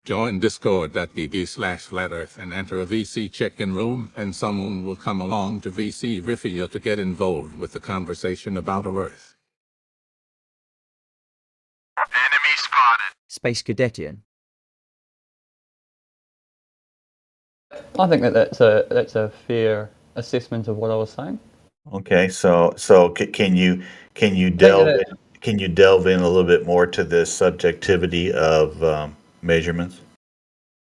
Join discord.bb/flatearth and enter a VC check-in room, and someone will come along to VC Riffia to get involved with the conversation about Earth. Enemy spotted. SpaceKadetYuan. I think that's a fair assessment of what I was saying. Okay, so can you delve in a little bit more to this subjectivity of measurements?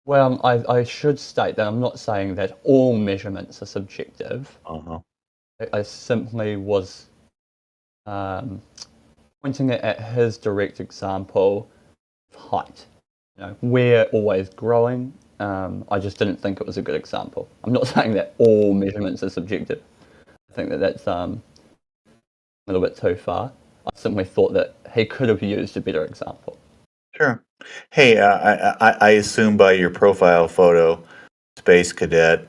Well, I should state that I'm not saying that all measurements are subjective. Uh-huh. I simply was pointing it at his direct example of height. You know, we're always growing. I just didn't think it was a good example. I'm not saying that all measurements are subjective. I think that that's a little bit too far. I simply thought that he could have used a better example. Sure. Hey, I assume by your profile photo, Space Cadet,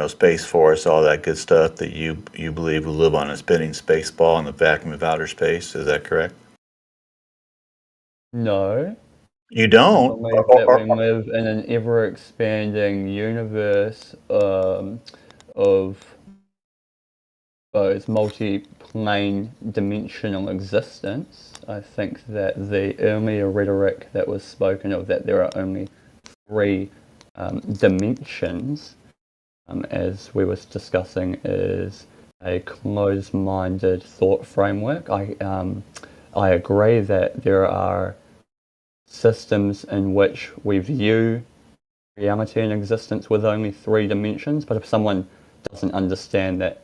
Space Force, all that good stuff, that you believe we live on a spinning space ball in the vacuum of outer space. Is that correct? No. You don't? I believe that we live in an ever-expanding universe of both multi-plane dimensional existence. I think that the earlier rhetoric that was spoken of, that there are only three dimensions, as we were discussing, is a closed-minded thought framework. I agree that there are systems in which we view reality and existence with only three dimensions, but if someone doesn't understand that,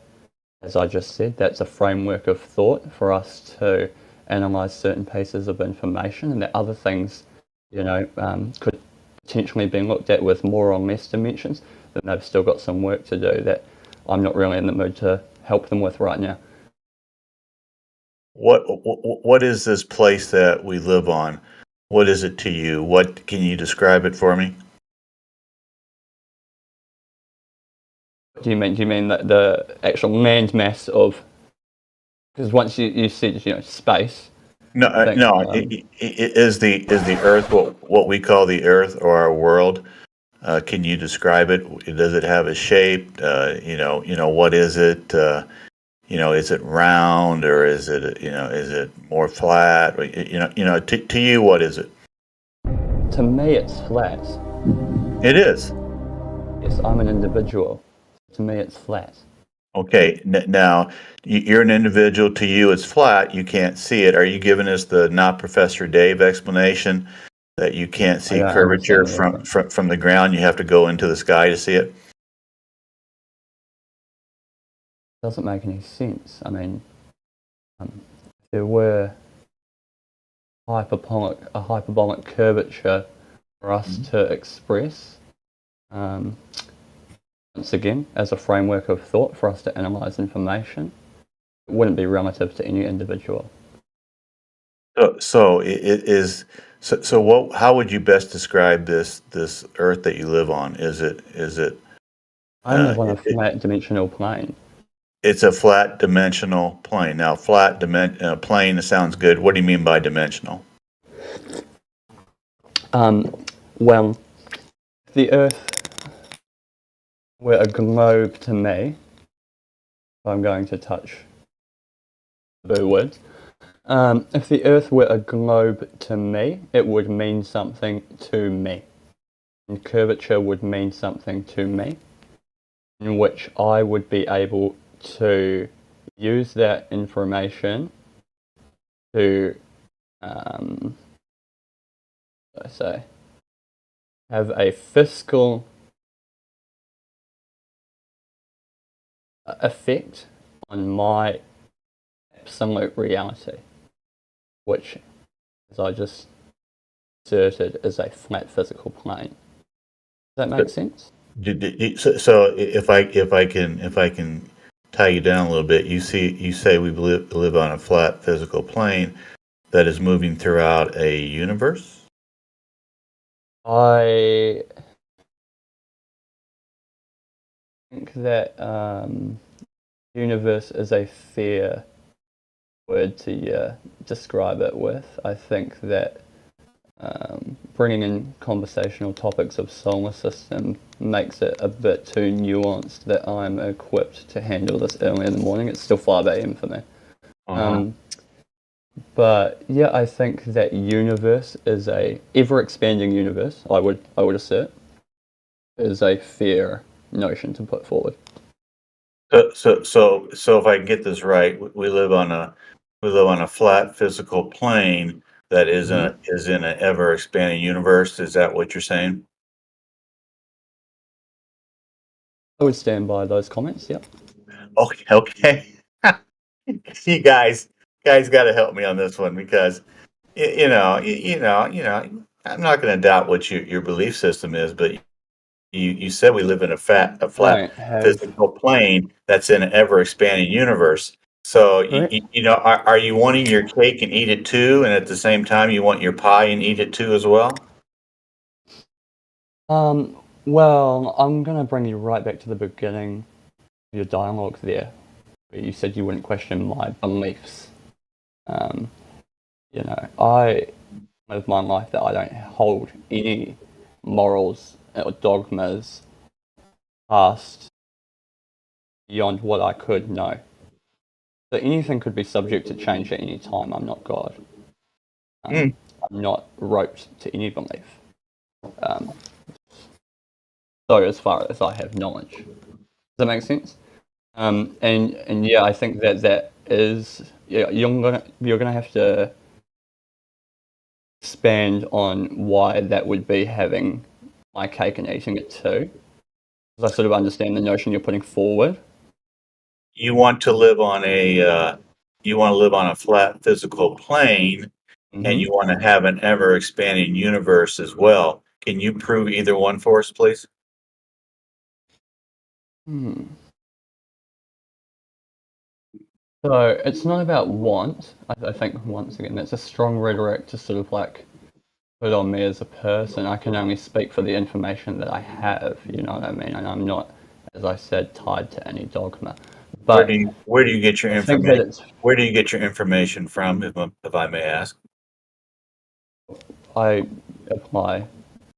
as I just said, that's a framework of thought for us to analyze certain pieces of information, and that other things, could potentially be looked at with more or less dimensions, then they've still got some work to do that I'm not really in the mood to help them with right now. What is this place that we live on? What is it to you? What can you describe it for me? Do you mean that the actual land mass of? Because once you said space. No, is the Earth what we call the Earth or our world? Can you describe it? Does it have a shape? What is it? Is it round, or is it more flat? To you, what is it? To me, it's flat. It is. Yes, I'm an individual. To me, it's flat. Okay, now you're an individual. To you, it's flat. You can't see it. Are you giving us the not Professor Dave explanation that you can't see curvature from the ground? You have to go into the sky to see it. Doesn't make any sense. I mean, if there were a hyperbolic curvature for us to express, once again, as a framework of thought for us to analyze information, it wouldn't be relative to any individual. So it is. So what? How would you best describe this Earth that you live on? Is it? I live on a flat dimensional plane. It's a flat dimensional plane. Now, flat plane sounds good. What do you mean by dimensional? Well, the Earth were a globe to me. I'm going to touch the words. If the Earth were a globe to me, it would mean something to me. And curvature would mean something to me, in which I would be able to use that information to, have a fiscal effect on my absolute reality, which, as I just asserted, is a flat physical plane. Does that make sense? So if I can tie you down a little bit, you say we live on a flat physical plane that is moving throughout a universe? I think that universe is a fair word to describe it with. I think that bringing in conversational topics of solar system makes it a bit too nuanced that I'm equipped to handle this early in the morning. It's still 5 a.m. for me. But yeah, I think that universe is a ever-expanding universe. I would assert is a fair notion to put forward. So if I get this right, we live on a flat physical plane that is in an ever expanding universe. Is that what you're saying? I would stand by those comments. Yep. Okay. You guys got to help me on this one because I'm not going to doubt what your belief system is, but you said we live in a I flat don't have. physical plane that's in an ever expanding universe. So Correct. are you wanting your cake and eat it too, and at the same time you want your pie and eat it too as well? Well, I'm gonna bring you right back to the beginning of your dialogue there, where you said you wouldn't question my beliefs. Um, I live my life that I don't hold any morals or dogmas past beyond what I could know. So anything could be subject to change at any time. I'm not God. I'm not roped to any belief. So as far as I have knowledge, does that make sense? And yeah, I think that is you're gonna have to expand on why that would be having my cake and eating it too. Because I sort of understand the notion you're putting forward. You want to live on a flat physical plane, and you want to have an ever expanding universe as well. Can you prove either one for us, please? So it's not about want. I think once again, that's a strong rhetoric to sort of like put on me as a person. I can only speak for the information that I have. You know what I mean? And I'm not, as I said, tied to any dogma. But Where do you get your I think that information? Where do you get your information from, if I may ask? I apply a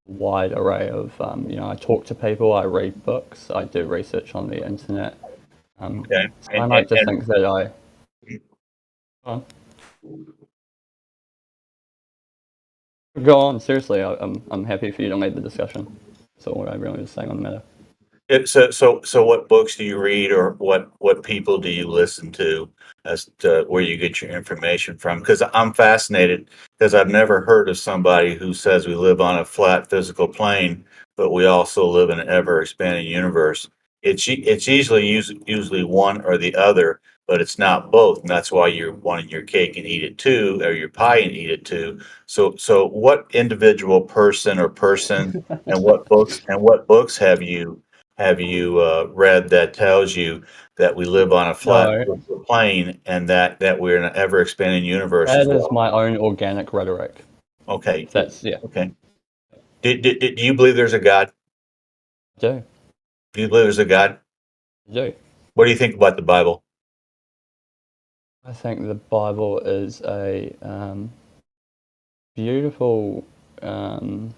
wide array of, I talk to people, I read books, I do research on the internet. Okay. So I like to think that I. Go on, seriously, I'm happy for you to lead the discussion. So what I really was saying on the matter. So what books do you read, or what people do you listen to as to where you get your information from? Because I'm fascinated because I've never heard of somebody who says we live on a flat physical plane, but we also live in an ever expanding universe. It's usually one or the other, but it's not both, and that's why you're wanting your cake and eat it too, or your pie and eat it too. So what individual person or person and what books have you read that tells you that we live on a flat No, plane and that we're in an ever expanding universe as that is well? my own organic rhetoric. Okay, That's, yeah, okay. Do you believe there's a God? I do. Do you believe there's a God? I do. What do you think about the Bible? I think the Bible is a beautiful piece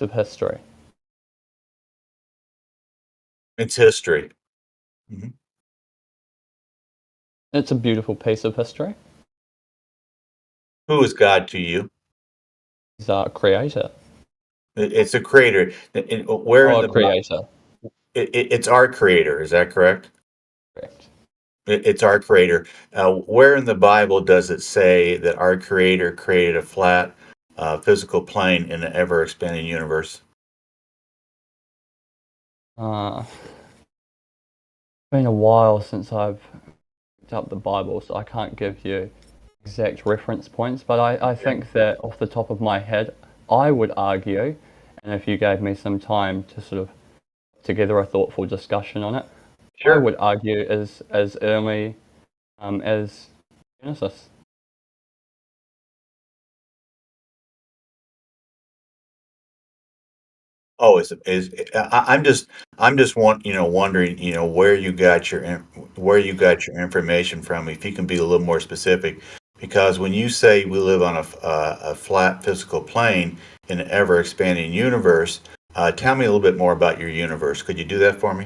of history. It's history. Mhm. It's a beautiful piece of history. Who is God to you? He's our creator. It's a creator. Where in Our the Bible? creator. It's our creator. Is that correct? Correct. It's our creator. Where in the Bible does it say that our creator created a flat physical plane in an ever expanding universe? It's been a while since I've picked up the Bible, so I can't give you exact reference points, but I think that off the top of my head, I would argue, and if you gave me some time to sort of put together a thoughtful discussion on it, I would argue as early as Genesis. Oh, I'm just wondering, where you got your information from. If you can be a little more specific, because when you say we live on a flat physical plane in an ever expanding universe, tell me a little bit more about your universe. Could you do that for me?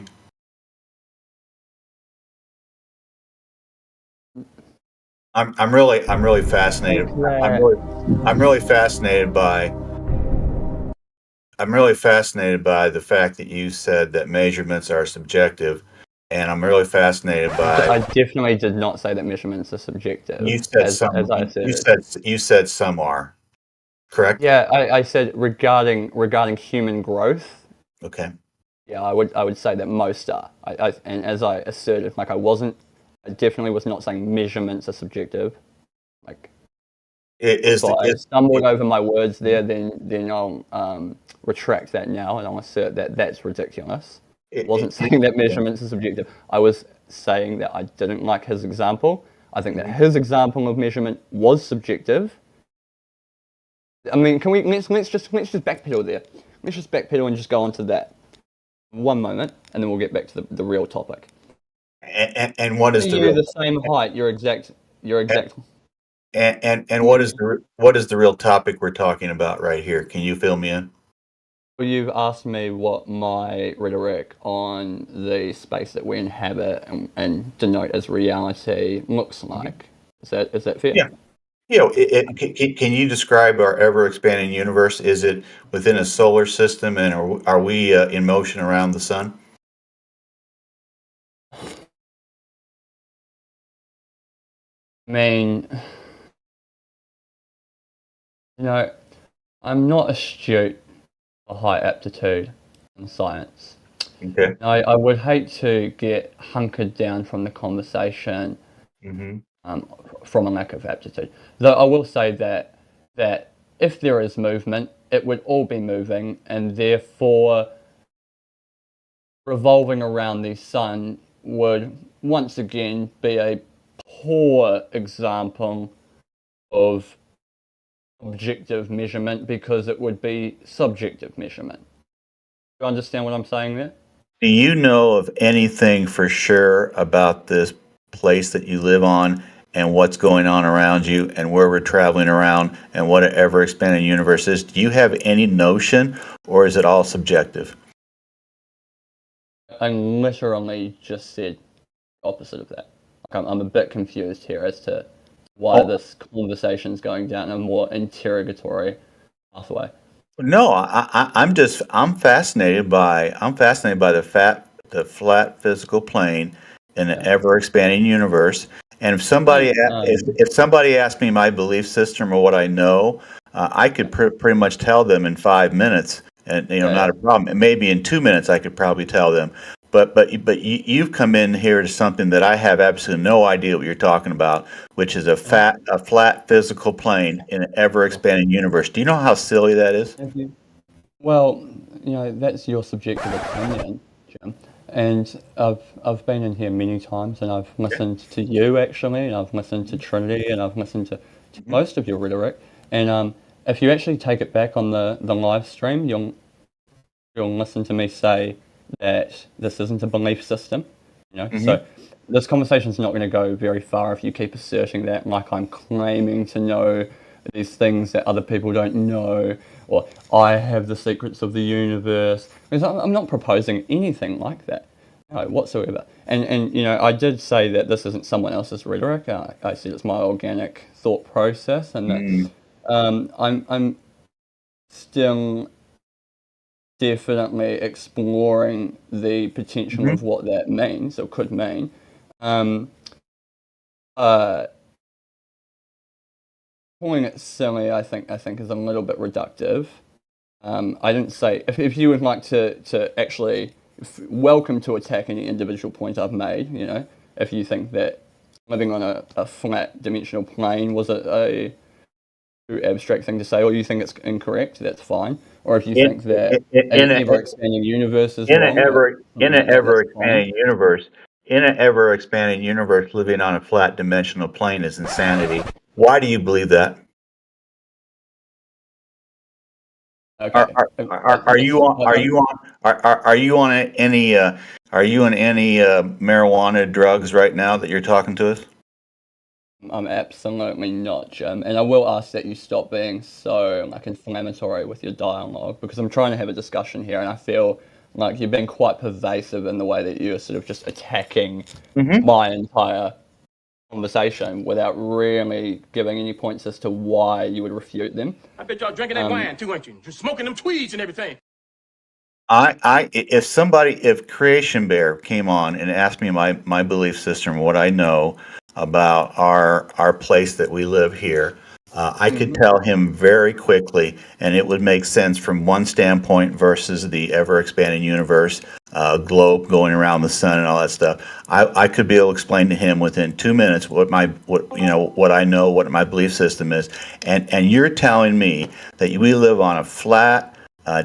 I'm really fascinated. I'm really fascinated by the fact that you said that measurements are subjective, and I'm really fascinated by I definitely did not say that measurements are subjective, you said as some I you said. said some are correct. Yeah, I said regarding human growth. Okay. Yeah, I would say that most are. And as I asserted, like I definitely was not saying measurements are subjective. Like Is if the I stumbled over my words there, then I'll retract that now and I'll assert that that's ridiculous. I wasn't saying that measurements are subjective. I was saying that I didn't like his example. I think that his example of measurement was subjective. I mean, can we let's just backpedal there. Let's just backpedal and just go on to that one moment, and then we'll get back to the real topic. and what is the You real the same height, your exact and what is the real topic we're talking about right here? Can you fill me in? Well, you've asked me what my rhetoric on the space that we inhabit and denote as reality looks like. Is that fair? Yeah. Can you describe our ever expanding universe? Is it within a solar system, and are we in motion around the sun? I mean, I'm not astute for high aptitude in science. Okay. I would hate to get hunkered down from the conversation Hmm. from a lack of aptitude. Though I will say that if there is movement, it would all be moving, and therefore revolving around the sun would once again be a poor example of objective measurement because it would be subjective measurement. Do you understand what I'm saying there? Do you know of anything for sure about this place that you live on and what's going on around you and where we're traveling around and what an ever expanding universe is? Do you have any notion, or is it all subjective? I literally just said the opposite of that. Like I'm a bit confused here as to why Oh, this conversation's going down a more interrogatory pathway. no, I'm fascinated by the flat physical plane in an Yeah. ever expanding universe. And Mate, if somebody asked me my belief system or what I know, I could pretty much tell them in 5 minutes, and not yeah, a problem. And maybe in 2 minutes I could probably tell them. But you've come in here to something that I have absolutely no idea what you're talking about, which is yeah. a flat physical plane in an ever expanding universe. Do you know how silly that is? Have you? Well, that's your subjective opinion, Jim. And I've been in here many times, and I've listened to you actually, and I've listened to Trinity, and I've listened to most of your rhetoric. And if you actually take it back on the live stream, you'll listen to me say that this isn't a belief system. Hmm. So this conversation's not going to go very far if you keep asserting that, like I'm claiming to know these things that other people don't know, or I have the secrets of the universe. Because I'm not proposing anything like that, no, whatsoever. And I did say that this isn't someone else's rhetoric. I said it's my organic thought process, and that Mm. I'm still definitely exploring the potential of Hmm. what that means or could mean. Um, uh, Calling it silly, I think is a little bit reductive. I didn't say if you would like to actually welcome to attack any individual point I've made. If you think that living on a flat dimensional plane was a too abstract thing to say, or you think it's incorrect, that's fine. Or if you In think that in an a ever expanding universe is in an wrong, or in something an like that, ever that's fine. expanding universe, in an ever expanding universe, living on a flat dimensional plane is insanity. Why do you believe that? Are Okay. are, are you on are you on any are you on any marijuana drugs right now that you're talking to us? I'm absolutely not, Jim. And I will ask that you stop being so inflammatory with your dialogue because I'm trying to have a discussion here, and I feel like you've been quite pervasive in the way that you're sort of just attacking my entire conversation without really giving any points as to why you would refute them. I bet y'all drinking that wine too, ain't you? Just smoking them tweeds and everything. If Creation Bear came on and asked me my belief system, what I know about our place that we live here, I could tell him very quickly, and it would make sense from one standpoint versus the ever expanding universe, globe going around the sun and all that stuff. I could be able to explain to him within 2 minutes what I know, what my belief system is, and you're telling me that we live on a flat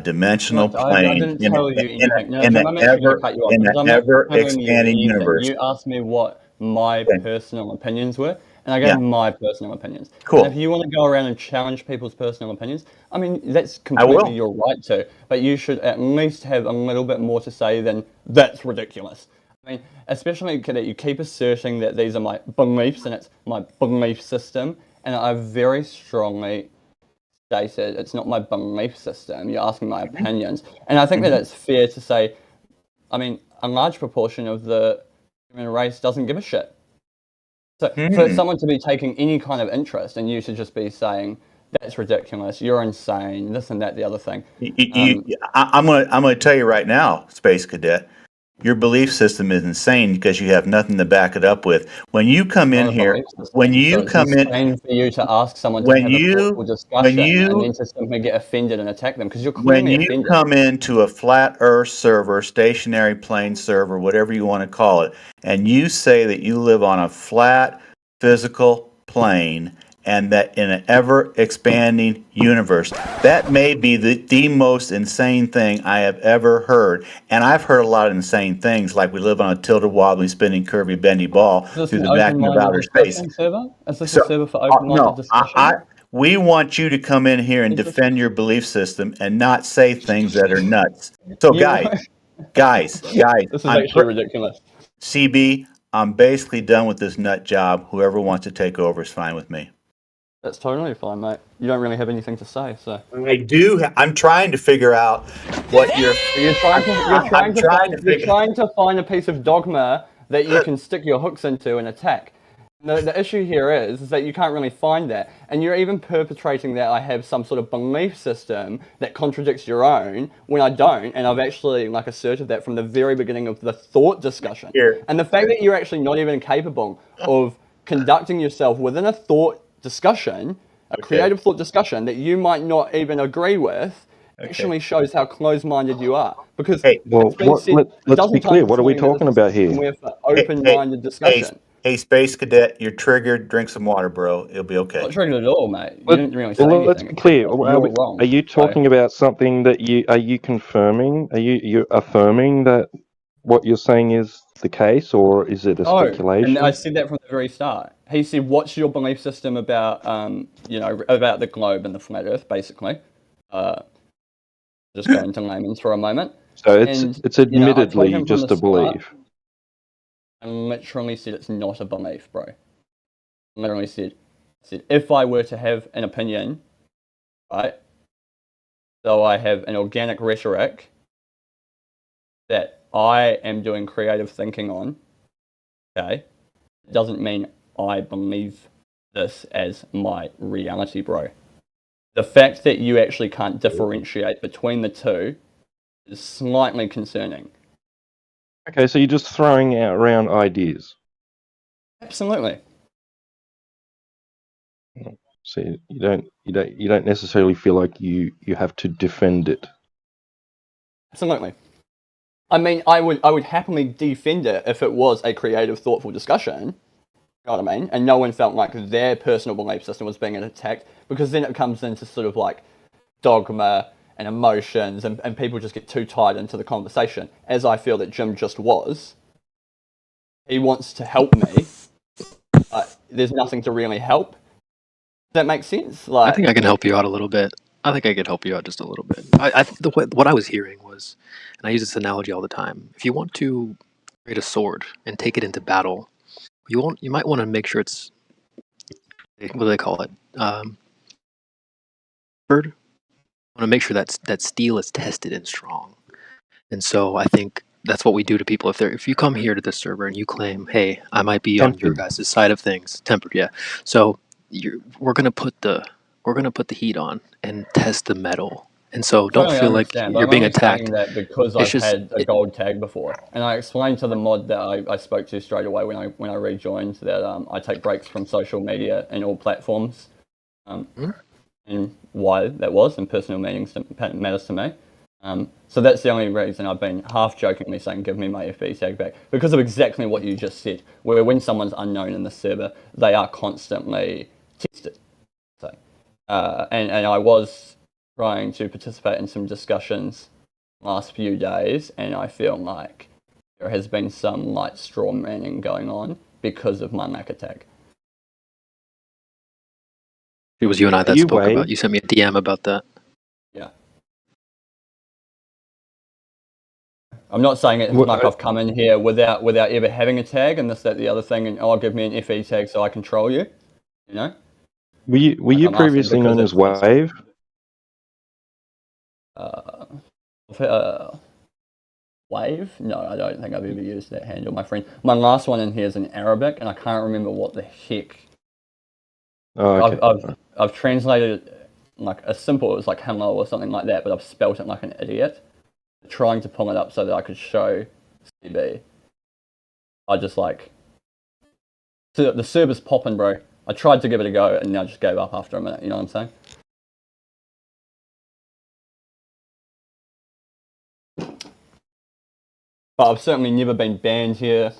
dimensional I plane didn't tell you anything. No, in Jim, I'm actually going to cut you off because an I'm not ever telling you expanding anything. universe. You asked me what my Okay. personal opinions were, and I Yeah, gave my personal opinions. cool. And if you want to go around and challenge people's personal opinions, I mean, that's I completely will. your right to, but you should at least have a little bit more to say than that's ridiculous. I mean, especially that you keep asserting that these are my beliefs and it's my belief system, and I very strongly stated it's not my belief system. You're asking my opinions, and I think that it's fair to say. I mean, a large proportion of the human race doesn't give a shit. So for Hmm. someone to be taking any kind of interest and you to just be saying that's ridiculous, you're insane, this and that, the other thing. I'm gonna tell you right now, Space Cadet, your belief system is insane because you have nothing to back it up with. When you come in Not a here, belief when system. So you it's come in, insane for you to ask someone to when have a you thoughtful when discussion and you then to simply get offended and attack them because you're when clearly you offended. come into a flat Earth server, stationary plane server, whatever you want to call it, and you say that you live on a flat physical plane and that in an ever expanding universe, that may be the most insane thing I have ever heard. And I've heard a lot of insane things, like we live on a tilted, wobbly, spinning, curvy, bendy ball Is this through an the vacuum of open-minded outer space. discussion server? Is this a So, server for open-minded no, discussion? we want you to come in here and Is this defend your belief system and not say things that are nuts. So, you? guys, This is actually ridiculous. CB, I'm basically done with this nut job. Whoever wants to take over is fine with me. That's totally fine, mate. You don't really have anything to say, so I do. I'm trying to figure out what you're. you're trying to I'm trying to you're figure. trying to find a piece of dogma that you can stick your hooks into and attack. The issue here is that you can't really find that, and you're even perpetrating that I have some sort of belief system that contradicts your own when I don't, and I've actually asserted that from the very beginning of the thought discussion. Here. And the fact that you're actually not even capable of conducting yourself within a thought discussion, a creative thought discussion that you might not even agree with, actually shows how closed-minded you are. Because Hey, Well, it's been said a let's dozen be clear. times What this are we morning that talking this is about here? somewhere for hey, open-minded hey, discussion. hey, Space Cadet, you're triggered. Drink some water, bro. It'll be okay. Not triggered at all, mate. You Let, didn't really say let's anything. be clear. You're wrong. Are you talking about something that are you confirming? You affirming that what you're saying is the case, or is it a No, and I speculation? said that from the very start. He said, "What's your belief system about, about the globe and the flat Earth?" Basically, uh, just go into layman's for a moment. So And it's I told admittedly him from just the a start. belief. I literally said it's not a belief, bro. I literally said if I were to have an opinion, right? So I have an organic rhetoric that I am doing creative thinking on. Okay, it doesn't mean I believe this as my reality, bro. The fact that you actually can't differentiate between the two is slightly concerning. Okay, so you're just throwing out around ideas. Absolutely. So you don't necessarily feel like you have to defend it. Absolutely. I mean, I would happily defend it if it was a creative, thoughtful discussion. You know what I mean? And no one felt like their personal belief system was being attacked, because then it comes into sort of like dogma and emotions, and people just get too tied into the conversation, as I feel that Jim just was. He wants to help me, but there's nothing to really help. Does that make sense? I think I can help you out a little bit. I think I could help you out just a little bit. What I was hearing was, and I use this analogy all the time. If you want to create a sword and take it into battle, you might want to make sure it's what do they call it? Bird. I want to make sure that steel is tested and strong. And so I think that's what we do to people. If you come here to this server and you claim, hey, I might be on your Tempered. guys' side of things, tempered, yeah. So we're gonna put the heat on and test the metal. And so don't Totally feel like understand, but you're I'm being only saying attacked. that because It's I've just had a gold tag before, and I explained to the mod that I spoke to straight away when I rejoined that I take breaks from social media and all platforms, and why that was, and personal matters to me. So that's the only reason I've been half jokingly saying give me my FB tag back, because of exactly what you just said, where when someone's unknown in the server, they are constantly tested. So, and I was trying to participate in some discussions last few days, and I feel like there has been some light straw manning going on because of my Mac attack. it was you and I that you spoke about. wave? You sent me a DM about that. Yeah. I'm not saying it Well, like I've come in here without ever having a tag and this, that, the other thing, and oh, give me an FE tag so I control you. You know? were Like you I'm asking previously because known as it's Wave? uh, uh, Wave? No, I don't think I've ever used that handle, my friend. My last one in here is in Arabic, and I can't remember what the heck. Oh, okay. I've translated it like a simple, it was like hello or something like that, but I've spelt it like an idiot, trying to pull it up so that I could show CB. I just like the server's popping, bro. I tried to give it a go, and I just gave up after a minute. You know what I'm saying? But I've certainly never been banned here.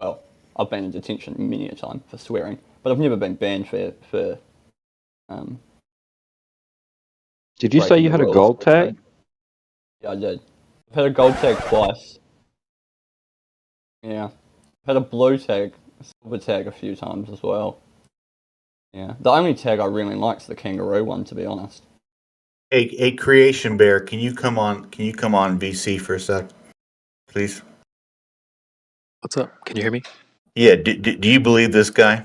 Well, I've been in detention many a time for swearing, but I've never been banned for Did you say breaking you the had a rules. gold tag? Yeah, I did. I've had a gold tag twice. Yeah, I've had a blue tag, a silver tag a few times as well. Yeah, the only tag I really like is the kangaroo one, to be honest. Hey, Creation Bear, can you come on? Can you come on VC for a sec, please? What's up? Can you hear me? Yeah. Do you believe this guy?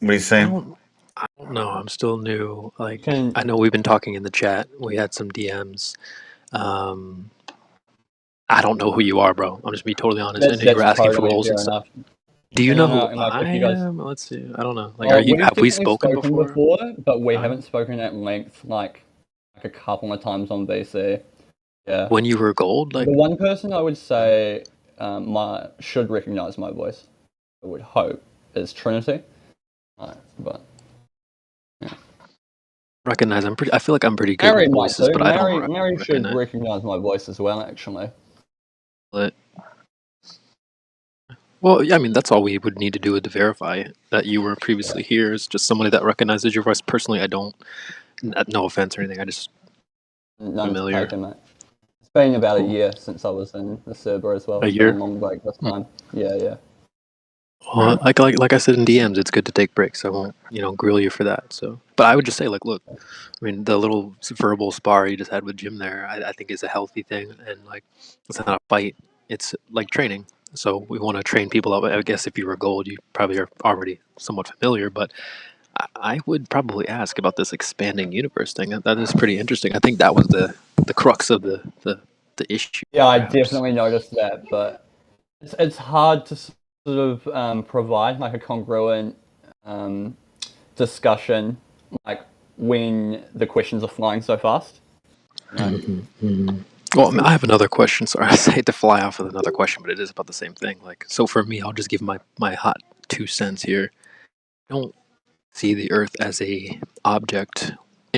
What he's I saying? don't. I don't know. I'm still new. Like Can I know we've been talking in the chat. We had some DMs. Um, I don't know who you are, bro. I'm just be totally honest. I know you were that's asking for totally roles and fair stuff. enough. Do you No, know no, who like I if you guys, am? Let's see. I don't know. Like, are you? we've Have we definitely spoken before? before, but we Uh, haven't spoken at length, like a couple of times on BC. Yeah, when you were gold, like the one person I would say should recognize my voice, I would hope, is Trinity. But recognize. I'm pretty. I feel like I'm pretty good Mary with might voices, too. but I don't Mary should recognize recognize my voice as well, actually. it. Well, yeah, I mean, that's all we would need to do to verify that you were previously here. Is just somebody that recognizes your voice. Personally, I don't. No offense or anything. I just None's familiar. taken, mate. It's been about a Cool. year since I was in the server as well. A It's been a year. long break this time. Yeah. Well, like I said in DMs, it's good to take breaks. I won't, grill you for that. So, but I would just say, like, look, I mean, the little verbal spar you just had with Jim there, I think is a healthy thing, and like, it's not a fight. It's like training. So we want to train people up. I guess if you were gold, you probably are already somewhat familiar, but I would probably ask about this expanding universe thing. That is pretty interesting. I think that was the crux of the issue, Yeah, I perhaps. definitely noticed that, but it's hard to sort of provide like a congruent discussion, like when the questions are flying so fast. Well, I mean, I have another question. Sorry, I hate to fly off with another question, but it is about the same thing. Like, so for me, I'll just give my hot 2 cents here. I don't see the Earth as a object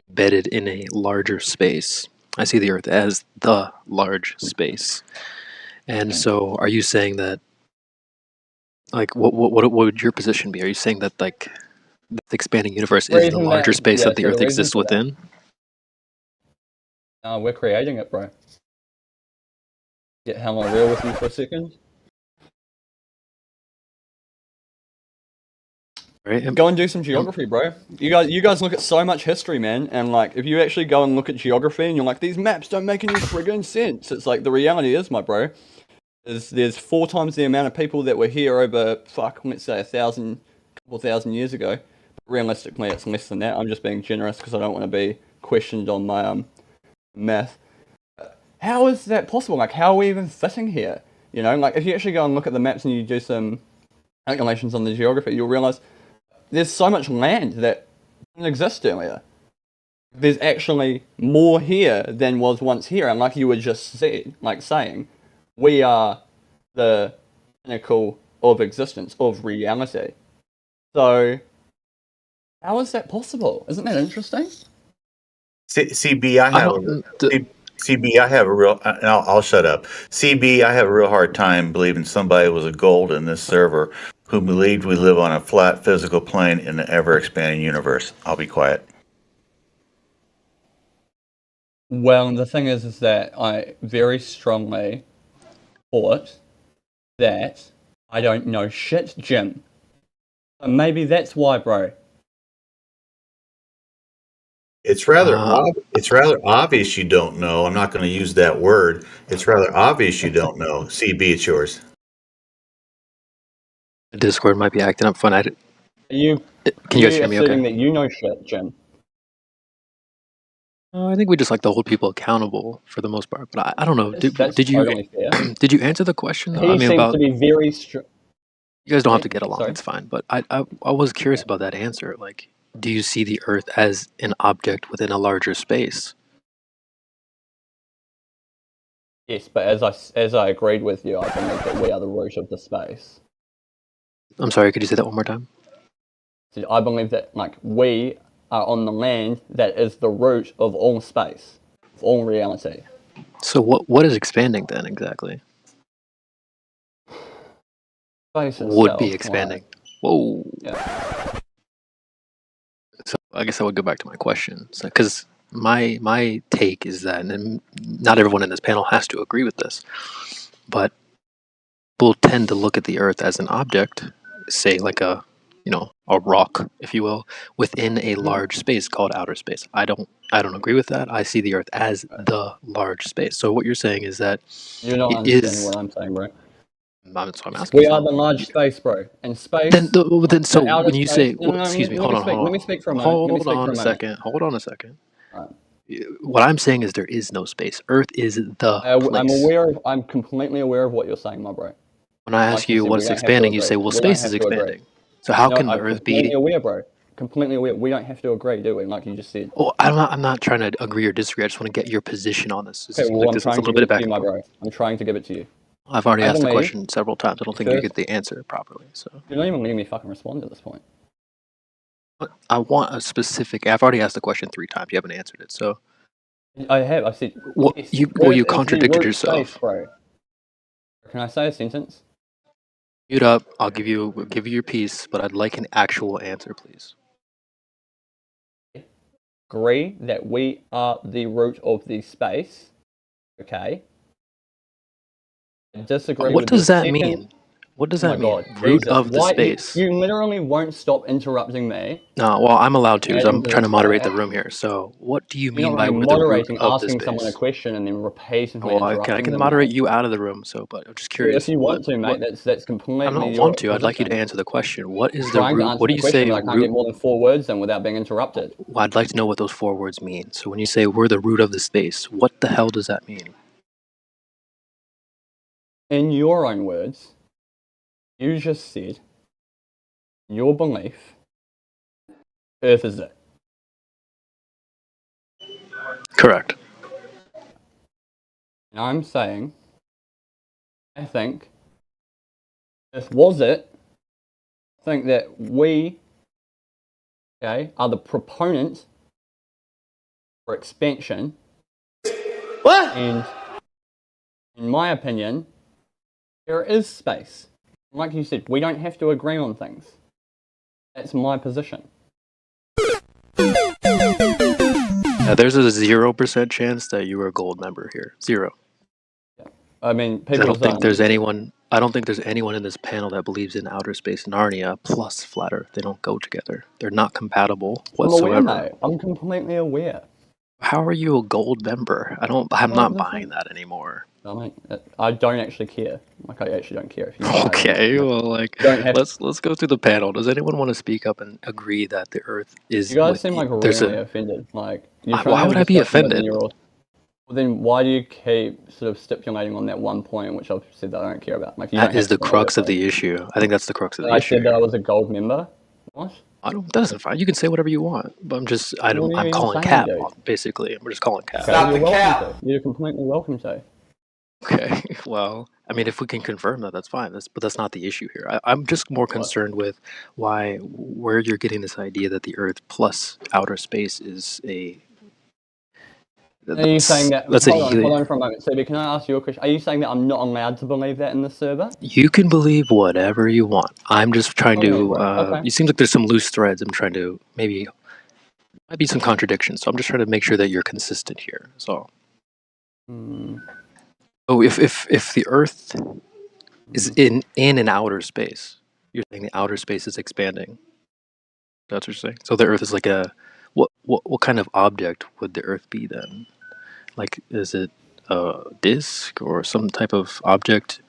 embedded in a larger space. I see the Earth as the large space. And so, are you saying that, like, what would your position be? Are you saying that, like, the expanding universe is the larger space that the So the Earth reason exists for that, within? we're creating it, bro. Get hella real with you for a second. Right? Go and do some geography, bro. You guys look at so much history, man, and like if you actually go and look at geography and you're like, these maps don't make any friggin' sense. It's like the reality is, my bro, there's 4 times the amount of people that were here over let's say couple thousand years ago. But realistically it's less than that. I'm just being generous because I don't want to be questioned on my math. How is that possible? Like, how are we even sitting here? You know, like if you actually go and look at the maps and you do some calculations on the geography, you'll realize there's so much land that didn't exist earlier. There's actually more here than was once here, and like you were just saying, we are the pinnacle of existence, of reality. So, how is that possible? Isn't that interesting? CB, I I have don't. CB, I have a real. And I'll shut up. CB, I have a real hard time believing somebody was a gold in this server who believed we live on a flat physical plane in an ever expanding universe. I'll be quiet. Well, the thing is that I very strongly thought that I don't know shit, Jim. So maybe that's why, bro. It's rather Uh, it's rather obvious you don't know. I'm not going to use that word. It's rather obvious you don't know. CB, it's yours. Discord might be acting up fun. Are you Can you guys hear me? asserting Okay. that you know shit, Jim? I think we just like to hold people accountable for the most part. But I don't know. That's Did you totally fair. did you answer the question though? I He mean, seems about to be very strict. you guys don't have to get along. Sorry. It's fine. But I was curious about that answer. Like, do you see the Earth as an object within a larger space? Yes, but as I agreed with you, I believe that we are the root of the space. I'm sorry. Could you say that one more time? So I believe that like we are on the land that is the root of all space, of all reality. So what is expanding then exactly? Space Would be itself, expanding. like, Whoa. yeah. So I guess I would go back to my question. So, because my take is that, and not everyone in this panel has to agree with this, but people tend to look at the Earth as an object, say like a rock, if you will, within a large space called outer space. I don't agree with that. I see the Earth as the large space. So what you're saying is that You're not it understanding is. what I'm saying, bro. That's what I'm asking. We So are the large space, bro. And then, space, so the outer when you space. say, No, no, no. excuse me, Let me speak. Let me speak for a moment. Let me hold speak for on a a moment. second, hold on a second. Right. What I'm saying is there is no space. Earth is the place. I'm completely aware of what you're saying, my bro. When I ask Like you you said, we what's don't have to expanding, you agree. say, well, We don't space is have to agree. expanding. So how No, can the I'm Earth completely be? aware, bro. Completely aware. We don't have to agree, do we? Like you just said. Well, I'm not trying to agree or disagree. I just want to get your position on this. It Okay, seems well, like I'm this was a trying to little give bit it of to back you, and my forth. bro. I'm trying to give it to you. I've already I asked the believe question several times. I don't think you first, get the answer properly. So you're not even letting me fucking respond at this point. I want a specific. I've already asked the question 3 times. You haven't answered it. So I have. I said, what yes, you Earth is the contradicted root space, yourself. bro. Can I say a sentence? Mute up. I'll give you your piece, but I'd like an actual answer, please. Agree that we are the root of the space. Okay. I disagree What with your does that second. mean? What does Oh my that mean? god, Root Jesus! of the Why space. you literally won't stop interrupting me? No, well, I'm allowed to. So I'm Adding to trying the to moderate the chat. room here. So, what do you You're mean not by really we're the root moderating, of the asking someone a space? question and then repeatedly Well, I interrupting can them, moderate mate. you out of the room. So, but I'm just If curious. you What? want to, mate, that's I completely don't your want to. I'd like you to position. answer the question. What I'm is the trying to root? answer What do the you question, say but I can't root? get more than 4 words in without being interrupted. Well, I'd like to know what those 4 words mean. So, when you say we're the root of the space, what the hell does that mean? In your own words, you just said, in your belief, Earth is it. Correct. And I'm saying, I think, Earth was it. I think that we, okay, are the proponent for expansion. What? And in my opinion, there is space. Like you said, we don't have to agree on things. That's my position. Now, there's a 0% chance that you are a gold member here. 0. I mean, 'Cause I people's don't think there's anyone. I don't think there's anyone in this panel that believes in outer space Narnia plus flat Earth. They don't go together. They're not compatible I'm aware, whatsoever. mate. I'm completely aware. How are you a gold member? I'm Well, not the buying thing, that anymore. I mean, I don't actually care. Like, I actually don't care if you buy it or not. Okay, Like, well, like you don't have. let's go through the panel. Does anyone want to speak up and agree that the Earth You is guys what seem like there's really a? offended. Like, you're trying to Why have a would I be discussion, but then offended? you're all. Well, then why do you keep sort of stipulating on that one point, which I've said that I don't care about? Like, you That don't is have to the go that crux of way. the issue. I think that's the crux of And the I issue said that I here. was a gold member. What? That doesn't fine. You can say whatever you want, but What are you I'm even calling saying, cap dude? basically. We're just calling cap. Okay, you're welcome to. You're completely welcome to. Okay, well, I mean, if we can confirm that, that's fine. But that's not the issue here. I'm just more What? concerned with where you're getting this idea that the Earth plus outer space is a Are you saying that? that's a Hold on for a moment, Sebi. Can I ask you a question? Are you saying that I'm not allowed to believe that in the server? you can believe whatever you want. I'm just trying Follow me, to. bro. Okay. It seems like there's some loose threads. I'm trying to might be some contradictions. So I'm just trying to make sure that you're consistent here. So, oh, if the Earth is in an outer space, you're saying the outer space is expanding. That's what you're saying. So the Earth is like a what kind of object would the Earth be then? Like, is it a disk or some type of object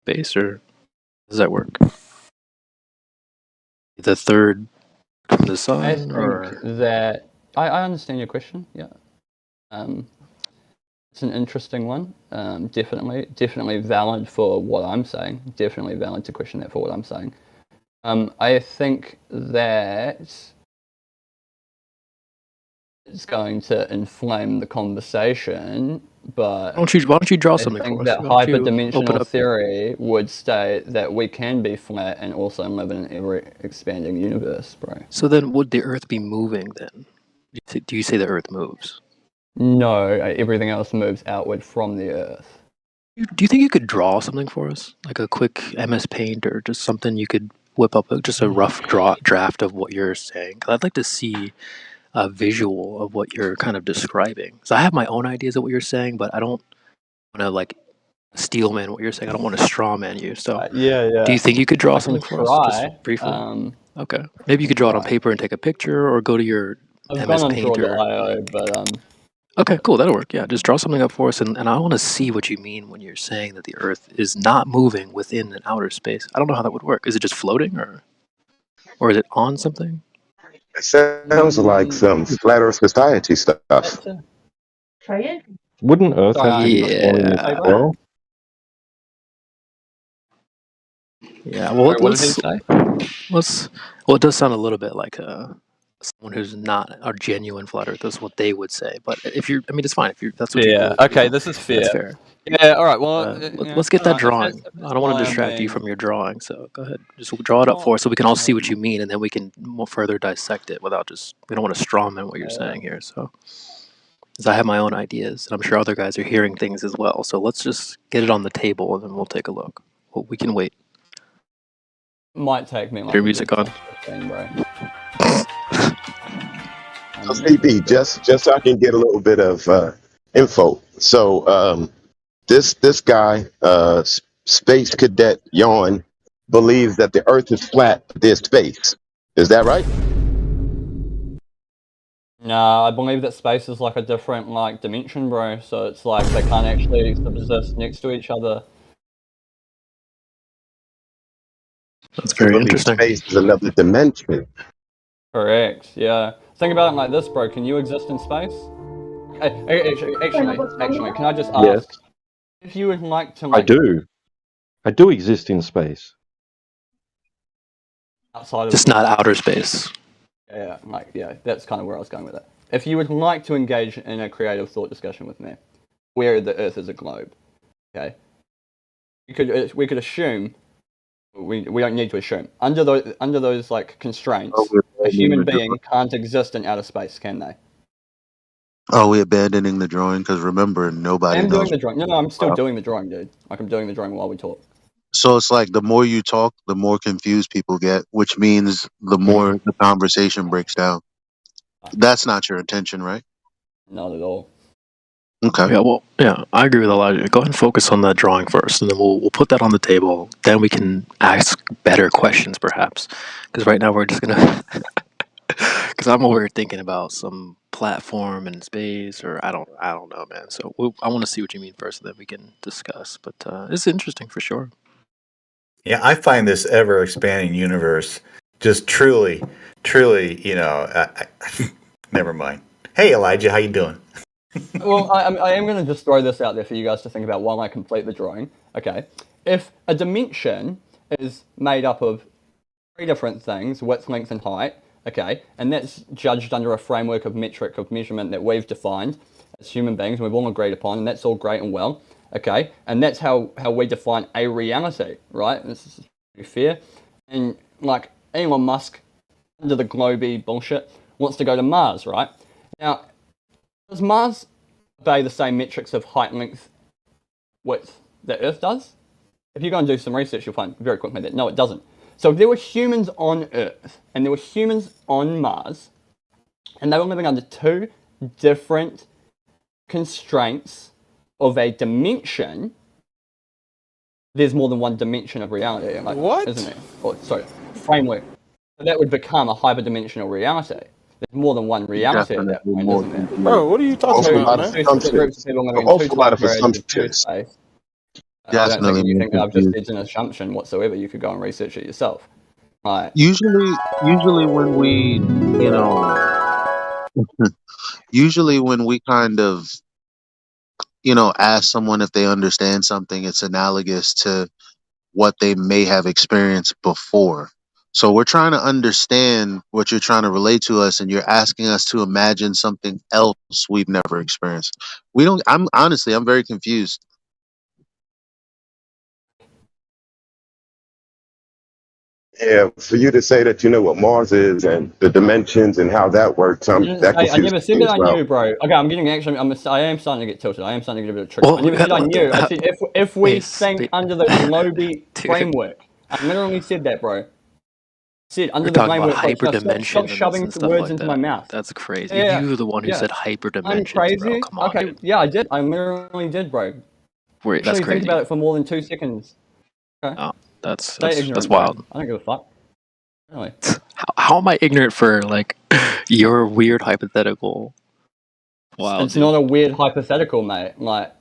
base, or how does that work? The third from the I sun, think or that I understand your question. Yeah. It's an interesting one. Definitely valid for what I'm saying. Definitely valid to question that for what I'm saying. I think that it's going to inflame the conversation, but why don't you draw I something think for us? that Why don't you open hyperdimensional up? theory would state that we can be flat and also live in an ever-expanding universe, bro. So then, would the Earth be moving then? Do you say the Earth moves? No, everything else moves outward from the Earth. Do you think you could draw something for us, like a quick MS Paint or just something you could whip up, just a rough draft of what you're saying? 'Cause I'd like to see a visual of what you're kind of describing. So I have my own ideas of what you're saying, but I don't want to like steel man what you're saying. I don't want to straw man you. So Yeah. do you think you could draw I can something for us, just try. briefly? Okay, I maybe you can could draw it on try. paper and take a picture, or go to your I've gone MS on Paint or. Draw.io, but Okay, cool. That'll work. Yeah, just draw something up for us, and I want to see what you mean when you're saying that the Earth is not moving within an outer space. I don't know how that would work. Is it just floating, or is it on something? It sounds like some flat Earth society stuff. that's a, Wouldn't Earth have to be falling as Hey, Yeah, bro. well? yeah. Well, Sorry, what did he say? let's. Well, it does sound a little bit like someone who's not a genuine flat Earth. That's what they would say. But if you're, I mean, it's fine. If that's what you Fair. believe. Okay, this is fair. That's fair. Yeah. All right. Well, yeah. Let's get All that right. drawing. If I it's don't want to why I'm distract you being, from your drawing. So go ahead, just draw it up for us so we can all see what you mean, and then we can more further dissect it without just. We don't want to strawman what you're saying here. So, because I have my own ideas, and I'm sure other guys are hearing things as well. So let's just get it on the table, and then we'll take a look. Well, we can wait. might take me like Your a music good on. 10 to 15, bro. So CB, just so I can get a little bit of info. So this guy, SpaceKadetYuan, believes that the Earth is flat, but there's space. Is that right? No, I believe that space is like a different like dimension, bro. So it's like they can't actually subsist next to each other. That's You very believe interesting. space is another dimension. Correct. Yeah. Think about it like this, bro. Can you exist in space? Actually, can I just ask Yes, if you would like to I like do. I do exist in space. outside of Just not outer space. yeah, that's kind of where I was going with it. If you would like to engage in a creative thought discussion with me, where the Earth is a globe, okay, we could assume we don't need to assume under those like constraints, Oh, we're a abandoning human the drawing. being can't exist in outer space, can they? Oh, we're abandoning the drawing because remember, I nobody am doing knows. the drawing. No, I'm still doing the drawing, dude. Like I'm doing the drawing while we talk. So it's like the more you talk, the more confused people get, which means the more the conversation breaks down. That's not your intention, right? Not at all. Okay. Yeah, well, yeah, I agree with a lot of you. Go ahead and focus on that drawing first, and then we'll put that on the table. Then we can ask better questions, perhaps. Because right now we're just gonna Because I'm over here thinking about some platform in space, or I don't know, man. So I want to see what you mean first, and then we can discuss. But it's interesting for sure. Yeah, I find this ever expanding universe just truly, truly, never mind. Hey, Elijah, how you doing? Well, I am going to just throw this out there for you guys to think about while I complete the drawing. Okay, if a dimension is made up of three different things, width, length, and height, okay, and that's judged under a framework of metric of measurement that we've defined as human beings, and we've all agreed upon, and that's all great and well, okay, and that's how we define a reality, right? This is pretty fair. And like Elon Musk, under the globy bullshit, wants to go to Mars, right? Now, does Mars obey the same metrics of height, length, width that Earth does? If you go and do some research, you'll find very quickly that no, it doesn't. So if there were humans on Earth and there were humans on Mars, and they were living under two different constraints of a dimension, there's more than one dimension of reality, like, What? isn't there? Or sorry, framework. So that would become a hyperdimensional reality. There's more than one reality at that Definitely point, more isn't there? confused. Bro, what are you talking Awful about, lot of man? Two separate groups of assumptions. people An living in two awful lot time of periods in two assumptions. space. I don't Definitely think you more think I've just confused. it's an assumption whatsoever. You could go and research it yourself. Right. Usually when we, you know, usually when we kind of, ask someone if they understand something, it's analogous to what they may have experienced before. So we're trying to understand what you're trying to relate to us, and you're asking us to imagine something else we've never experienced. We don't. I'm honestly, I'm very confused. Yeah, for you to say that you know what Mars is and the dimensions and how that works, I didn't that say. I confuses never said me that as I well. knew, bro. Okay, I'm getting actually. I am starting to get tilted. I am starting to get a bit of trigger. I Well, never said I knew. I said if we wait, think under the globy dude, framework. I literally said that, bro. I said we're under the talking about framework. Now stop hyperdimension shoving and stuff words like into my that. mouth. That's crazy. Yeah, You're the one who yeah. said I'm hyperdimensions, bro. crazy. Come on, Okay, dude. yeah, I did. I literally did, bro. Wait, that's Actually, think about crazy. it for more than 2 seconds. Okay, Oh, that's stay that's that's ignorant, bro. wild. I don't give a fuck. Really. How am I ignorant for like your weird hypothetical? Wow, It's dude. not a weird hypothetical, mate. Like,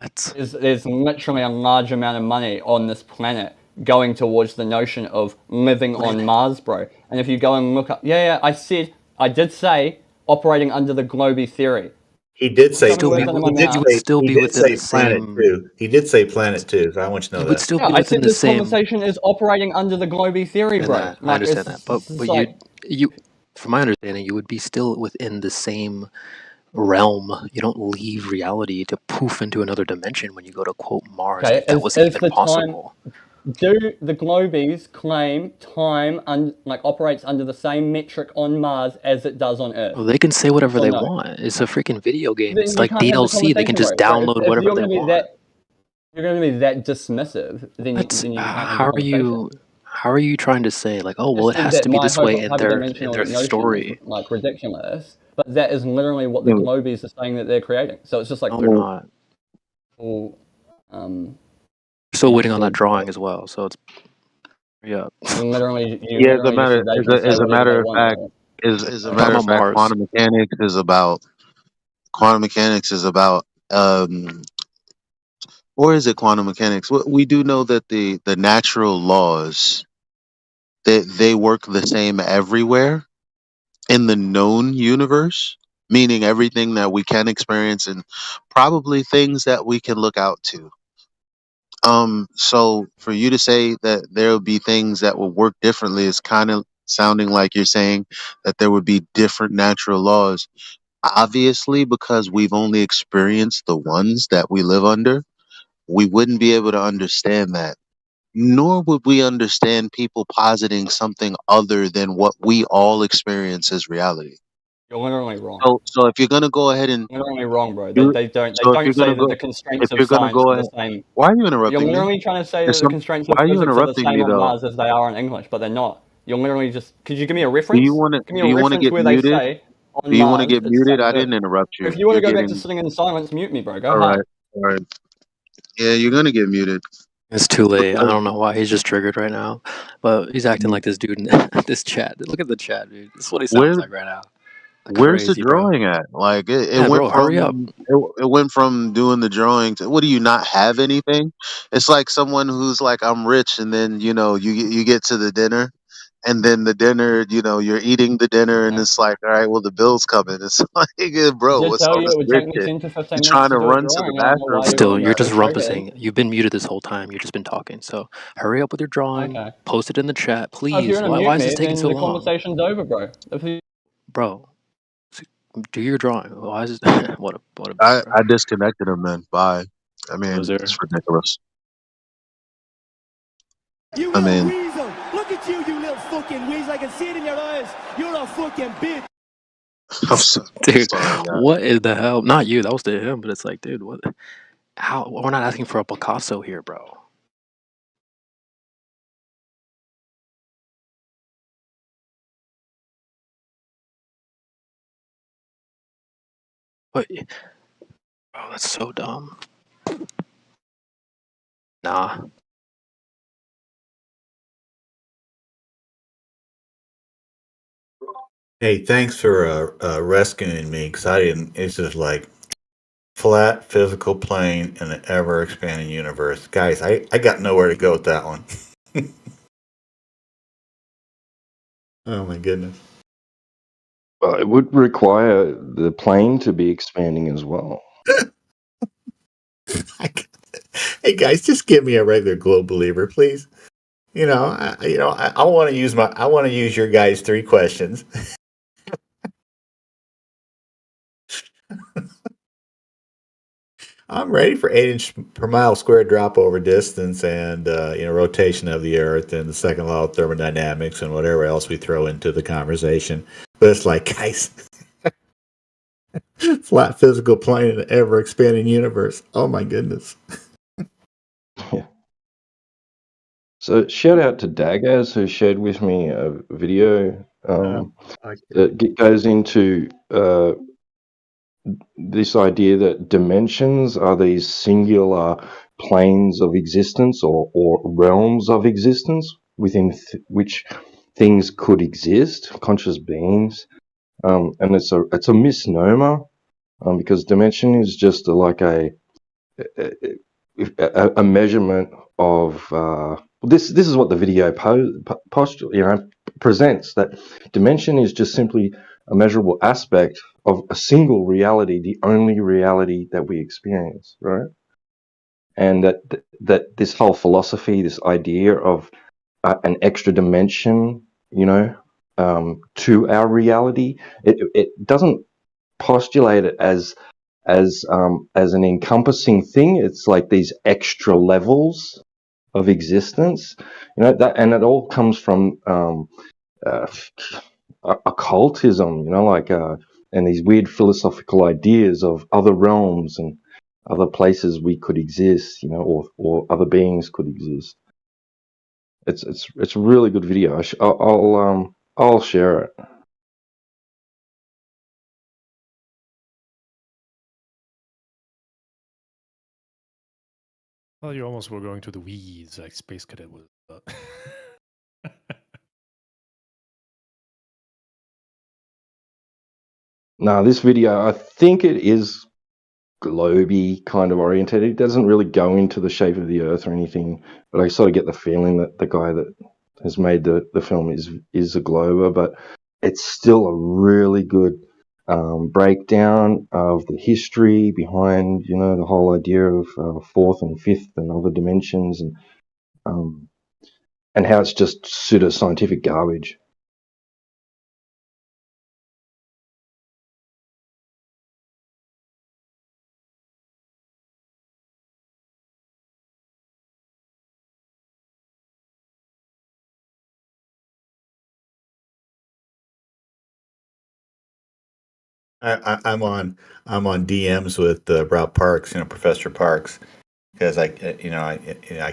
That's there's literally a large amount of money on this planet going towards the notion of living on Mars, bro. And if you go and look up, I did say operating under the globy theory. He did Stop say shoving still be words under my he did you mouth. would say still he be did within say the planet same. too. He did say planet too. So I want you to know You would that. still Yeah, be I within said the this same. conversation is operating under the globy theory, And bro. that I Like, understand that, but it's you like, you from my understanding, you would be still within the same realm. You don't leave reality to poof into another dimension when you go to quote Mars, okay, if that was is even the time. possible. Do the globies claim time like operates under the same metric on Mars as it does on Earth? Well, they can say Yes whatever or they no? want. It's a freaking video game. Then It's you like can't have the DLC. They can conversation, just bro. So download if whatever you're they going to be want. that dismissive, then That's you can't have the how are conversation. you? How are you trying to say like, oh I well, just it said has that to be my this way in their hyperdimensional notion is story? like ridiculous, but that is literally what the You know, globies are saying that they're creating. So it's just like No, they're well, not. all um, Still waiting on that mental. drawing as well. So it's yeah. You yeah, literally just said they can say as a whatever they matter of want, fact, bro. as a I'm talking matter of about fact, Mars. quantum mechanics is about or is it quantum mechanics? We do know that the natural laws they work the same everywhere in the known universe, meaning everything that we can experience and probably things that we can look out to. So for you to say that there will be things that will work differently is kind of sounding like you're saying that there would be different natural laws. Obviously, because we've only experienced the ones that we live under, we wouldn't be able to understand that. Nor would we understand people positing something other than what we all experience as reality. You're literally wrong. So if you're gonna go ahead and Literally wrong, bro. you, They so if don't you're say gonna that go, the constraints if of you're gonna science go are the ahead, same. why are you You're interrupting me? literally trying to say There's that the some, constraints of why are you physics are the interrupting same me on though? Mars as they are on English, but they're not. You're literally just. Could you give me a Do you reference? want to Give me do a you want to reference get where they muted? say on Do you want to Mars get it's the muted? same I as Earth. didn't interrupt If you. you want You're to go back to getting sitting in silence, mute me, bro. Go all hard. right. All right. Yeah, you're gonna get muted. It's too late. I don't know why he's just triggered right now, but he's acting like this dude in this chat. Look at the chat, dude. This is what he sounds Where like right now. where's the Crazy, bro. drawing at? Like it Yeah, went bro, hurry up. from it went from doing the drawing to what do you not have anything? It's like someone who's like I'm rich, and then you get to the dinner, and then the dinner you're eating the dinner, and it's like all right, well the bill's coming. It's like bro, Did what's tell all you this it would weird take me shit? 10 to You're 15 minutes trying to to do a run to the drawing. I don't know bathroom why and you're Still, getting you're whatnot. just so triggered. rumpusing. You've been muted this whole time. You've just been talking. So hurry up with your drawing. Okay. Post it in the chat, If you're please. gonna Why mute is this me, taking then so the long? conversation's over, bro. If you Bro, do your drawing. Why is this what a bitch, I bro. I disconnected him, man. Bye. I mean, it's Loser. ridiculous. You I little mean, weasel! Look at you, you little fucking weasel! I can see it in your eyes. You're a fucking bitch. I'm so Dude, sorry, guys. what is the hell? Not you, that was to him, but it's like, dude, what? How? We're not asking for a Picasso here, bro. What? Bro, that's so dumb. Nah. Hey, thanks for rescuing me because I didn't. It's just like flat physical plane in an ever expanding universe, guys. I got nowhere to go with that one. Oh my goodness. It would require the plane to be expanding as well. Hey guys, just give me a regular globe believer, please. I want to use your guys' 3 questions. I'm ready for 8-inch per mile square drop over distance and rotation of the Earth and the second law of thermodynamics and whatever else we throw into the conversation. But it's like, guys, flat physical plane in an ever expanding universe. Oh my goodness. Yeah. So shout out to Dagaz who shared with me a video that goes into this idea that dimensions are these singular planes of existence or realms of existence within which things could exist, conscious beings, and it's a misnomer because dimension is just like a measurement of this is what the video presents, that dimension is just simply a measurable aspect of a single reality, the only reality that we experience, right? And that this whole philosophy, this idea of an extra dimension, to our reality, it doesn't postulate it as an encompassing thing. It's like these extra levels of existence, that, and it all comes from uh, occultism, and these weird philosophical ideas of other realms and other places we could exist, or other beings could exist. It's a really good video. I'll share it. Well, you almost were going to the weeds like Space Cadet was. Now, this video, I think it is globy kind of oriented. It doesn't really go into the shape of the Earth or anything, but I sort of get the feeling that the guy that has made the film is a glober. But it's still a really good breakdown of the history behind, the whole idea of fourth and fifth and other dimensions, and how it's just pseudoscientific garbage. I'm on DMs with Rob Parks, Professor Parks, because I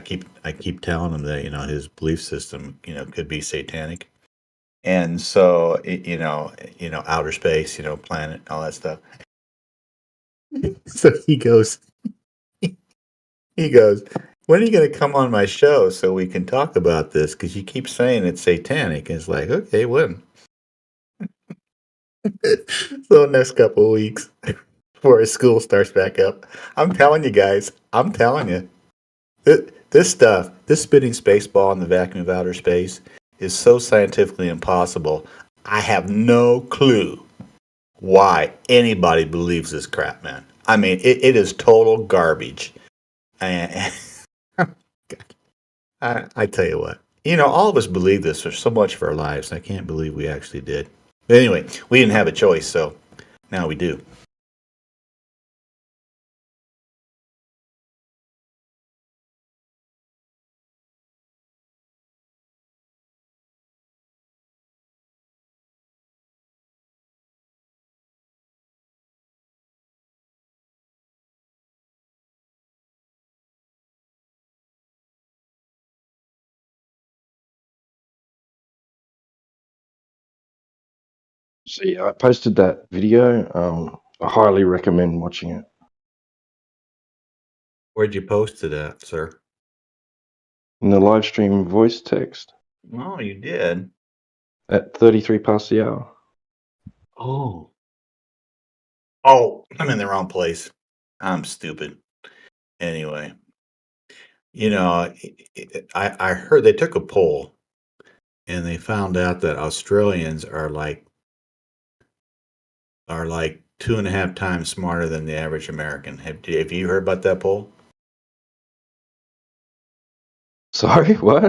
keep telling him that his belief system could be satanic, and so outer space, planet, all that stuff. So he goes, when are you going to come on my show so we can talk about this? Because you keep saying it's satanic. And it's like, okay, when? So next couple of weeks before school starts back up. I'm telling you guys. I'm telling you. This stuff, this spinning space ball in the vacuum of outer space, is so scientifically impossible. I have no clue why anybody believes this crap, man. I mean, it is total garbage. And I tell you what, all of us believe this for so much of our lives. I can't believe we actually did. But anyway, we didn't have a choice, so now we do. See, I posted that video. I highly recommend watching it. Where'd you post it at, sir? In the live stream voice text Oh, you did. at 33 past the hour. Oh, I'm in the wrong place. I'm stupid. Anyway, I heard they took a poll and they found out that Australians are like 2.5 times smarter than the average American. Have you heard about that poll? Sorry, what?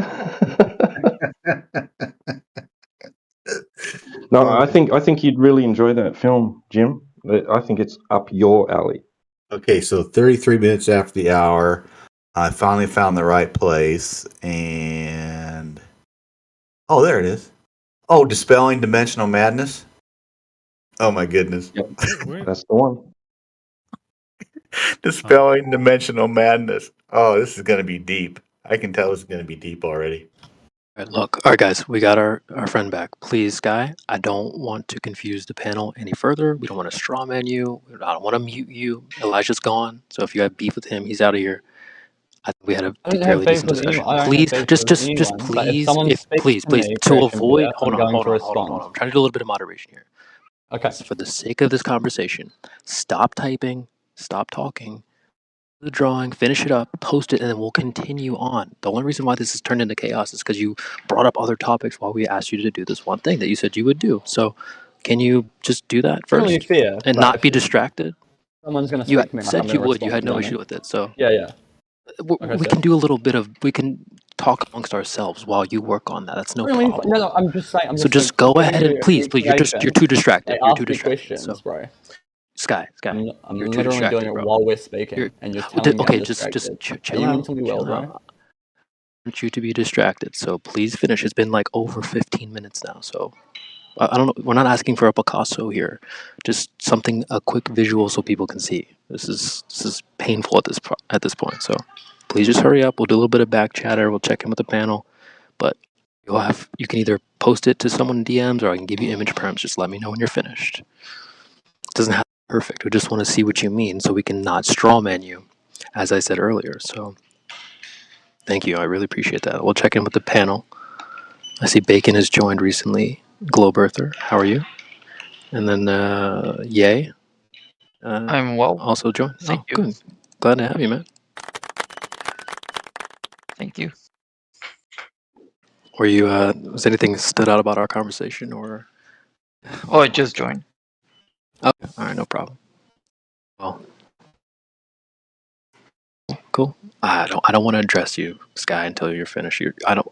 No, I think you'd really enjoy that film, Jim. I think it's up your alley. Okay, so 33 minutes after the hour, I finally found the right place, and there it is. Oh, Dispelling Dimensional Madness. Oh my goodness. Yep, Wait. that's the one. Dispelling Dimensional Madness. Oh, this is going to be deep. I can tell this is going to be deep already. All right, guys, we got our friend back. Please, Guy, I don't want to confuse the panel any further. We don't want to straw man you. I don't want to mute you. Elijah's gone, so if you have beef with him, he's out of here. I think we had a I don't have fairly beef decent with discussion. anyone. I don't Please, have beef just with anyone. But if someone speaks to please, me to Christian avoid. Beth, Hold I'm on. going to respond. I'm trying to do a little bit of moderation here. Okay. For the sake of this conversation, stop typing, stop talking, the drawing, finish it up, post it, and then we'll continue on. The only reason why this has turned into chaos is because you brought up other topics while we asked you to do this one thing that you said you would do. So, can you just do that It's really first fair, and but not if be distracted? someone's going to You speak to me like I'm said going you to would. You respond, had you know no what I issue mean? with it. So Yeah. Like I we said. can do a little bit of. We can talk amongst ourselves while you work on that. That's no Really? problem. No, I'm just saying. So just go giving ahead and you please, you're information. too distracted. They You're ask too me distracted. questions, So bro. Sky, I'm you're too literally distracted, doing it bro. while we're speaking, and you're telling me I'm distracted. Chill Are you out. mentally well, bro? I want you to be distracted, so please finish. It's been like over 15 minutes now, so I don't know. We're not asking for a Picasso here, just something, a quick visual so people can see. This is painful at this point. So please just hurry up. We'll do a little bit of back chatter. We'll check in with the panel, but you can either post it to someone in DMs or I can give you image perms. Just let me know when you're finished. It doesn't have to be perfect. We just want to see what you mean so we can not straw man you, as I said earlier. So thank you. I really appreciate that. We'll check in with the panel. I see Bacon has joined recently. Globe Earther, how are you? And then Yay I'm well. also joined. Thank you. Good. Glad to have you, man. Thank you. Were you was anything stood out about our conversation or? Oh, I just joined. Okay. All right, no problem. Well, cool. I don't want to address you, Sky, until you're finished. I'm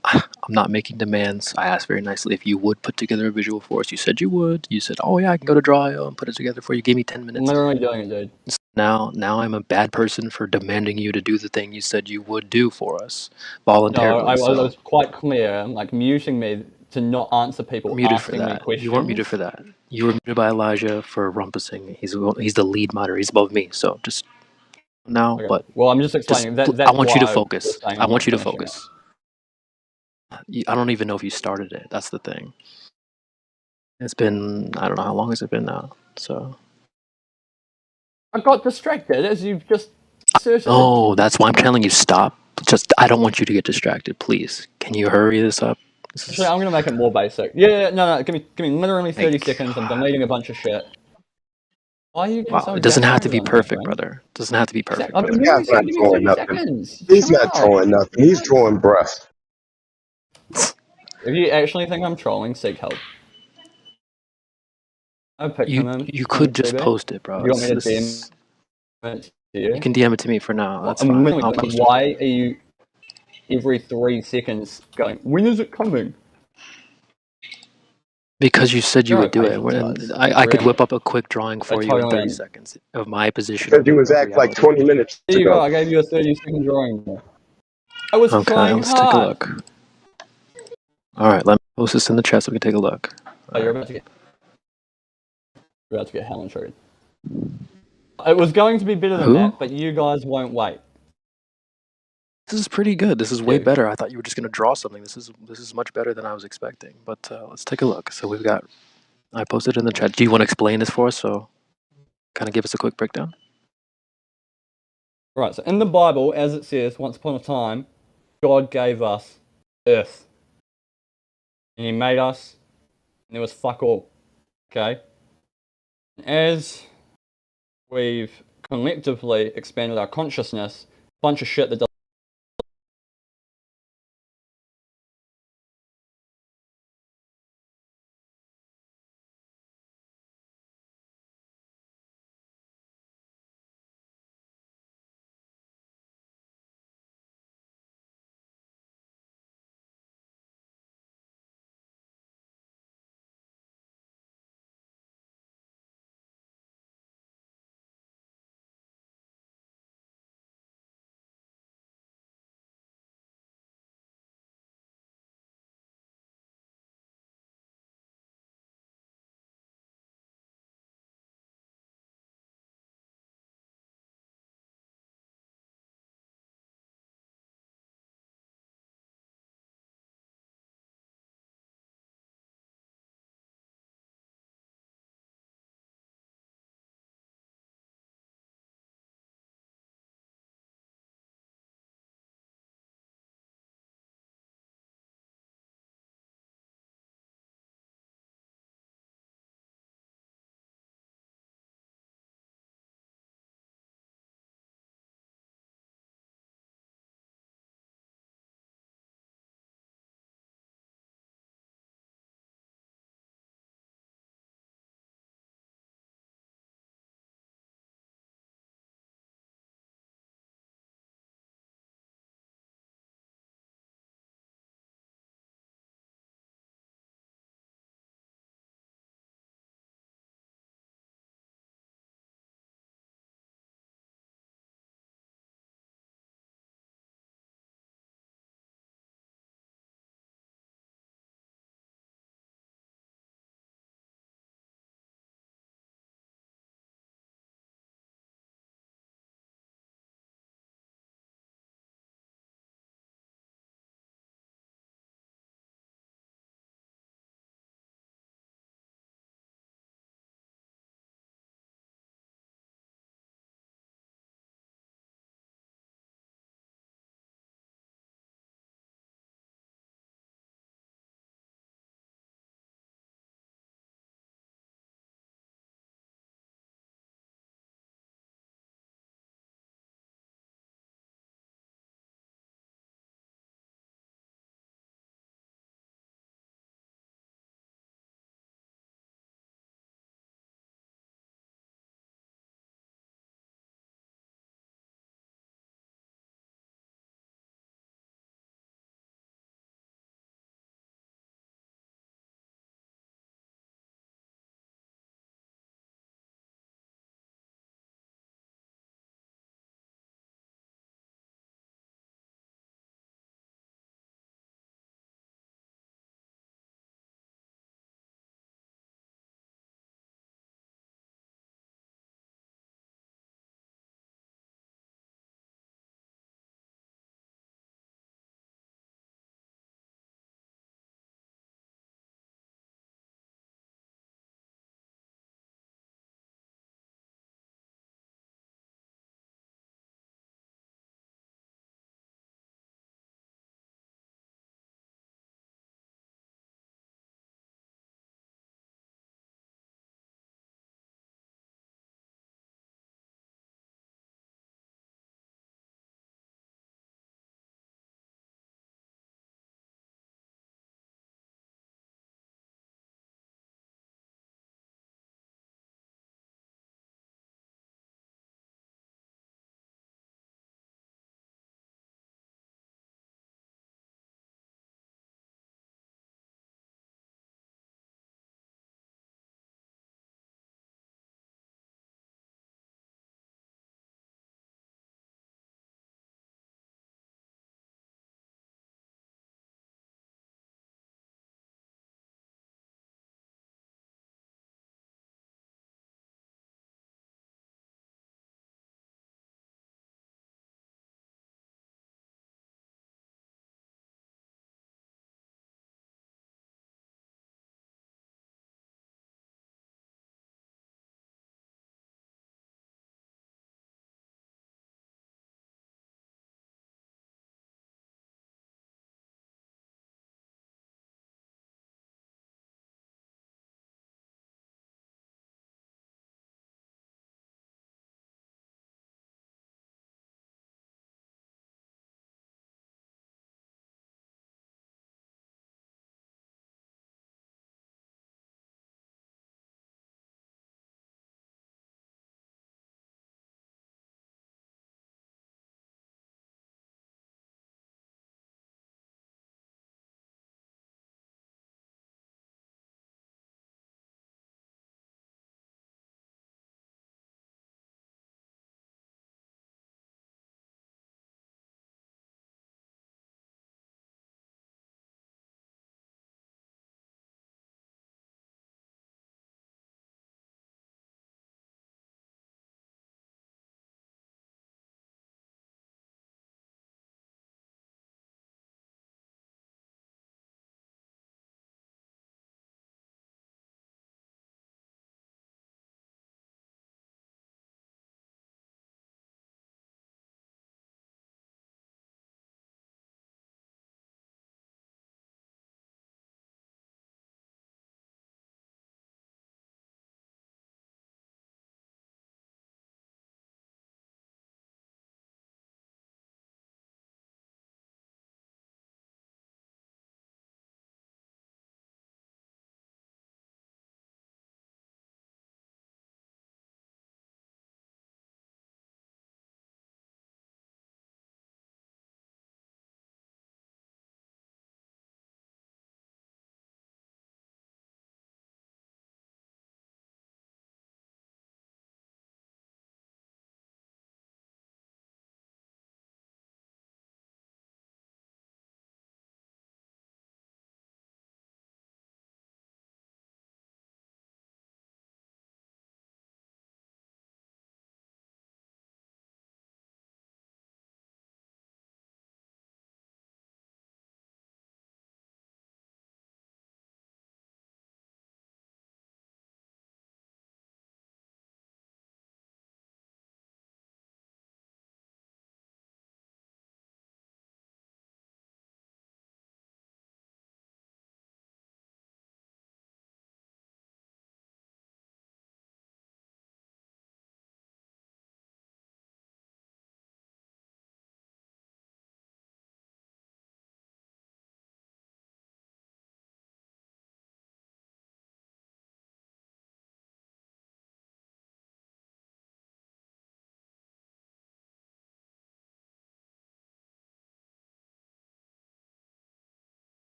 not making demands. I asked very nicely if you would put together a visual for us. You said you would. You said, "Oh yeah, I can go to Draw.io and put it together for you." You gave me 10 I'm minutes. literally doing it, dude. Now I'm a bad person for demanding you to do the thing you said you would do for us voluntarily. No, I was quite clear, like muting me to not answer people muted for asking me that. questions. You weren't muted for that. You were muted by Elijah for rumpusing. He's the lead moderator. He's above me. So just now, Okay. but Well, I'm just explaining that. I want you to why focus. was saying I I'm want you not to finishing focus. I don't even know if you started it. That's the thing. It's been, I don't know how long has it been now. So I got distracted as you've just asserted. oh, that's why I'm telling you stop just I don't want you to get distracted. Please, can you hurry this up? Actually, I'm gonna make it more basic. Yeah, no, give me literally 30 Like, seconds. I'm deleting a bunch of shit. Why are you getting wow, so it doesn't have to exasperated be on that, perfect, man? brother. It doesn't have to be perfect, I've brother. literally Guy's not said give me drawing 30 nothing. seconds. He's Shut not up. drawing nothing. He's drawing breath. If you actually think I'm trolling, seek help. I picked him in You from could just CB. post it, bro. You want me to This DM is it to you you? can DM it to me for now. What? That's fine. I'll Like, post it. why are you every 3 seconds going, when is it coming? Because you said you Zero would do it, patience, and guys. I could Really. whip up a quick drawing I for you in totally 30 am. seconds of my position Because you was of act like reality. 20 minutes There you go. ago. I gave you a 30-second drawing. I was Okay, trying let's take a hard. look. All right, let me post this in the chat so we can take a look. Oh, you're about to get hell and triggered. It was going to be better than Who? that, but you guys won't wait. This is pretty good. This is way You. better. I thought you were just gonna draw something. This is much better than I was expecting. But let's take a look. So we've got. I posted in the chat. Do you want to explain this for us? So, kind of give us a quick breakdown. Right, so in the Bible, as it says, once upon a time, God gave us earth. And he made us, and there was fuck all. Okay? As we've collectively expanded our consciousness, a bunch of shit that doesn't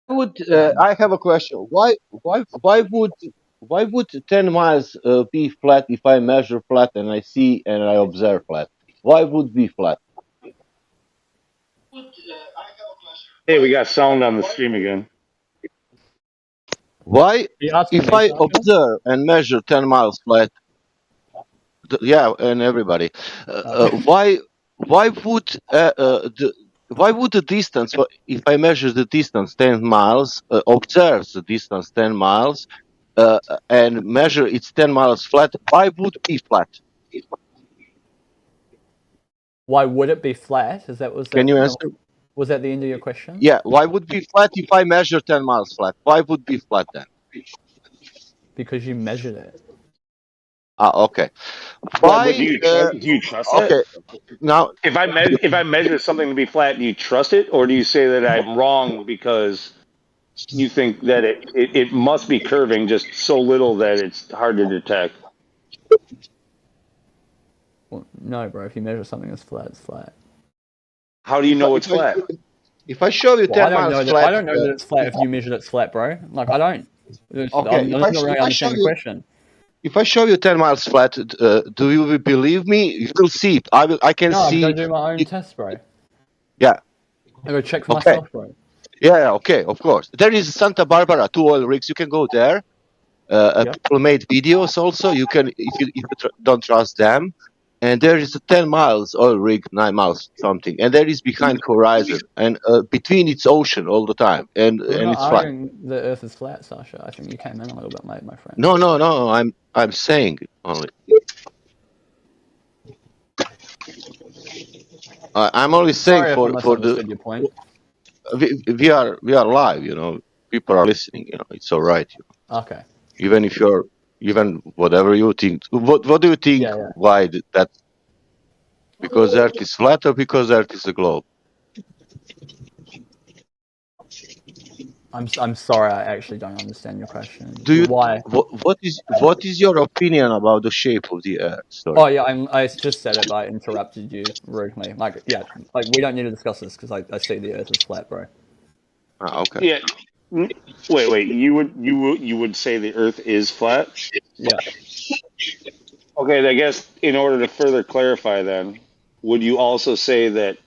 would I have a question? Why would 10 miles be flat if I measure flat and I see and I observe flat? Why would be flat? Hey, we got sound on the stream again. Why, You asking if me, I Sasha? observe and measure 10 miles flat, yeah, and everybody, Okay. why would why would the distance, if I measure the distance 10 miles, observes the distance 10 miles, and measure it's 10 miles flat, why would be flat? Why would it be flat? Can you answer? Was that the end of your question? Yeah, why would be flat if I measure 10 miles flat? Why would be flat then? Because you measured it. Okay. But do Why? you trust it? Okay. Now, If I measure something to be flat, do you trust it, or do you say that I'm wrong because you think that it must be curving just so little that it's hard to detect? Well, no, bro. If you measure something as flat, it's flat. How do you know it's flat? if I show you Well, 10 miles flat, I don't know that it's flat if you measured it's flat, bro. Like I don't. okay. I'm not really understanding the question. If I show you 10 miles flat, do you believe me? You will see it. I can No, I'm see. gonna do my own test, bro. Yeah. I go check for Okay. myself, bro. Yeah. Okay. Of course. There is Santa Barbara 2 oil rigs. You can go there. People made videos also. You can, if you don't trust them. And there is a 10 miles oil rig, 9 miles something, and there is behind horizon, and between it's ocean all the time, and We're not it's flat. arguing the Earth is flat, Sasha. I think you came in a little bit late, my friend. No. I'm saying only. I'm only saying Sorry if I misunderstood your point. we are live. People are listening. It's all right. Okay. Even if you're whatever you think. What do you think? Yeah. Why that? Because Earth is flat or because Earth is a globe? I'm sorry, I actually don't understand your question. Why? What is your opinion about the shape of the Earth? Sorry. Oh yeah, I just said it, but I interrupted you rudely. Like we don't need to discuss this because I see the Earth is flat, bro. Okay. Yeah. Wait. You would say the Earth is flat? Yeah. Okay. I guess in order to further clarify, then, would you also say that?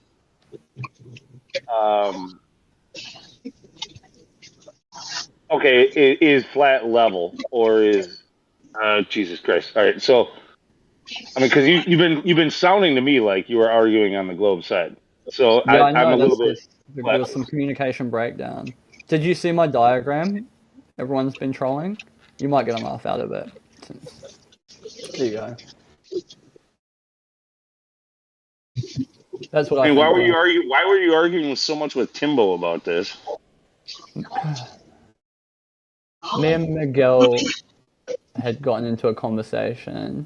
Okay, is flat level or is Jesus Christ? All right, so I mean, because you've been sounding to me like you were arguing on the globe side. So yeah, I'm a little bit. There was some communication breakdown. Did you see my diagram? Everyone's been trolling. You might get a laugh out of it. There you go. That's what I mean. Why were you arguing so much with Timbo about this? Me and Miguel had gotten into a conversation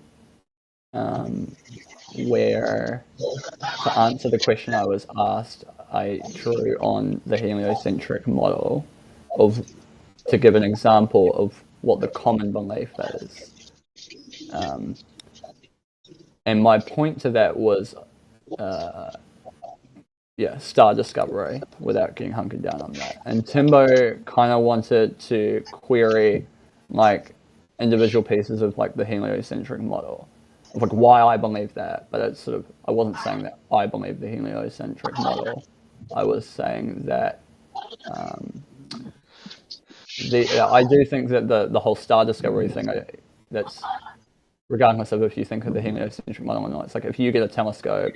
where, to answer the question I was asked, I drew on the heliocentric model to give an example of what the common belief is. And my point to that was, star discovery, without getting hunkered down on that. And Timbo kind of wanted to query, like, individual pieces of, like, the heliocentric model, of, like, why I believe that. But it's sort of, I wasn't saying that I believe the heliocentric model. I was saying that I do think that the whole star discovery thing, that's regardless of if you think of the heliocentric model or not, it's like if you get a telescope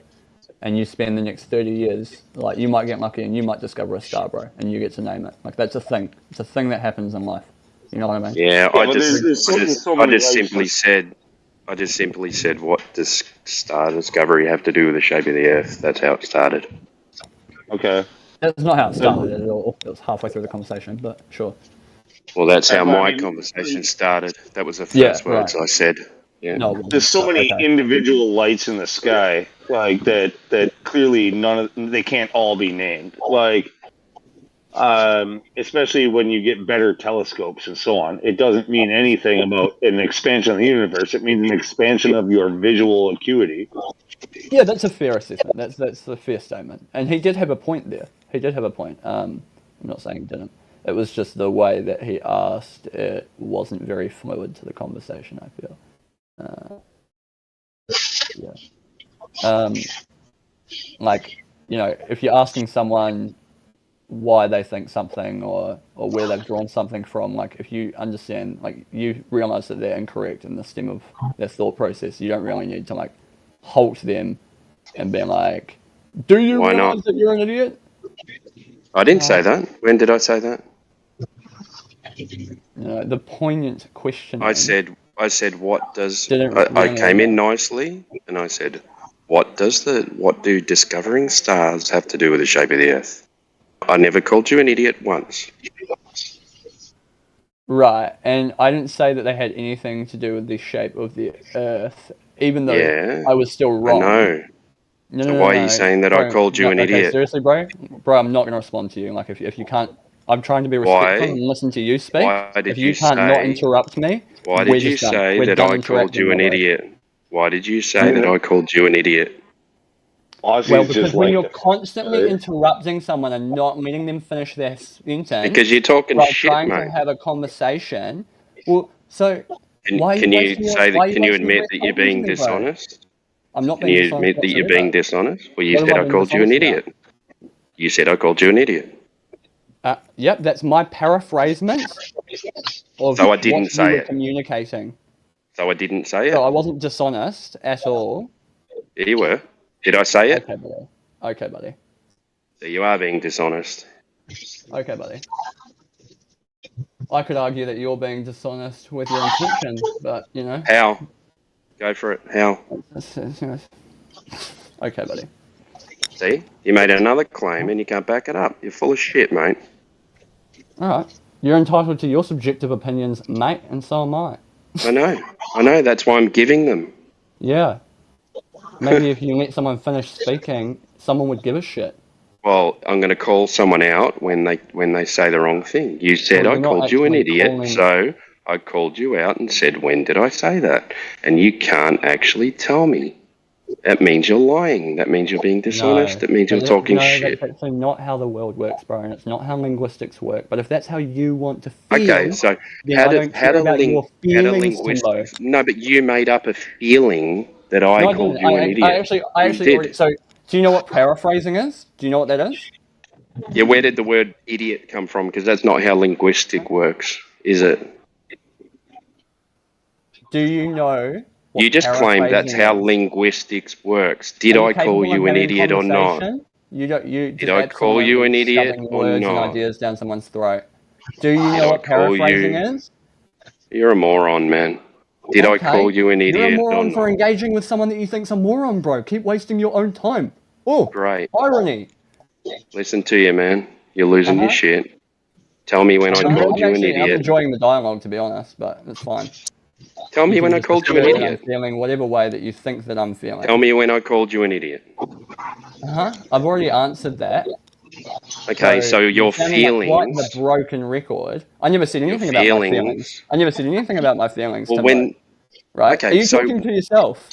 and you spend the next 30 years, like, you might get lucky and you might discover a star, bro, and you get to name it. Like, that's a thing. It's a thing that happens in life. You know what I mean? Yeah, I just simply said, what does star discovery have to do with the shape of the Earth? That's how it started. Okay. That's not how it started at all. It was halfway through the conversation, but sure. Well, that's how my conversation started. That was the first words I said. Yeah. No, there's so many individual lights in the sky, like that clearly they can't all be named. Like, especially when you get better telescopes and so on, it doesn't mean anything about an expansion of the universe. It means an expansion of your visual acuity. Yeah, that's a fair assessment. That's a fair statement. And he did have a point there. He did have a point. I'm not saying he didn't. It was just the way that he asked. It wasn't very fluid to the conversation, I feel. Like, you know, if you're asking someone why they think something or where they've drawn something from, like if you understand, like you realize that they're incorrect in the stem of their thought process, you don't really need to like halt them and be like, do you Why realize not? that you're an idiot? I didn't say that. When did I say that? You know, the poignant questioning. I said, what does, didn't I really came in nicely and I said, what do discovering stars have to do with the shape of the earth? I never called you an idiot once. Right, and I didn't say that they had anything to do with the shape of the earth, even though Yeah, I was still wrong. I know. No, So no, why no, are you saying that bro, I called you an okay, idiot? seriously, bro, I'm not going to respond to you. Like, if you can't, I'm trying to be respectful and listen to you speak. Why did If you you can't not say? interrupt me, Why we're did you just done. say We're that done I called interacting, you my an bro. idiot? Why did you say that I called you an idiot? Aussies Well, just because when like you're to, constantly right? interrupting someone and not letting them finish their sentence Because you're talking while shit, trying to mate. have a conversation, well, so why are you Can you wasting your say why are that? you Can you wasting your admit breath that you're talking to being me, bro? dishonest? I'm not Can being you dishonest admit that you're whatsoever. being dishonest? Well, you What am said I I being called you an dishonest about? idiot. You said I called you an idiot. Yep, that's my paraphrasement of So I what didn't you say were it. communicating. So I didn't say So it. I wasn't dishonest at all. Yeah, you were. Did I say it? Okay, buddy. Okay, buddy. So you are being dishonest. Okay, buddy. I could argue that you're being dishonest with your intentions, but you know. How? Go for it. How? Okay, buddy. See? You made another claim and you can't back it up. You're full of shit, mate. Alright. You're entitled to your subjective opinions, mate, and so am I. I know. That's why I'm giving them. Yeah. Maybe if you let someone finish speaking, someone would give a shit. Well, I'm going to call someone out when they say the wrong thing. You said Well, I you're not called you an actually idiot, calling. so I called you out and said, when did I say that? And you can't actually tell me. That means you're lying. That means you're being dishonest. That means you're talking shit. That's actually not how the world works, bro, and it's not how linguistics work. But if that's how you want to feel, Okay, so then how I do don't care about your feelings, Timbo. linguistics? No, but you made up a feeling that I No, I called didn't. you an I idiot. You actually already. did. So, do you know what paraphrasing is? Do you know what that is? Yeah, where did the word idiot come from? Because that's not how linguistic works, is it? Do you know what You just claimed that's paraphrasing how is? linguistics works. Did Are you I call capable of you an having idiot or not? conversation? You don't. You Did just I call you absolutely an idiot shoving or words and not? ideas down someone's throat. Do you Did know I what call paraphrasing you? is? You're a moron, man. Did I call Okay, you an you're a idiot or moron for not? engaging with someone that you think's a moron, bro. Keep wasting your own time. Oh, Great. irony. Listen to you, man. You're losing your shit. Tell me when I called you an I'm idiot. enjoying the dialogue, to be honest, but it's fine. Tell You me when can I just called you an assert that I'm idiot. feeling whatever way that you think that I'm feeling. Tell me when I called you an idiot. I've already answered that. Okay, so you're your sounding like quite the feelings, broken record. I never said your anything about my feelings. feelings. I never said anything about my feelings, Well, Timbo. when, Right? Are okay, you so talking to yourself?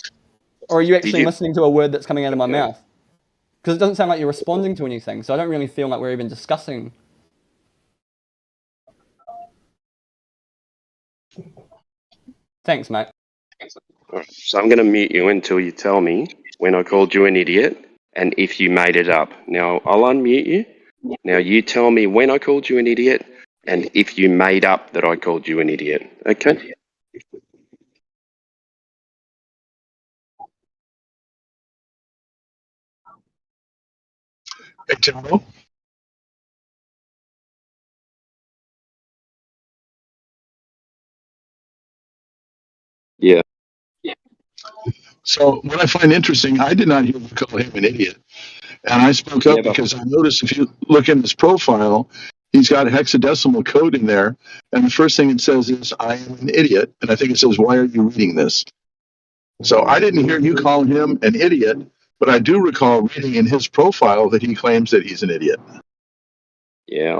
Or are you did actually you, listening to a word that's coming out of my yeah. mouth? Because it doesn't sound like you're responding to anything, so I don't really feel like we're even discussing. Thanks, mate. All right, so I'm going to mute you until you tell me when I called you an idiot and if you made it up. Now, I'll unmute you. Now, you tell me when I called you an idiot and if you made up that I called you an idiot. Okay? Hey, Timbo. Yeah. So what I find interesting, I did not hear you call him an idiot. And I spoke up Never. because I noticed if you look in his profile, he's got a hexadecimal code in there. And the first thing it says is, I am an idiot. And I think it says, why are you reading this? So I didn't hear you call him an idiot, but I do recall reading in his profile that he claims that he's an idiot. Yeah,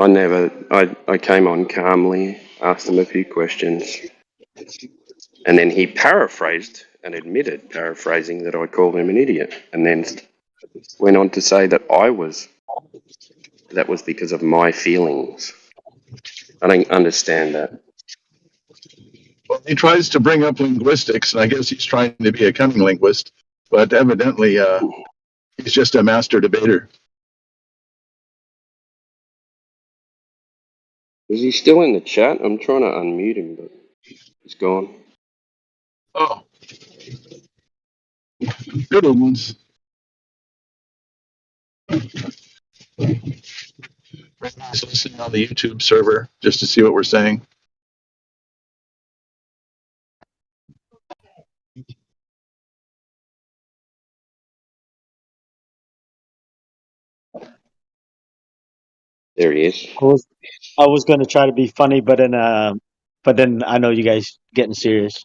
I came on calmly, asked him a few questions, and then he paraphrased and admitted paraphrasing that I called him an idiot, and then went on to say that that was because of my feelings. I don't understand that. Well, he tries to bring up linguistics, and I guess he's trying to be a cunning linguist, but evidently he's just a master debater. Is he still in the chat? I'm trying to unmute him, but he's gone. Oh, good ones. He's listening on the YouTube server just to see what we're saying. There he is. I was going to try to be funny, but then I know you guys getting serious.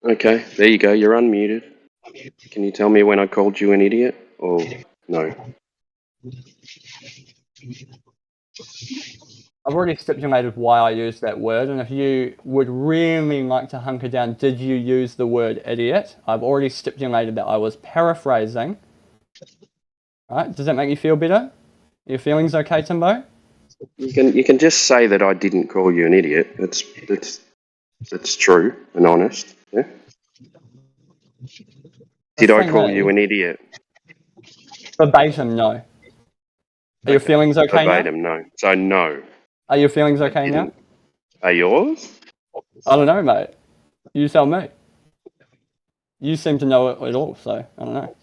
Okay, there you go. You're unmuted. Can you tell me when I called you an idiot? Or no? I've already stipulated why I used that word, and if you would really like to hunker down, did you use the word idiot? I've already stipulated that I was paraphrasing. Right? Does that make you feel better? Your feelings okay, Timbo? You can just say that I didn't call you an idiot. That's true and honest. Yeah. Did I call you an idiot? Verbatim, no. Are your feelings okay now? Verbatim, no. So no. Are your feelings okay now? Are yours? I don't know, mate. You tell me. You seem to know it all, so I don't know.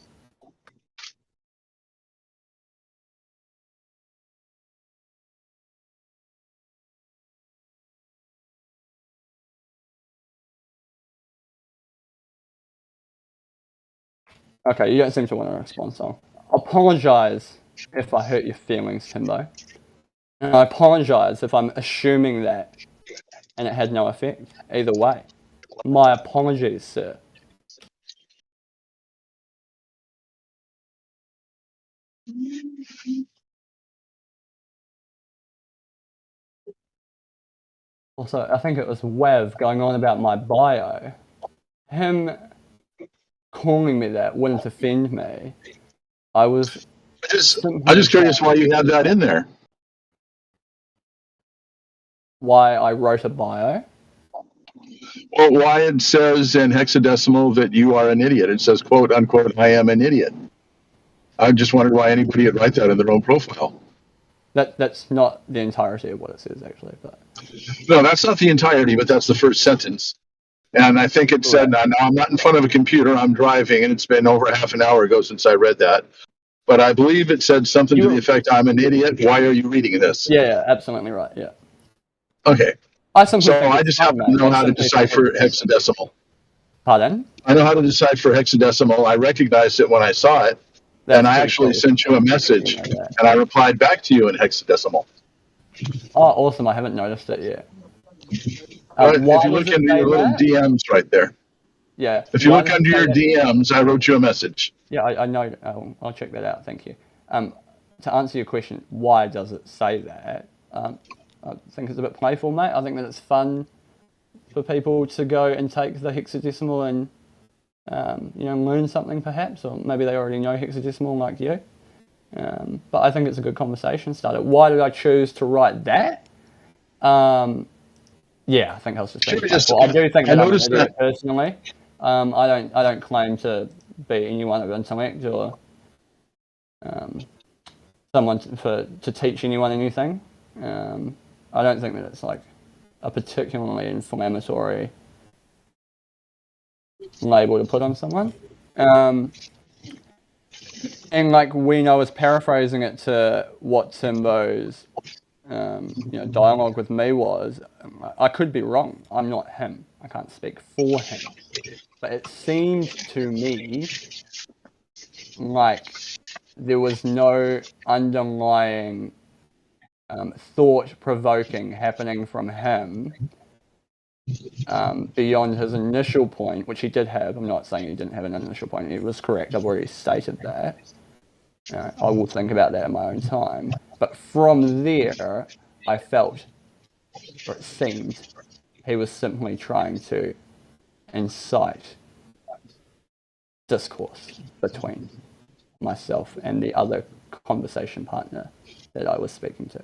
Okay, you don't seem to want to respond, so apologise if I hurt your feelings, Timbo. And I apologise if I'm assuming that and it had no effect. Either way. My apologies, sir. Also, I think it was Wev going on about my bio. Him calling me that wouldn't offend me. I'm just curious why you have that in there. Why I wrote a bio? Well, why it says in hexadecimal that you are an idiot. It says, quote, unquote, I am an idiot. I just wondered why anybody would write that in their own profile. That's not the entirety of what it says, actually. But no, that's not the entirety, but that's the first sentence. And I think it said, now I'm not in front of a computer, I'm driving, and it's been over half an hour ago since I read that. But I believe it said something to the effect, I'm an idiot, why are you reading this? Yeah, absolutely right, yeah. Okay. I just happen to know how to decipher hexadecimal. Pardon? I know how to decipher hexadecimal. I recognized it when I saw it. And I actually sent you a message, and I replied back to you in hexadecimal. Oh, awesome. I haven't noticed it yet. If you look into your little DMs right there. Yeah. If you look under your DMs, I wrote you a message. Yeah, I know. I'll check that out. Thank you. To answer your question, why does it say that? I think it's a bit playful, mate. I think that it's fun for people to go and take the hexadecimal and learn something perhaps, or maybe they already know hexadecimal like you. But I think it's a good conversation starter. Why did I choose to write that? Yeah, I think I was just being playful. I do think that I'm an idiot personally. I don't claim to be anyone of intellect or someone to teach anyone anything. I don't think that it's like a particularly inflammatory label to put on someone. And like Weno was paraphrasing it to what Timbo's dialogue with me was. I could be wrong. I'm not him. I can't speak for him. But it seemed to me like there was no underlying thought-provoking happening from him beyond his initial point, which he did have. I'm not saying he didn't have an initial point. He was correct. I've already stated that. I will think about that in my own time. But from there, I felt, or it seemed, he was simply trying to incite discourse between myself and the other conversation partner that I was speaking to.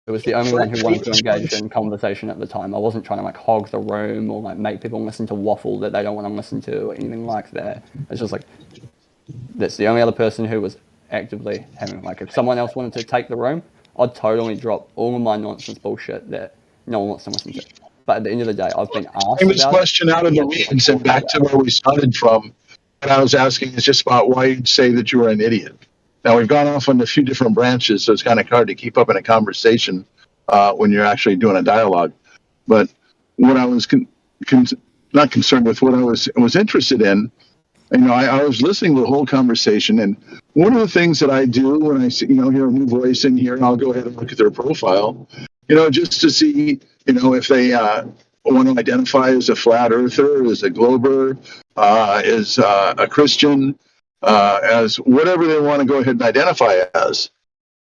It was the only one who wanted to engage in conversation at the time. I wasn't trying to like hog the room or like make people listen to waffle that they don't want to listen to or anything like that. It's just like that's the only other person who was actively having like if someone else wanted to take the room, I'd totally drop all of my nonsense bullshit that no one wants to listen to. But at the end of the day, I've been asked Famous about question out of the weeds and back to where we started from. What I was asking is just about why you'd say that you were an idiot. Now, we've gone off on a few different branches, so it's kind of hard to keep up in a conversation when you're actually doing a dialogue. But what I was not concerned with, what I was interested in, I was listening to the whole conversation, and one of the things that I do when I see, hear a new voice in here, I'll go ahead and look at their profile, just to see, if they want to identify as a flat earther, as a glober, as a Christian, as whatever they want to go ahead and identify as.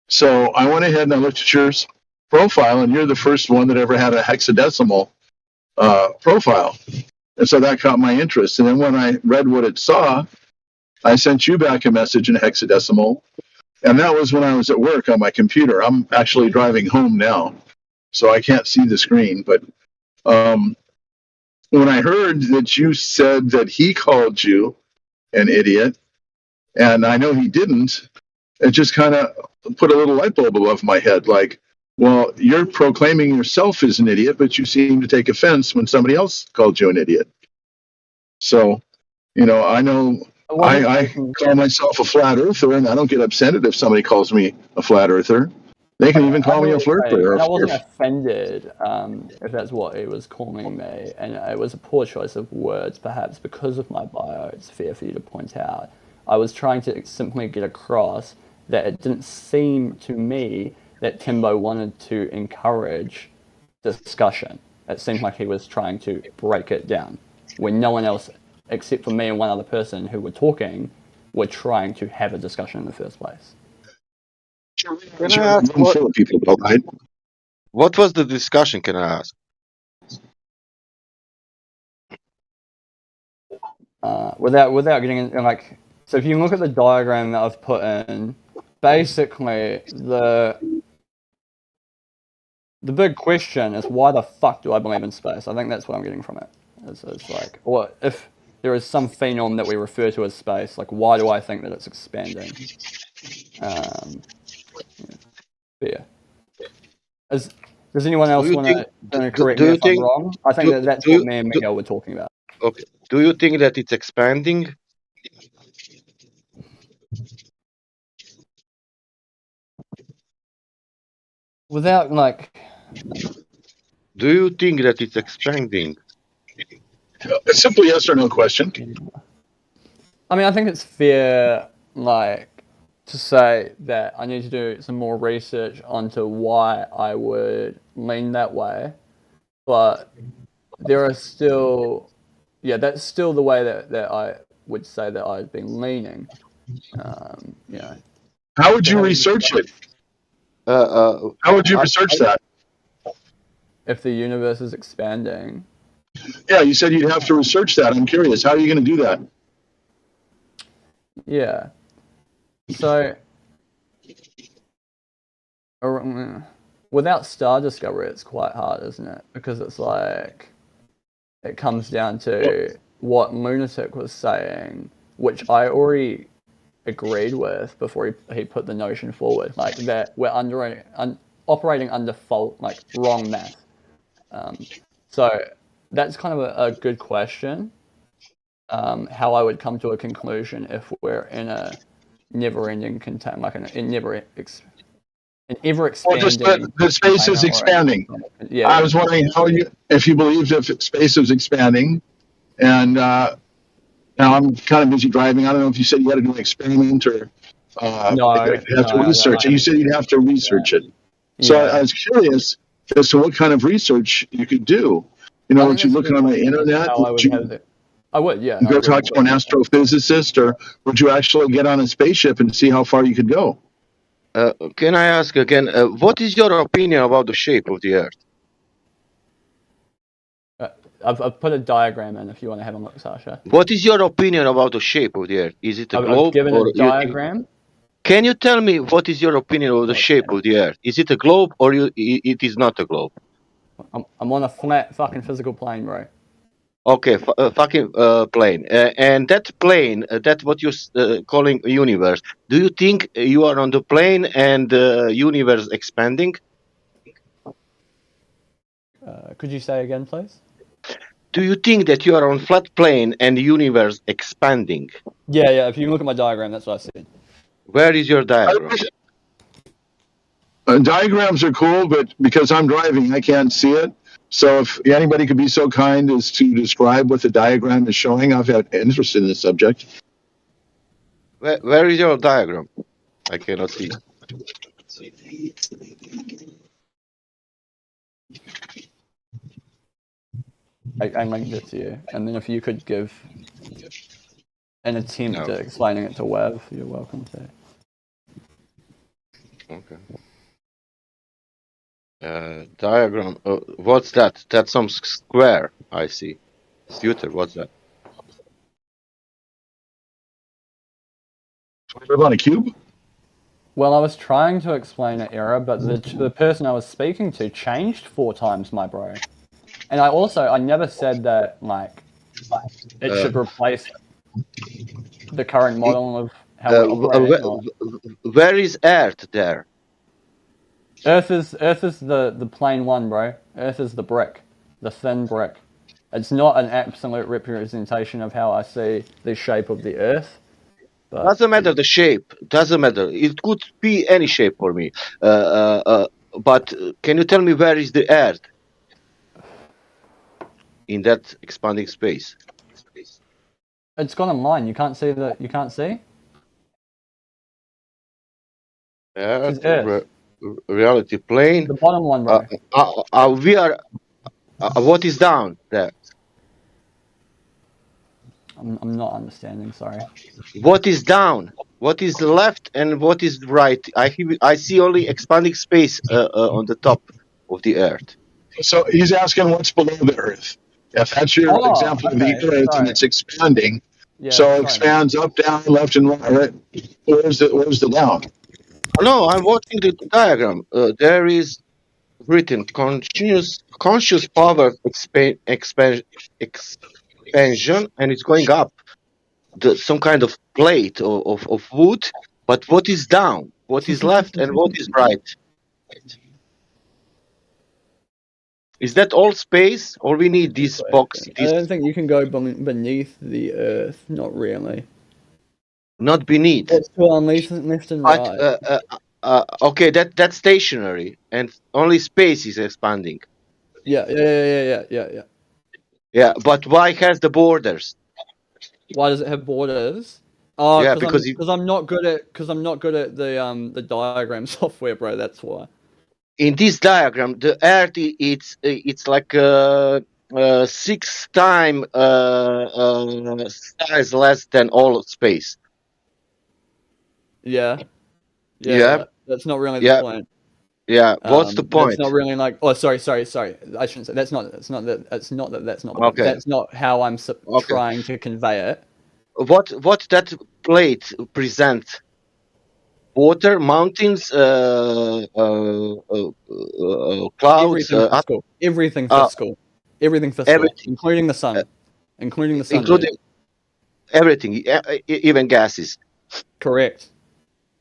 So I went ahead and I looked at your profile, and you're the first one that ever had a hexadecimal profile. And so that caught my interest. And then when I read what it saw, I sent you back a message in hexadecimal. And that was when I was at work on my computer. I'm actually driving home now, so I can't see the screen. But when I heard that you said that he called you an idiot, and I know he didn't, it just kind of put a little light bulb above my head. Like, well, you're proclaiming yourself as an idiot, but you seem to take offense when somebody else called you an idiot. So, I know I call myself a flat earther, and I don't get upset if somebody calls me a flat earther. They can even call me a flirter. And I wasn't offended if that's what he was calling me, and it was a poor choice of words, perhaps because of my bio. It's fair for you to point out. I was trying to simply get across that it didn't seem to me that Timbo wanted to encourage discussion. It seemed like he was trying to break it down, when no one else, except for me and one other person who were talking, were trying to have a discussion in the first place. Can I ask what was the discussion? Can I ask? Without getting in, like, so if you look at the diagram that I've put in, basically the big question is why the fuck do I believe in space? I think that's what I'm getting from it. It's like, or if there is some phenom that we refer to as space, like why do I think that it's expanding? Yeah. Does anyone else want to correct me if I'm wrong? I think that's what me and Miguel were talking about. Okay. Do you think that it's expanding? Without like. Do you think that it's expanding? A simple yes or no question. I mean, I think it's fair, like, to say that I need to do some more research onto why I would lean that way, but there are still, that's still the way that I would say that I've been leaning. How would you research it? How would you research that? If the universe is expanding. Yeah, you said you'd have to research that. I'm curious. How are you going to do that? Yeah. So, without star discovery, it's quite hard, isn't it? Because it's like, it comes down to what Lunatic was saying, which I already agreed with before he put the notion forward, like that we're operating under wrong math. So that's kind of a good question. How I would come to a conclusion if we're in a never-ending container, like an ever-expanding. The space is expanding. Yeah. I was wondering if you believed if space is expanding, and now I'm kind of busy driving. I don't know if you said you had to do an experiment or research. And you said you'd have to research it. So I was curious as to what kind of research you could do. Would you look on the internet? I would, yeah. Go talk to an astrophysicist, or would you actually get on a spaceship and see how far you could go? Can I ask again, what is your opinion about the shape of the Earth? I've put a diagram in if you want to have a look, Sasha. What is your opinion about the shape of the Earth? Is it a globe? I've given a diagram. Can you tell me what is your opinion of the shape of the Earth? Is it a globe or it is not a globe? I'm on a flat fucking physical plane, bro. Okay, fucking plane. And that plane, that's what you're calling universe. Do you think you are on the plane and the universe expanding? Could you say again, please? Do you think that you are on flat plane and the universe expanding? Yeah. If you look at my diagram, that's what I said. Where is your diagram? Diagrams are cool, but because I'm driving, I can't see it. So if anybody could be so kind as to describe what the diagram is showing, I've had interest in this subject. Where is your diagram? I cannot see. I linked it to you, and then if you could give an attempt at explaining it to Wev, you're welcome to. Okay. Diagram. What's that? That's some square. I see. Computer. What's that? Live on a cube? Well, I was trying to explain an error, but the person I was speaking to changed 4 times, my bro. And I never said that it should replace the current model of how we're operating. Where is Earth there? Earth is the plain one, bro. Earth is the brick, the thin brick. It's not an absolute representation of how I see the shape of the Earth. But doesn't matter the shape. Doesn't matter. It could be any shape for me. But can you tell me where is the Earth in that expanding space? It's got a line. You can't see that. You can't see. Earth. Reality plane. The bottom one, bro. We are. What is down there? I'm not understanding. Sorry. What is down? What is left and what is right? I see only expanding space on the top of the Earth. So he's asking what's below the Earth. If that's your example of the Earth and it's expanding, it expands up, down, left, and right. Where's the down? No, I'm watching the diagram. There is written conscious power expansion, and it's going up. Some kind of plate of wood. But what is down? What is left and what is right? Is that all space, or we need this box? I don't think you can go beneath the Earth. Not really. Not beneath. It's on left and right. Okay, that's stationary, and only space is expanding. Yeah. Yeah, but why has the borders? Why does it have borders? Oh, yeah, because I'm not good at the diagram software, bro. That's why. In this diagram, the Earth it's like 6 times size less than all space. Yeah. That's not really the point. Yeah. What's the point? It's not really like. Oh, sorry. I shouldn't say. That's not. It's not that. That's not that. That's not. Okay. That's not how I'm trying to convey it. What that plate present? Water, mountains, clouds, everything physical, everything, including the sun, including everything, even gases. Correct.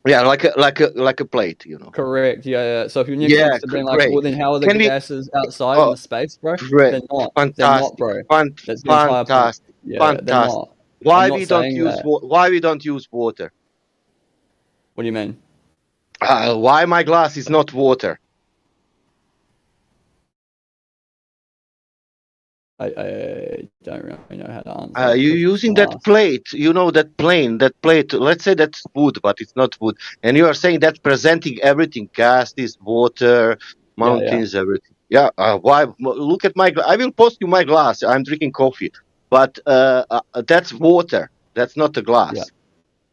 Yeah, like a plate, you know. Correct. Yeah. So if you're next to being like, well, then how are the gases outside in the space, bro? They're not. Fantastic. They're not, bro. That's the fantastic. Yeah, fantastic. Why we don't use water? What do you mean? Why my glass is not water? I don't really know how to answer. You're using that plate, you know, that plate. Let's say that's wood, but it's not wood. And you are saying that presenting everything, gases, water, mountains, everything. Yeah. Why? Look at my glass. I will post you my glass. I'm drinking coffee, but that's water. That's not a glass.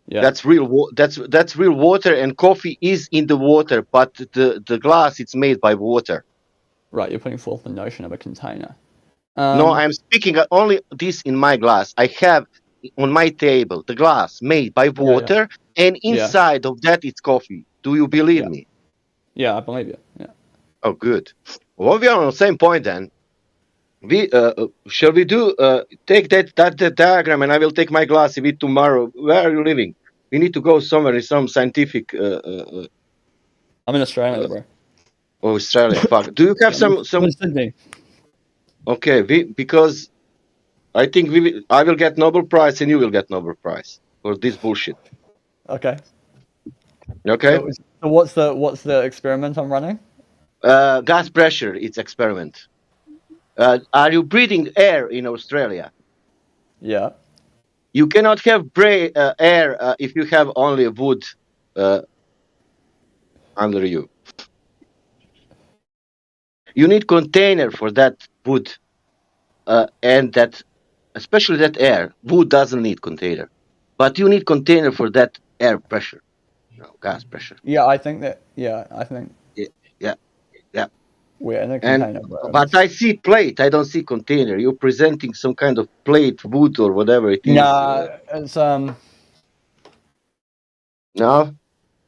Yeah. That's real. That's real water, and coffee is in the water, but the glass it's made by water. Right. You're putting forth the notion of a container. No, I'm speaking only this in my glass. I have on my table, the glass made by water, and inside of that it's coffee. Do you believe me? Yeah, I believe you. Yeah. Oh, good. Well, we are on the same point then. We shall we do take that diagram, and I will take my glass of it tomorrow. Where are you living? We need to go somewhere in some scientific. I'm in Australia, bro. Oh, Australia. Fuck. Do you have some? I'm in Sydney. Okay, because I think I will get Nobel Prize and you will get Nobel Prize for this bullshit. Okay. Okay. So what's the experiment I'm running? Gas pressure. It's experiment. Are you breathing air in Australia? Yeah. You cannot have air if you have only wood under you. You need container for that wood, and that, especially that air. Wood doesn't need container, but you need container for that air pressure, gas pressure. Yeah, I think that. Yeah, I think. Yeah. We're in a container, bro. But I see plate. I don't see container. You're presenting some kind of plate, wood, or whatever it is. Nah, it's No.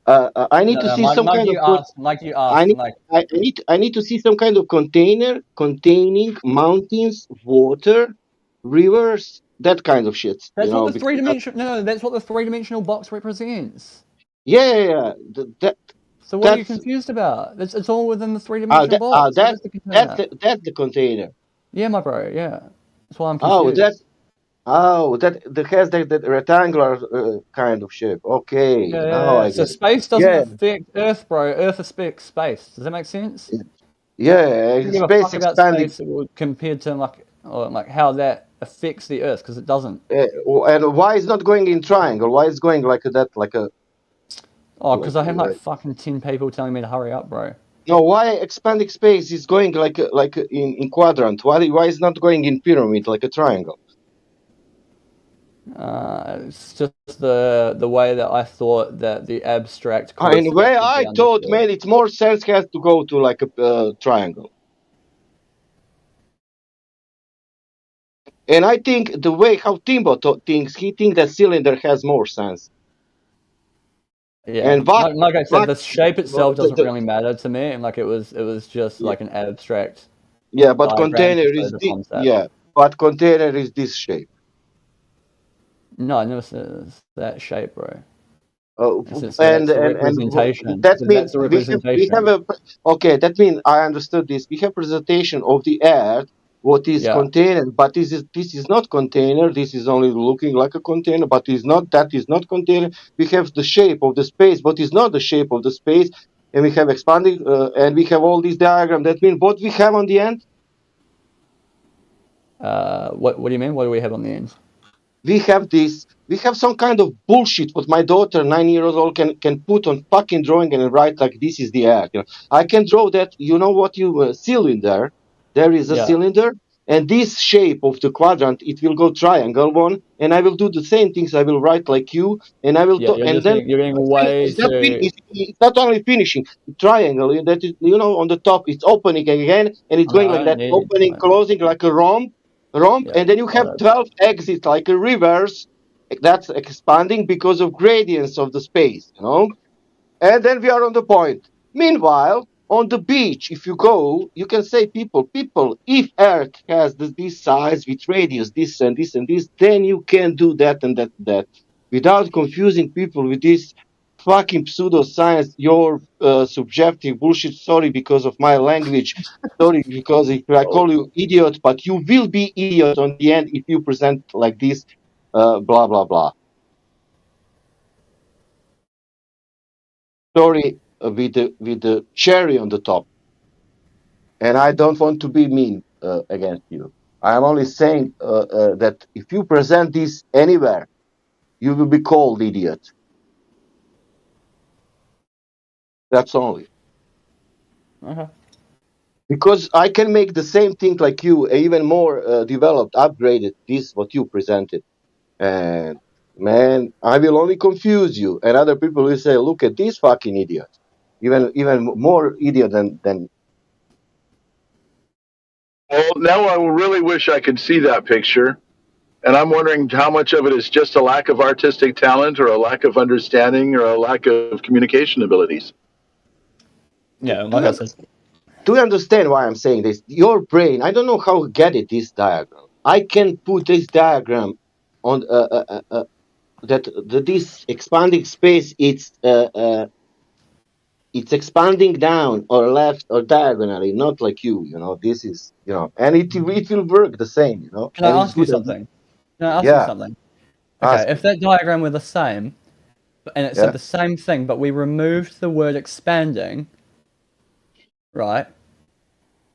I need to see some kind of. I need to see some kind of container containing mountains, water, rivers, that kind of shit. That's what the three-dimensional. No, that's what the three-dimensional box represents. Yeah. So what are you confused about? It's all within the three-dimensional box. That's the container. Yeah, my bro. Yeah, that's why I'm confused. That has that rectangular kind of shape. Okay. Yeah, Now I so get space doesn't affect Earth, bro. Earth affects space. Does that make sense? Yeah, space expanding. Space compared to like how that affects the Earth, because it doesn't. And why is not going in triangle? Why is going like that, like a? Oh, because I have like fucking 10 people telling me to hurry up, bro. No, why expanding space is going like in quadrant? Why is not going in pyramid like a triangle? It's just the way that I thought that the abstract. In the way I thought, man, it's more sense has to go to like a triangle. And I think the way how Timbo thinks, he thinks that cylinder has more sense. Yeah, and like I said, the shape itself doesn't really matter to me, and like it was just like an abstract. Yeah, but container is but container is this shape. No, I never said that shape, bro. And representation. That means we have okay. That means I understood this. We have presentation of the Earth, what is container, but this is not container. This is only looking like a container, but is not. That is not container. We have the shape of the space, but is not the shape of the space. And we have expanding, and we have all these diagram. That means what we have on the end. What do you mean? What do we have on the end? We have this. We have some kind of bullshit. What my daughter, 9 years old, can put on fucking drawing and write like this is the Earth. I can draw that. You know what? Cylinder. There is a cylinder, and this shape of the quadrant, it will go triangle one, and I will do the same things. I will write like you, and I will. You're getting way too. It's not only finishing triangle. That is, on the top, it's opening again, and it's going like that, opening, closing like a rhomb, and then you have 12 exits like a reverse. That's expanding because of gradients of the space, and then we are on the point. Meanwhile, on the beach, if you go, you can say people, if Earth has this size with radius, this and this and this, then you can do that and that, without confusing people with this fucking pseudoscience, your subjective bullshit. Sorry because of my language. Sorry because if I call you idiot, but you will be idiot on the end if you present like this, blah, blah, blah. Story with the cherry on the top. And I don't want to be mean against you. I am only saying that if you present this anywhere, you will be called idiot. That's only. Okay. Because I can make the same thing like you, even more developed, upgraded, this what you presented. And man, I will only confuse you. And other people will say, look at this fucking idiot. Even more idiot than. Well, now I really wish I could see that picture. And I'm wondering how much of it is just a lack of artistic talent or a lack of understanding or a lack of communication abilities. Yeah, like I said. Do you understand why I'm saying this? Your brain, I don't know how to get it, this diagram. I can put this diagram on this expanding space, it's expanding down or left or diagonally, not like this is, and it will work the same, Can I and it's ask you good. something? Can I ask you Yeah. something? Okay, if that diagram were the same, and it said Yeah. the same thing, but we removed the word expanding, right?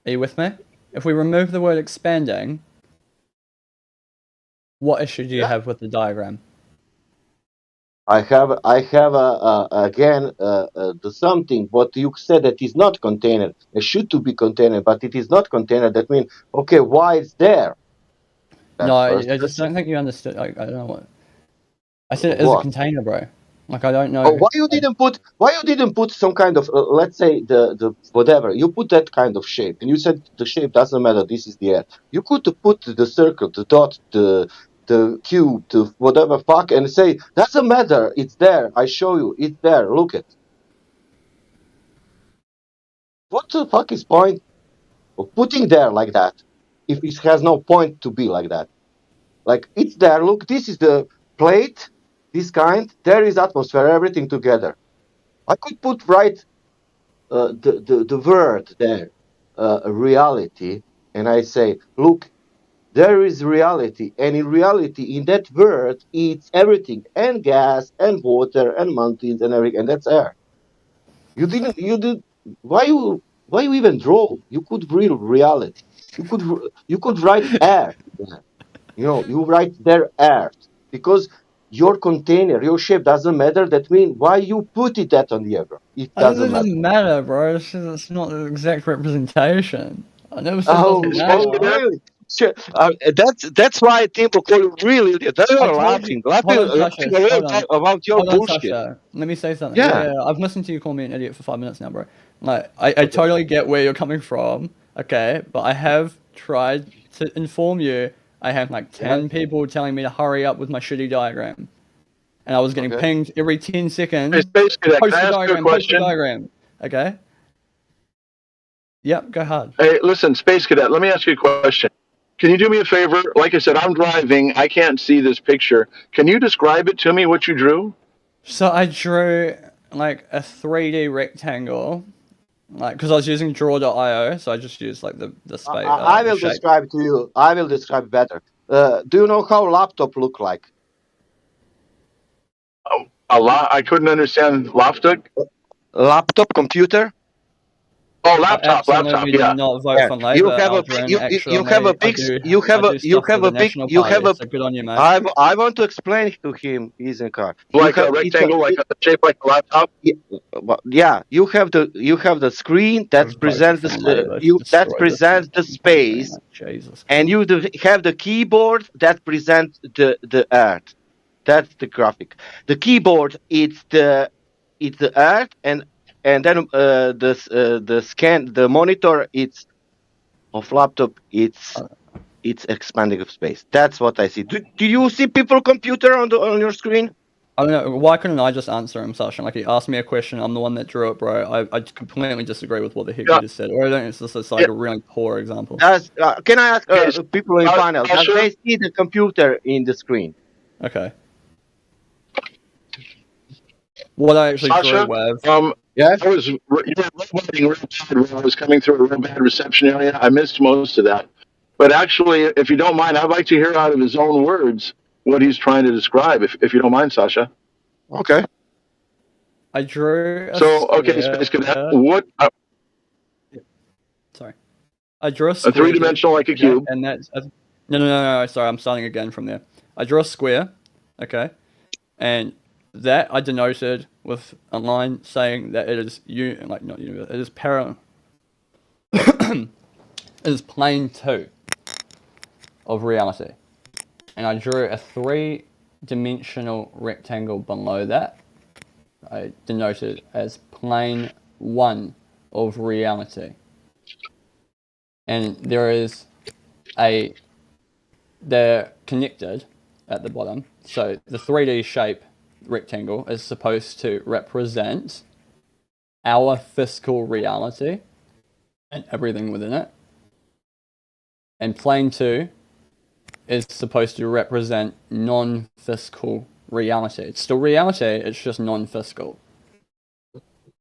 Are you with me? If we remove the word expanding, what issue do you have with the diagram? I have again the something what you said that is not container. It should to be container, but it is not container. That means okay, why it's there? No, I first. just don't think you understood. Like, I don't know what I said. It is a What? container, bro. Like I don't know. Oh, why you didn't put some kind of let's say the whatever you put that kind of shape, and you said the shape doesn't matter. This is the air. You could put the circle, the dot, the cube, the whatever fuck, and say doesn't matter. It's there. I show you. It's there. Look it. What the fuck is point of putting there like that if it has no point to be like that? Like it's there. Look, this is the plate. This kind. There is atmosphere. Everything together. I could put right the word there, reality, and I say, look, there is reality, and in reality, in that word, it's everything, and gas, and water, and mountains, and everything, and that's air. You did. Why you even draw? You could read reality. You could write air. You write there air because your container, your shape doesn't matter. That means why you put it that on the air? It I think doesn't it matter. doesn't matter, bro. It's not the exact representation. I never said it Oh, doesn't oh, matter. really? Sure. That's why people call you really. They I are told you. laughing, Hold on, Sasha. away Hold on. about your Hold on, bullshit. Sasha. Let me say something. Yeah. Yeah, I've listened to you call me an idiot for 5 minutes now, bro. Like, I Okay. totally get where you're coming from, okay? But I have tried to inform you. I had like 10 people telling me to hurry up with my shitty diagram. And I was getting Okay. pinged every 10 seconds. Hey, Space Cadet, Post can I the ask you a diagram, post the question? diagram. Okay? Yep, go hard. Hey, listen, Space Cadet, let me ask you a question. Can you do me a favor? Like I said, I'm driving. I can't see this picture. Can you describe it to me, what you drew? So I drew like a 3D rectangle, like because I was using draw.io, so I just used like the space. I will shape. describe to you. I will describe better. Do you know how laptop look like? A lot. I couldn't understand Loftuk. Laptop computer. Oh, laptop. Absolutely Yeah. did not vote Yeah. for You Labour, have a Aldrin. you have a Actually, big you have I do you stuff for have the a big National you have Party, a so good on you, mate. I want to explain to him. He's in car. You Like a have rectangle, like a shape like a laptop. yeah. You have the screen that I've voted presents for the Labour to you that destroy this presents the fucking country, space, like, Jesus and you have the keyboard that presents the earth. That's the graphic. The keyboard it's the earth, and then the monitor it's of laptop it's expanding of space. That's what I see. Do you see people computer on your screen? I don't know. Why couldn't I just answer him, Sasha? Like he asked me a question. I'm the one that drew it, bro. I completely disagree with what the heck you just said. Or I don't. It's just like a really poor example. Can I ask people in panel? Does Sasha? they see the computer in the screen? Okay. What I actually Sasha, drew was yes. I was you were roboting real bad when I was coming through a real bad reception area. I missed most of that. But actually, if you don't mind, I'd like to hear out of his own words what he's trying to describe, if you don't mind, Sasha. Okay. I drew a So, okay, square. Space Cadet, what? Sorry. I drew a A square. three-dimensional like a Okay, cube. and that's no. Sorry, I'm starting again from there. I drew a square. Okay, and that I denoted with a line saying that it is not universe. It is parallel. It is plane 2 of reality, and I drew a 3-dimensional rectangle below that. I denoted as plane 1 of reality. And there is a they're connected at the bottom. So the 3D shape rectangle is supposed to represent our physical reality and everything within it. And plane 2 is supposed to represent non-physical reality. It's still reality, it's just non-physical.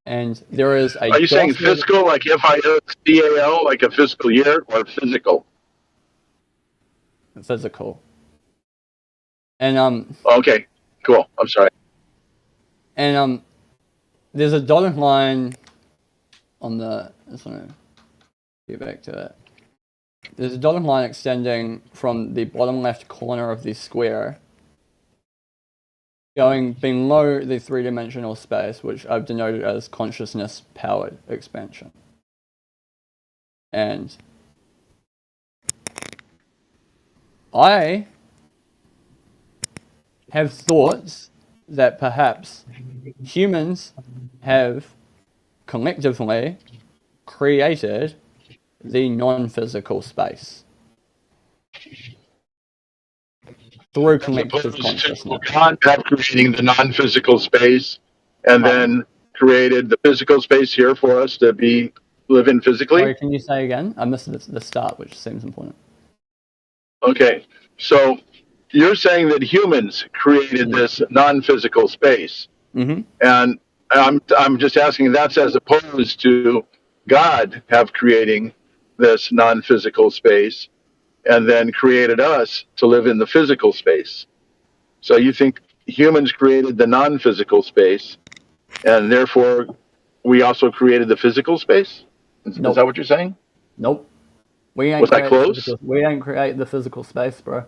And there is a... Are you saying fiscal, like FISCAL, like a fiscal year, or physical? Physical. And Okay, cool. I'm sorry. And there's a dotted line on the... I just want to get back to it. There's a dotted line extending from the bottom left corner of the square, going below the three-dimensional space, which I've denoted as consciousness-powered expansion. And I have thoughts that perhaps humans have collectively created the non-physical space through collective consciousness. God have creating the non-physical space, and then created the physical space here for us to live in physically. Sorry, can you say again? I missed the start, which seems important. Okay, so you're saying that humans created this non-physical space, Mm-hmm. and I'm just asking, that's as opposed to God have creating this non-physical space and then created us to live in the physical space. So you think humans created the non-physical space, and therefore we also created the physical space? Is that what you're saying? Nope. We ain't Was I close? We ain't create the physical space, bro.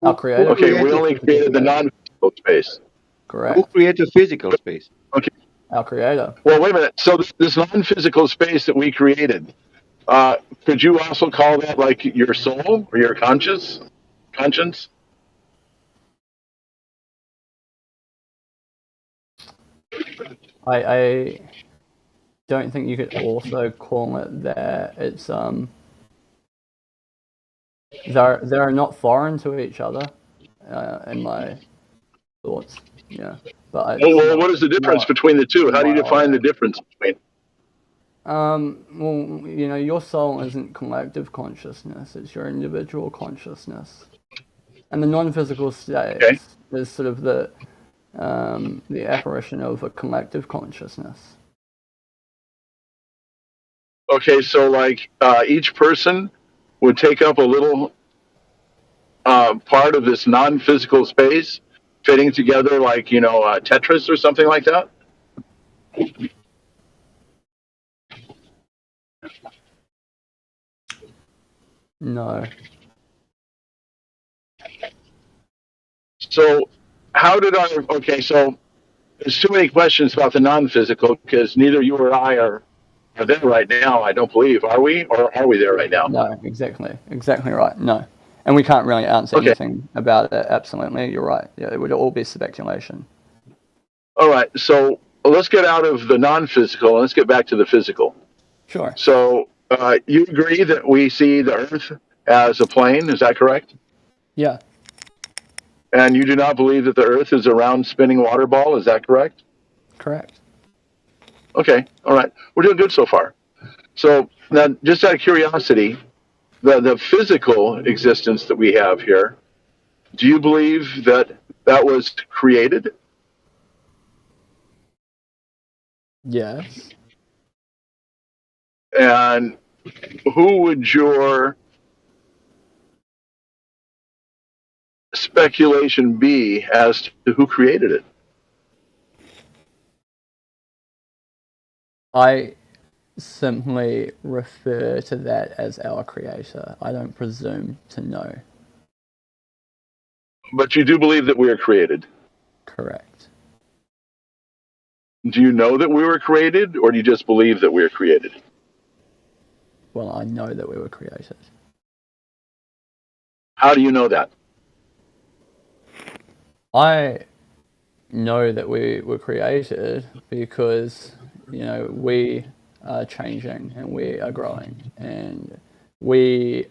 Our creator. Okay, we only created the non-physical space. Correct. Who created physical space? Okay. Our creator. Well, wait a minute. So this non-physical space that we created, could you also call that like your soul or your conscience? I don't think you could also call it that. It's they're not foreign to each other, in my thoughts. Yeah, but Well, what is the difference between the two? How do you define the difference between? Well, you know, your soul isn't collective consciousness; it's your individual consciousness, and the non-physical state is sort of the apparition of a collective consciousness. Okay, so like each person would take up a little part of this non-physical space, fitting together like, Tetris or something like that? No. So how did so there's too many questions about the non-physical because neither you or I are there right now, I don't believe. Are we? Or are we there right now? No, exactly right. No. And we can't really answer anything about it. Absolutely, you're right. Yeah, it would all be speculation. All right, so let's get out of the non-physical and let's get back to the physical. Sure. So you agree that we see the Earth as a plane, is that correct? Yeah. And you do not believe that the Earth is a round spinning water ball, is that correct? Correct. Okay, all right. We're doing good so far. So now, just out of curiosity, the physical existence that we have here, do you believe that was created? Yes. And who would your speculation be as to who created it? I simply refer to that as our creator. I don't presume to know. But you do believe that we are created? Correct. Do you know that we were created, or do you just believe that we are created? Well, I know that we were created. How do you know that? I know that we were created because, we are changing and we are growing, and we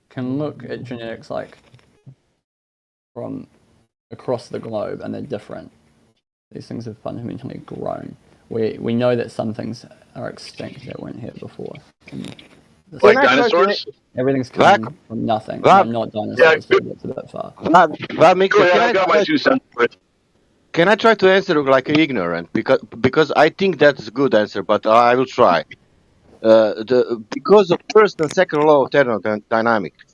can look at genetics like from across the globe, and they're different. These things have fundamentally grown. We know that some things are extinct that weren't here before. Like dinosaurs? Everything's coming from nothing. No, not dinosaurs, but that's a bit far. Mixer, Go ahead, I've got my 2 cents for it. Can I try to answer like ignorant? Because I think that's a good answer, but I will try. Because of first and second law of thermodynamics.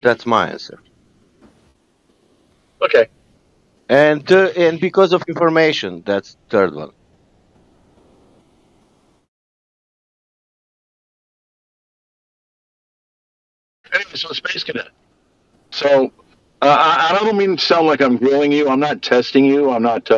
That's my answer. Okay. And because of information, that's third one. Anyway, so Space Cadet. So I don't mean to sound like I'm grilling you. I'm not testing you. I'm not.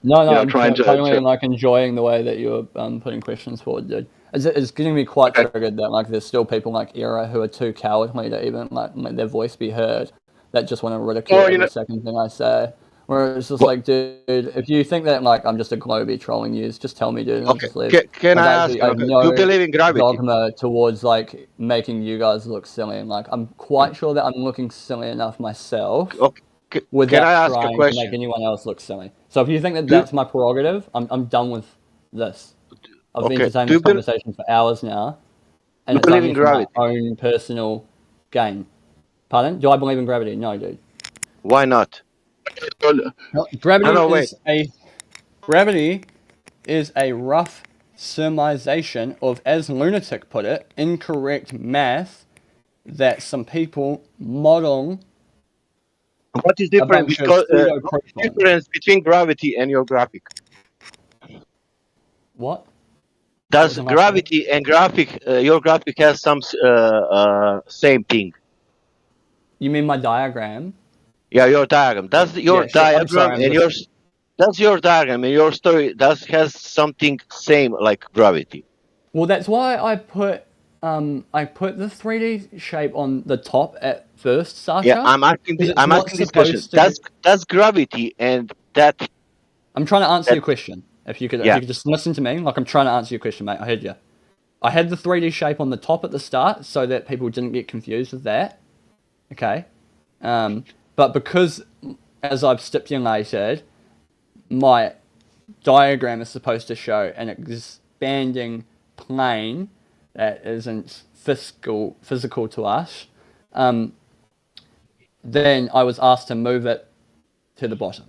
No, I'm trying totally like enjoying the way that you're putting questions forward, dude. It's getting me quite triggered that like there's still people like Era who are too cowardly to even like let their voice be heard, that just want to ridicule every second thing I say. Where it's just like, dude, if you think that like I'm just a globie trolling you, just tell me, dude. And Okay. Just leave. Can like, I ask? I have Do no you believe in gravity? dogma towards like making you guys look silly, and like I'm quite sure that I'm looking silly enough myself. Okay. Without Can I ask trying a question? to make anyone else look silly. So if you think that that's my prerogative, I'm done with this. I've been entertaining this conversation for hours now, and it's only for my own personal gain. Pardon? Do I believe in gravity? No, dude. Why not? Gravity is a rough surmisation of, as Lunatic put it, incorrect math that some people model. What is different difference between gravity and your graphic? What? Does gravity and your graphic has some same thing? You mean my diagram? Yeah, your diagram. Does your diagram and your story has something same like gravity? Well, that's why I put the 3D shape on the top at first, Sasha. Yeah, I'm asking this question. Does gravity and that? I'm trying to answer your question. If you could just listen to me, like I'm trying to answer your question, mate. I heard you. I had the 3D shape on the top at the start so that people didn't get confused with that. Okay. But because, as I've stipulated, my diagram is supposed to show an expanding plane that isn't physical to us, then I was asked to move it to the bottom.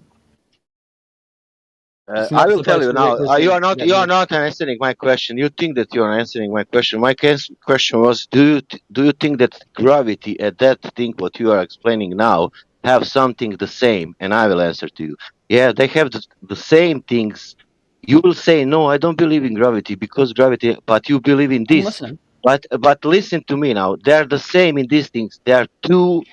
I will tell you now. You are not answering my question. You think that you are answering my question. My question was: Do you think that gravity and that thing what you are explaining now have something the same? And I will answer to you. Yeah, they have the same things. You will say no. I don't believe in gravity because gravity, but you believe in this. But listen to me now. They are the same in these things. They are two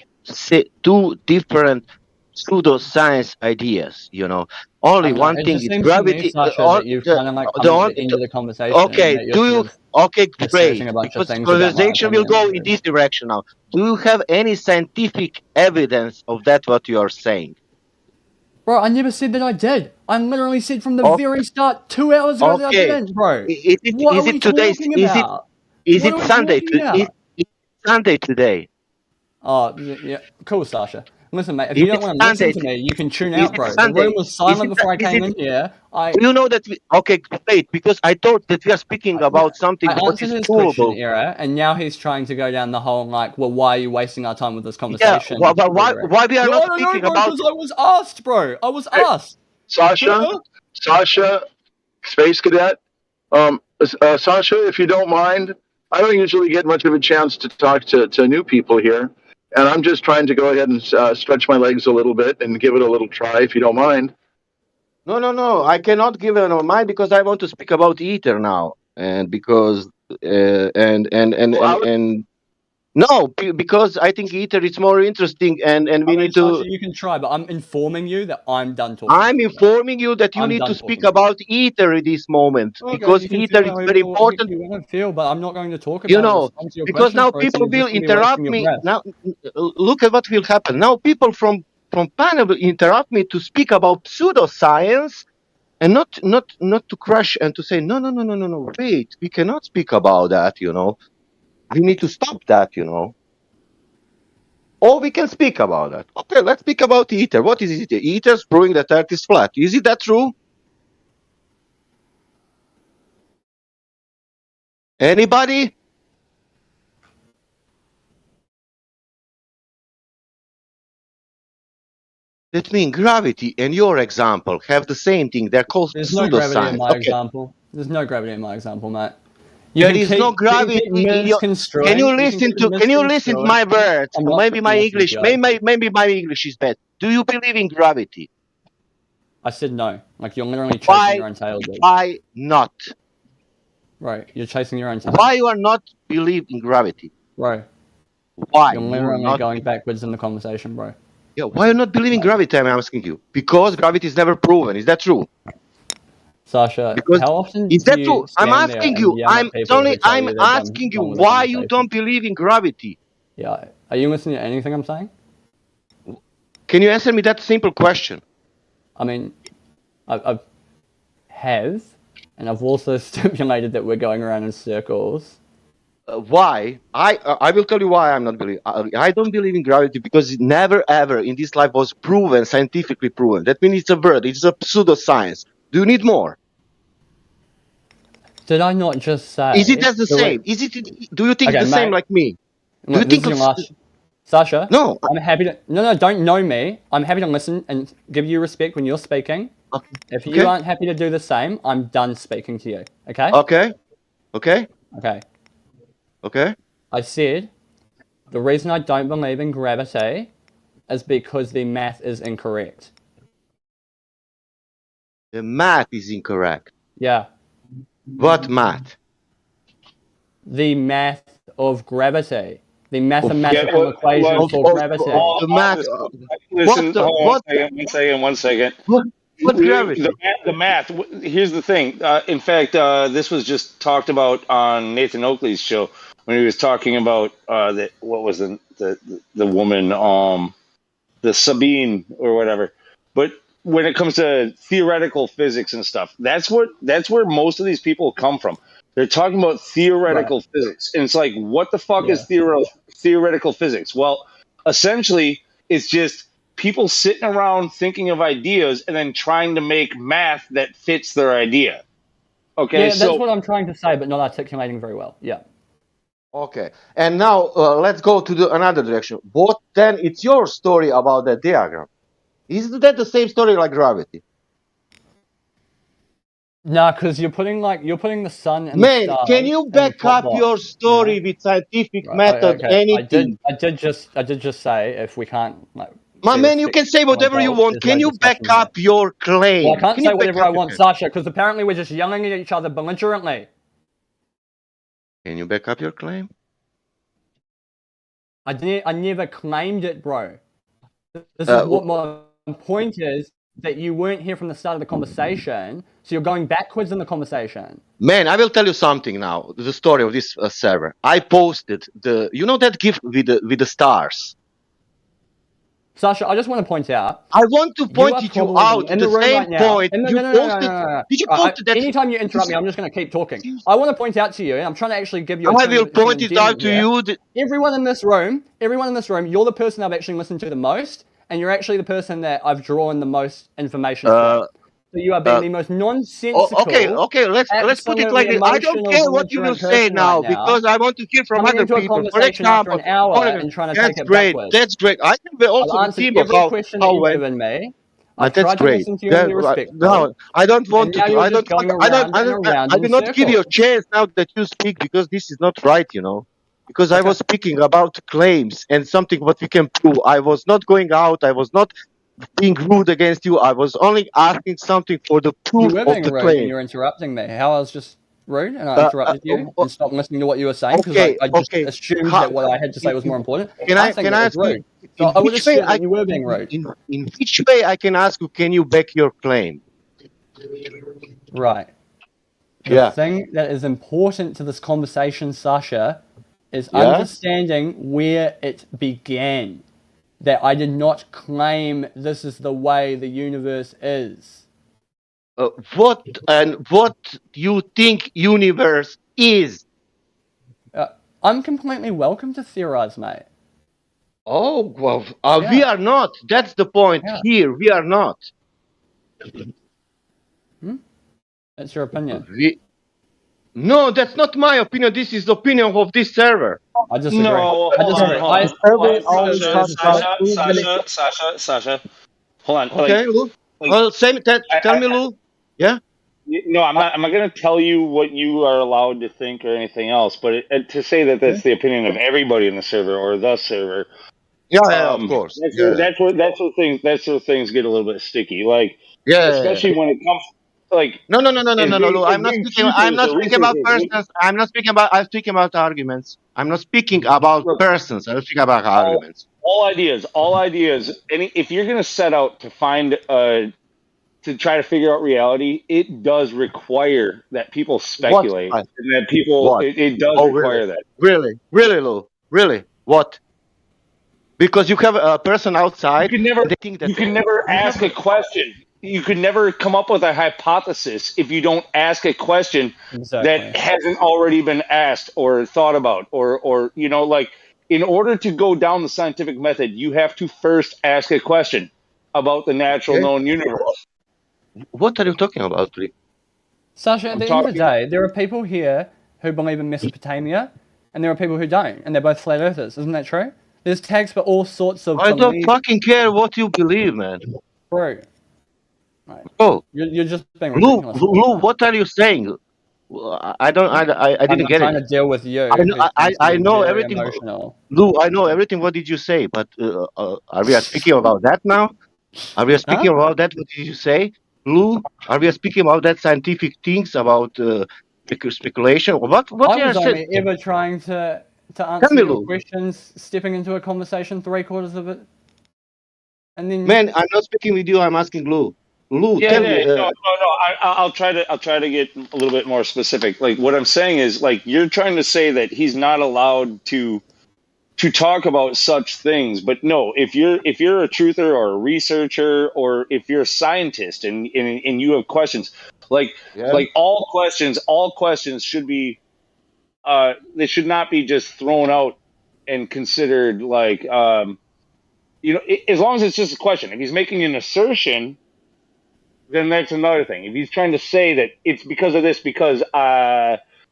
different pseudoscience ideas. You know. Only one thing is gravity. The conversation. Okay, okay, great. Because the conversation will go in this direction now. Do you have any scientific evidence of that what you are saying? Bro, I never said that I did. I literally said from the very start 2 hours ago that I didn't, bro. Is it today? Is it Sunday? It's Sunday today. Oh, yeah. Cool, Sasha. Listen, mate, if you don't want to listen to me, you can tune out, bro. The room was silent before I came in here. You know that okay, great, because I thought that we are speaking about something I answered his question, Era, and now he's trying to go down the whole, like, well, why are you wasting our time with this conversation? Yeah, but why we are not speaking about... Because I was asked, bro. I was asked. Sasha, Space Cadet, Sasha, if you don't mind, I don't usually get much of a chance to talk to new people here. And I'm just trying to go ahead and stretch my legs a little bit and give it a little try, if you don't mind. No. I cannot give it a mind because I want to speak about Ether now, and because because I think Ether is more interesting, and we need to. Sasha, you can try, but I'm informing you that I'm done talking. I'm informing you that you need to speak about Ether at this moment because Ether is very important. You want to feel, but I'm not going to talk about. You know, because now people will interrupt me. Now, look at what will happen. Now, people from panel will interrupt me to speak about pseudoscience, and not to crush and to say no, wait, we cannot speak about that, we need to stop that, or we can speak about that. Okay, let's speak about ether. What is ether? Ether is proving that Earth is flat. Is it that true? Anybody? That means gravity and your example have the same thing. They're called There's no gravity in pseudoscience. my Okay. example. There's no gravity in my example, Matt. There is no gravity in your. Can you listen to my words? Maybe my English, maybe my English is bad. Do you believe in gravity? I said no. Like you're literally chasing your own tail, dude. Why not? Right, you're chasing your own tail. Why you are not believe in gravity? Bro. Why? You're literally going backwards in the conversation, bro. Yeah, why you not believing gravity? I'm asking you. Because gravity is never proven. Is that true? Sasha, because how often is do that you true? I'm stand asking there you. and yell at people who tell I'm you they're asking you done with the why you conversation? don't believe in gravity. Yeah, are you listening to anything I'm saying? Can you answer me that simple question? I mean, I have, and I've also stipulated that we're going around in circles. Why? I will tell you why I'm not believe. I don't believe in gravity because it never ever in this life was proven, scientifically proven. That means it's a word. It's a pseudoscience. Do you need more? Did I not just say? Is it as the same? Is it? Do you think Okay, the same like me? Do Look, you think this is your last... Sasha? No. I'm happy to... No, don't know me. I'm happy to listen and give you respect when you're speaking. Okay. If you aren't happy to do the same, I'm done speaking to you. Okay? Okay. Okay. Okay. Okay. I said the reason I don't believe in gravity is because the math is incorrect. The math is incorrect. Yeah. What math? The math of gravity. The mathematical equation for gravity. The math. Listen, hold on 1 second. What gravity? The math. Here's the thing. In fact, this was just talked about on Nathan Oakley's show when he was talking about what was the woman, the Sabine or whatever. But when it comes to theoretical physics and stuff, that's where most of these people come from. They're talking about theoretical physics, and it's like, what the fuck is theoretical physics? Well, essentially, it's just people sitting around thinking of ideas and then trying to make math that fits their idea. Okay, yeah, that's what I'm trying to say, but not articulating very well. Yeah. Okay, and now let's go to another direction. What then? It's your story about that diagram. Isn't that the same story like gravity? Nah, because you're putting the sun and Man, the stars. can you back up your story with scientific method? Okay. Anything? I did just say if we can't like. My man, you can say whatever you want. Can you back up your claim? Well, I can't say whatever I want, Sasha, because apparently we're just yelling at each other belligerently. Can you back up your claim? I never claimed it, bro. This is what my point is, that you weren't here from the start of the conversation, so you're going backwards in the conversation. Man, I will tell you something now. The story of this server. I posted that gift with the stars. Sasha, I just want to point out. I want to point you out to the same point. You posted. Did you post that? Anytime you interrupt me, I'm just going to keep talking. I want to point out to you, and I'm trying to actually give you. I will point it out to you. Everyone in this room, you're the person I've actually listened to the most, and you're actually the person that I've drawn the most information from. So you are being the most nonsensical. Okay. Let's put it like this. I don't care what you will say now because I want to hear from other people. For example, an hour and trying to take it great. backwards. That's great. I can also the team of how given me. That's great. No, I don't want to. I will not give you a chance now that you speak because this is not right. Because I was speaking about claims and something what we can prove. I was not going out. I was not being rude against you. I was only asking something for the proof of the claim. You're interrupting me. How I was just rude and I interrupted you and stopped listening to what you were saying because I just assumed that what I had to say was more important. Can I ask you? So I would assume that you were being rude. In which way I can ask you? Can you back your claim? Right. The thing that is important to this conversation, Sasha, is understanding where it began. That I did not claim this is the way the universe is. what you think universe is. I'm completely welcome to theorize, mate. Oh, well, we are not. That's the point here. We are not. That's your opinion. No, that's not my opinion. This is the opinion of this server. I disagree. No, I disagree. Sasha. Hold on. Okay, Lou. Well, tell me, Lou. Yeah. No, I'm not going to tell you what you are allowed to think or anything else. But to say that that's the opinion of everybody in the server or the server, of course. That's where things get a little bit sticky. Like, especially when it comes like. No, Lou. I'm not speaking about persons. I'm speaking about arguments. I'm not speaking about persons. I'm speaking about arguments. All ideas. If you're going to set out to find to try to figure out reality, it does require that people speculate and that people. It does require that. Really, Lou. Really, what? Because you have a person outside. You can never ask a question. You could never come up with a hypothesis if you don't ask a question that hasn't already been asked or thought about, or like in order to go down the scientific method, you have to first ask a question about the natural known universe. What are you talking about, Lee? Sasha, at the end of the day, there are people here who believe in Mesopotamia, and there are people who don't, and they're both flat earthers. Isn't that true? There's tags for all sorts of. I don't fucking care what you believe, man. Bro. Right. Oh, you're just being ridiculous. Lou, what are you saying? I didn't get it. I'm trying to deal with you. I know everything. Emotional. Lou, I know everything. What did you say? But are we speaking about that now? Are we speaking about that? What did you say, Lou? Are we speaking about that scientific things about speculation? What? I was only ever trying to answer your questions, stepping into a conversation, 3/4 of it, and then. Man, I'm not speaking with you. I'm asking Lou. Lou, tell me. No. I'll try to get a little bit more specific. Like what I'm saying is, like you're trying to say that he's not allowed to talk about such things. But no, if you're a truther or a researcher or if you're a scientist and you have questions, like all questions should be they should not be just thrown out and considered like as long as it's just a question. If he's making an assertion, then that's another thing. If he's trying to say that it's because of this, because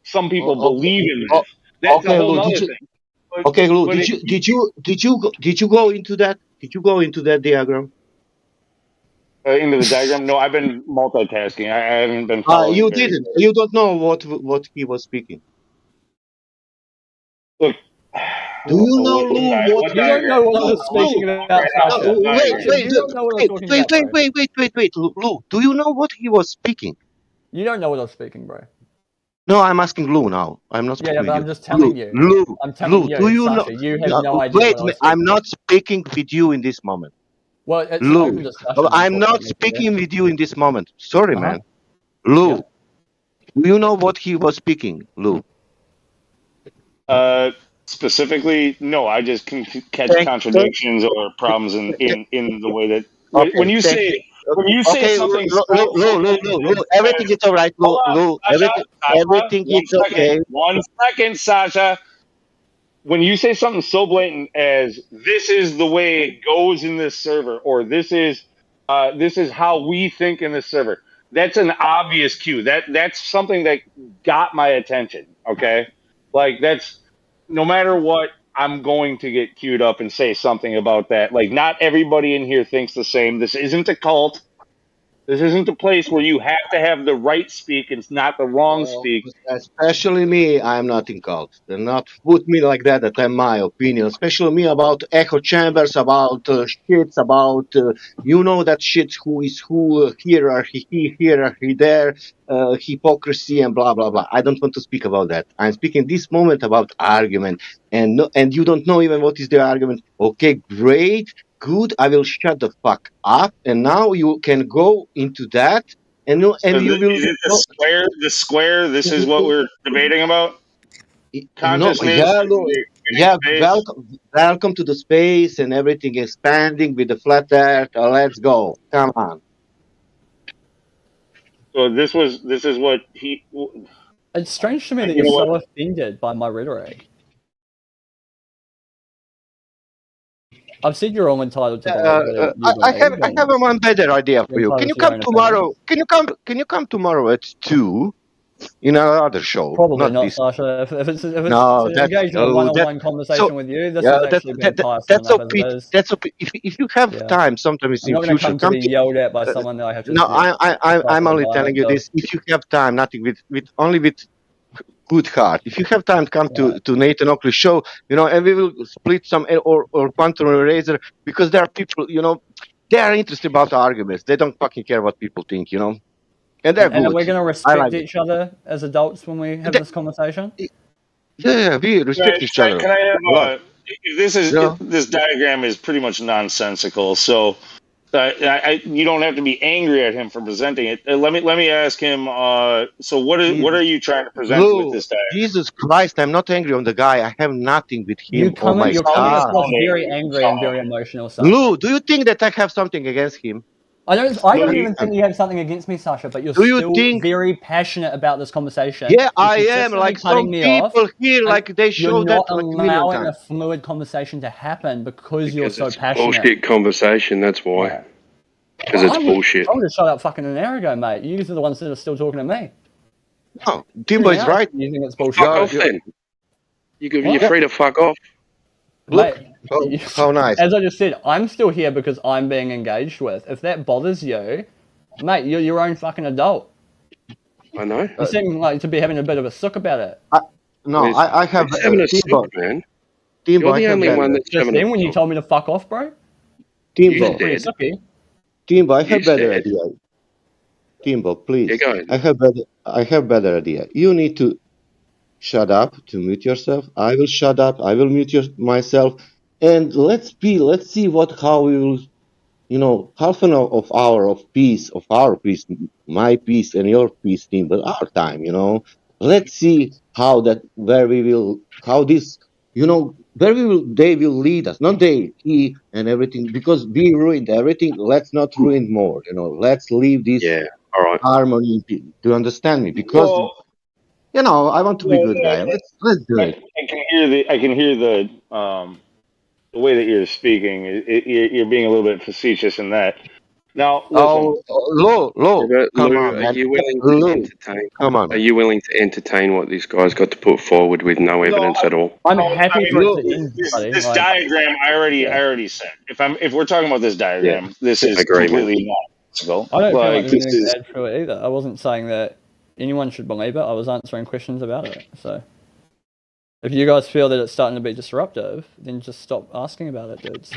some people believe in this, that's a whole other thing. Okay, Lou, did you go into that? Did you go into that diagram? Into the diagram? No, I've been multitasking. I haven't been. You didn't. You don't know what he was speaking. Look. Do you know, Lou? What you don't know what I was speaking about. Wait, Lou. Do you know what he was speaking? You don't know what I was speaking, bro. No, I'm asking Lou now. I'm not speaking with you. I'm just telling you. Lou, I'm telling you, do you Sasha, know? You have no idea. Wait, I'm not speaking with you in this moment. Well, it's Lou, an open discussion. I'm not speaking with you in this moment. Sorry, man. Lou, do you know what he was speaking, Lou? Specifically, no. I just can catch contradictions or problems in the way that when you say something. Lou, everything is all right, Lou. Everything is okay. 1 second, Sasha. When you say something so blatant as "this is the way it goes in this server" or "this is how we think in this server," that's an obvious cue. That's something that got my attention. Okay, like that's no matter what, I'm going to get queued up and say something about that. Like not everybody in here thinks the same. This isn't a cult. This isn't a place where you have to have the right speak and not the wrong speak. Especially me, I'm not in cult. Do not put me like that. That's my opinion. Especially me about echo chambers, about shits, about that shit. Who is who? Hierarchy there, hypocrisy, and blah blah blah. I don't want to speak about that. I'm speaking this moment about argument, and you don't know even what is the argument. Okay, great. Good, I will shut the fuck up, and now you can go into that, and you will. Is it the square? This is what we're debating about. Consciousness. Welcome to the space, and everything expanding with the flat Earth. Let's go. Come on. So this is what he. It's strange to me that You you're know so what? offended by my rhetoric. I've said you're all entitled to believe whatever you I believe, have and a one better idea for you're you. Can entitled you to your come own tomorrow? opinions. Can you come tomorrow at 2 in another show? Probably Not not, this. Sasha. If it's No, to that's engage in a no, that. one-on-one So conversation with you, this is yeah, actually being tiresome that's enough so as it Pete. is. That's so. If you have Yeah, time, sometimes I'm in not going to future, come to come. be yelled at by someone that I have to, No, type I'm an only telling environment you to. this. If you have time, nothing with only with good heart. If you have time, come Yeah. to Nathan Oakley show. And we will split some or quantum eraser because there are people. They are interested about arguments. They don't fucking care what people think. And they're And are good. we going to I respect like it. each other as adults when we have this conversation? Yeah, we respect each other Can I a lot. have this diagram is pretty much nonsensical. So you don't have to be angry at him for presenting it. Let me ask him. So what are you trying to present with Lou, this diagram? Jesus Christ, I'm not angry on the guy. I have nothing with him or my You're coming car. across very angry and very emotional, Sasha. Lou, do you think that I have something against him? I don't even think you have something against me, Sasha, but you're Do you still think? very passionate about this conversation. Yeah, You're I am. consistently Like some cutting me off, people here, and like they you're show that not like a million allowing a times. fluid conversation to happen because you're Because so it's a passionate. bullshit conversation, that's why. Yeah. Because it's bullshit. I would have shut up fucking an hour ago, mate. You guys are the ones that are still talking to me. No, Timbo is right. You think it's bullshit? Fuck off then. You're free to fuck off. Look, Mate, how nice. as I just said, I'm still here because I'm being engaged with. If that bothers you, mate, you're your own fucking adult. I know. You seem like to be having a bit of a sook about it. I have Who's having a Timbo. sook, man? Timbo, You're I the have only better. one that's Just having a then when you sook. told me to fuck off, bro. Timbo, Pretty sooky. Timbo, I have You better said. idea. Timbo, please. You're going. I have better idea. You need to shut up, to mute yourself. I will shut up. I will mute myself, and let's see how we will, half an hour of peace, of our peace, my peace and your peace, team, but our time. Let's see how they will lead us, not he and everything, because we ruined everything. Let's not ruin more. Let's leave this Yeah. All right. harmony. Do you understand me? Because Well, I want to be good guy. Let's do it. I can hear the way that you're speaking. You're being a little bit facetious in that. Now, listen. Lou, come Lou, on, are man. you willing to Lou, entertain? come on, Are man. you willing to entertain what this guy's got to put forward with no evidence at all? I'm happy for it to This, end, this, buddy. this Like, diagram, I yeah. already said. If we're talking about this Yeah. diagram, this is Agreement. completely nonsensical. I don't feel like Like there's this anything is. to add to it either. I wasn't saying that anyone should believe it. I was answering questions about it. So, if you guys feel that it's starting to be disruptive, then just stop asking about it, dudes.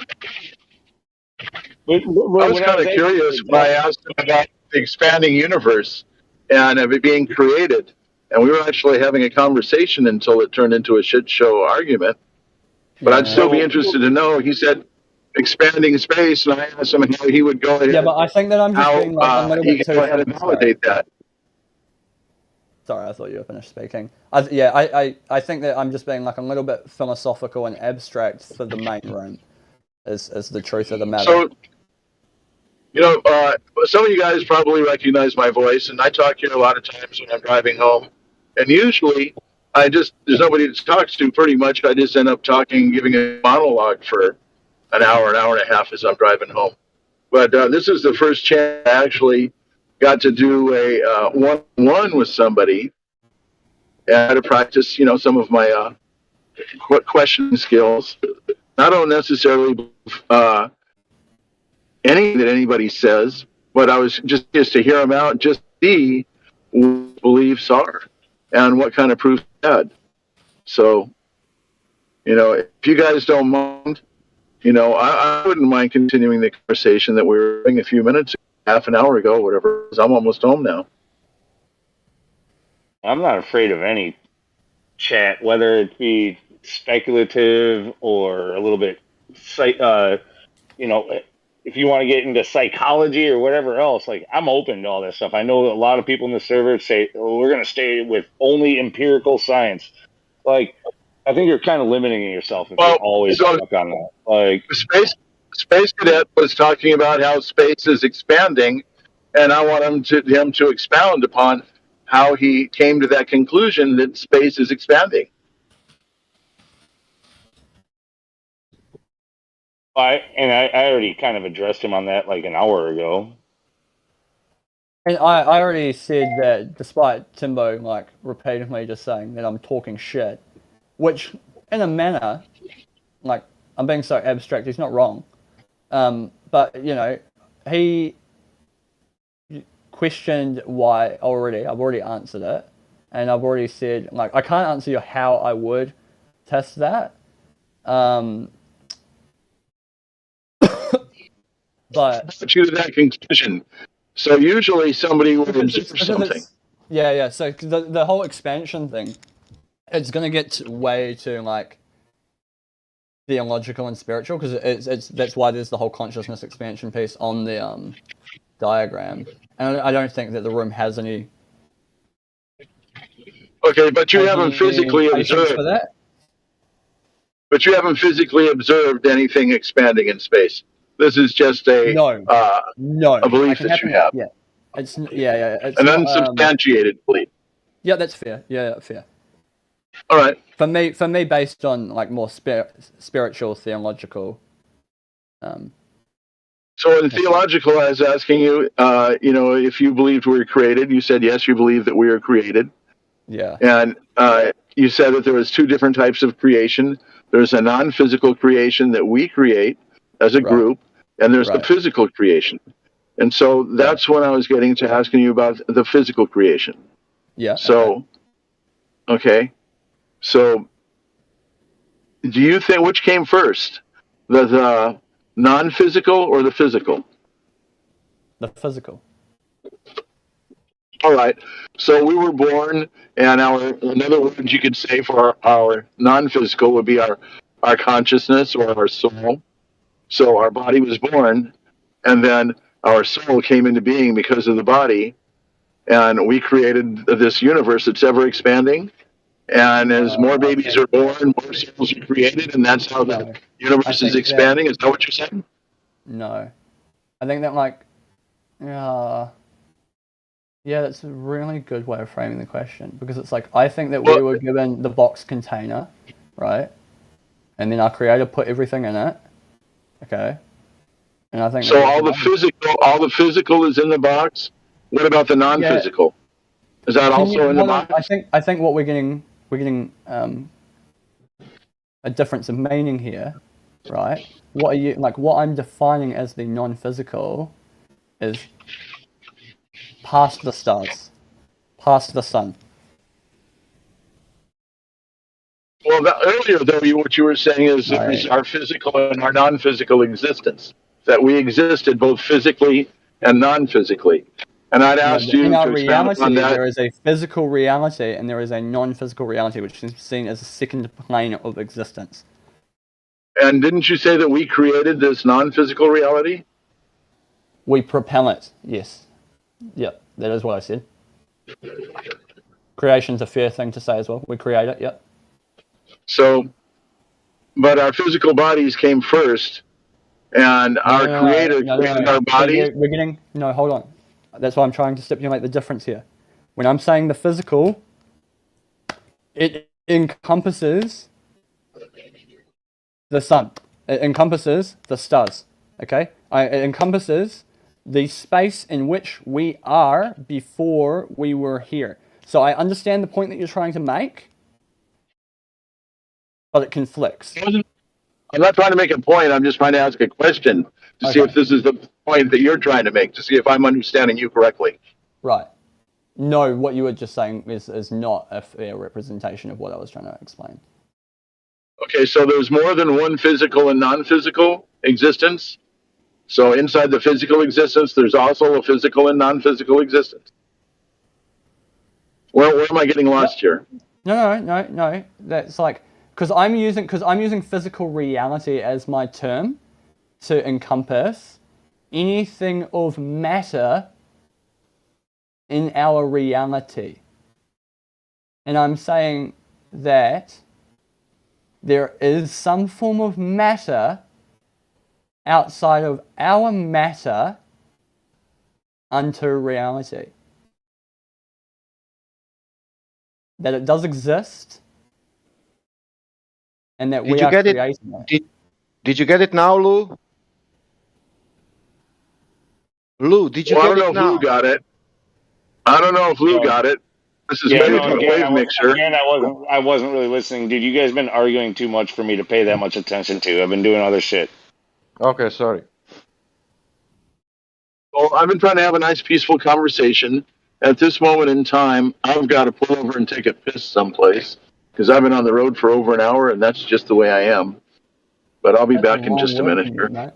I was kind of curious when I asked him about the expanding universe and of it being created. And we were actually having a conversation until it turned into a shit show argument. But I'd still be interested to know. He said expanding space, and I asked him how he would go ahead. Yeah, but I think that I'm just being like a little he bit could too. go ahead and validate that. Sorry, I thought you were finished speaking. I think that I'm just being like a little bit philosophical and abstract for the main room. Is the truth of the matter. So, some of you guys probably recognize my voice, and I talk here a lot of times when I'm driving home. And usually, there's nobody to talk to pretty much. I just end up talking, giving a monologue for an hour and a half as I'm driving home. But this is the first chance I actually got to do a one-on-one with somebody and to practice, some of my question skills. I don't necessarily anything that anybody says, but I was just to hear them out, just see what beliefs are and what kind of proof they had. So, if you guys don't mind, I wouldn't mind continuing the conversation that we were having a few minutes ago, half an hour ago, whatever. I'm almost home now. I'm not afraid of any chat, whether it be speculative or a little bit, if you want to get into psychology or whatever else. Like, I'm open to all that stuff. I know a lot of people in the server say, "Oh, we're going to stay with only empirical science." Like, I think you're kind of limiting yourself if you're always stuck on that. Like, Space Cadet was talking about how space is expanding, and I want him to expound upon how he came to that conclusion that space is expanding. I already kind of addressed him on that like an hour ago. And I already said that despite Timbo like repeatedly just saying that I'm talking shit, which in a manner, like I'm being so abstract, he's not wrong. But you know, he questioned why already. I've already answered it, and I've already said like I can't answer you how I would test that. But You to that conclusion. So usually somebody will observe something. Yeah. So the whole expansion thing, it's gonna get way too like theological and spiritual because it's that's why there's the whole consciousness expansion piece on the diagram, and I don't think that the room has any. Okay, but you haven't physically observed. For that? But you haven't physically observed anything expanding in space. This is just a belief that you have. Yeah, it's it's an not, unsubstantiated belief. Yeah, that's fair. Yeah, fair. All right. For me, based on like more spiritual, theological. So in theological, I was asking you, if you believed we were created. You said yes, you believe that we are created. Yeah. And you said that there was two different types of creation. There's a non-physical creation that we create as a group, and there's the physical creation. And so that's when I was getting to asking you about the physical creation. Yeah. So, okay. So, do you think which came first, the non-physical or the physical? The physical. All right. So we were born, and another word you could say for our non-physical would be our consciousness or our soul. So our body was born, and then our soul came into being because of the body, and we created this universe that's ever expanding. And as more babies are born, more souls are created, and that's how the universe is expanding. Is that what you're saying? No, I think that like, yeah, that's a really good way of framing the question because it's like I think that we were given the box container, right, and then our creator put everything in it. Okay, and I think so. All the physical is in the box. What about the non-physical? Yeah. Is that also in the box? I think what we're getting a difference of meaning here, right? What are you like? What I'm defining as the non-physical is past the stars, past the sun. Well, earlier though, what you were saying is our physical and our non-physical existence. That we existed both physically and non-physically. And I'd asked you to expound on that. There is a physical reality and there is a non-physical reality, which is seen as a second plane of existence. And didn't you say that we created this non-physical reality? We propel it, yes. Yep, that is what I said. Creation's a fair thing to say as well. We create it, yep. So, but our physical bodies came first, and our creator created our bodies. Hold on. That's why I'm trying to stipulate the difference here. When I'm saying the physical, it encompasses the sun. It encompasses the stars. Okay? It encompasses the space in which we are before we were here. So I understand the point that you're trying to make, but it conflicts. I'm not trying to make a point. I'm just trying to ask a question to see if this is the point that you're trying to make, to see if I'm understanding you correctly. Right. No, what you were just saying is not a fair representation of what I was trying to explain. Okay, so there's more than one physical and non-physical existence. So inside the physical existence, there's also a physical and non-physical existence. Where am I getting lost here? No. That's like because I'm using physical reality as my term to encompass anything of matter in our reality. And I'm saying that there is some form of matter outside of our matter unto reality. That it does exist, and that Did we you are get it? creating it. Did you get it now, Lou? Lou, did you Well, I get don't know it if Lou now? got it. I don't know if Lou No. got it. This is Yeah, maybe no. a wave mixer. I wasn't really listening, dude. You guys been arguing too much for me to pay that much attention to. I've been doing other shit. Okay, sorry. Well, I've been trying to have a nice, peaceful conversation. At this moment in time, I've got to pull over and take a piss someplace because I've been on the road for over an hour, and that's just the way I am. But I'll be That's a back in long just a word minute from you, here. mate.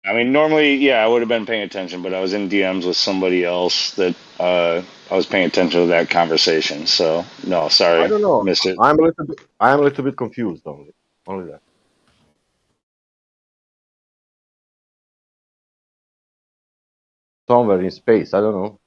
I mean, normally, yeah, I would have been paying attention, but I was in DMs with somebody else that I was paying attention to that conversation. So, no, I sorry, don't know. missed it. I'm a little bit confused only. Only that. Somewhere in space. I don't know.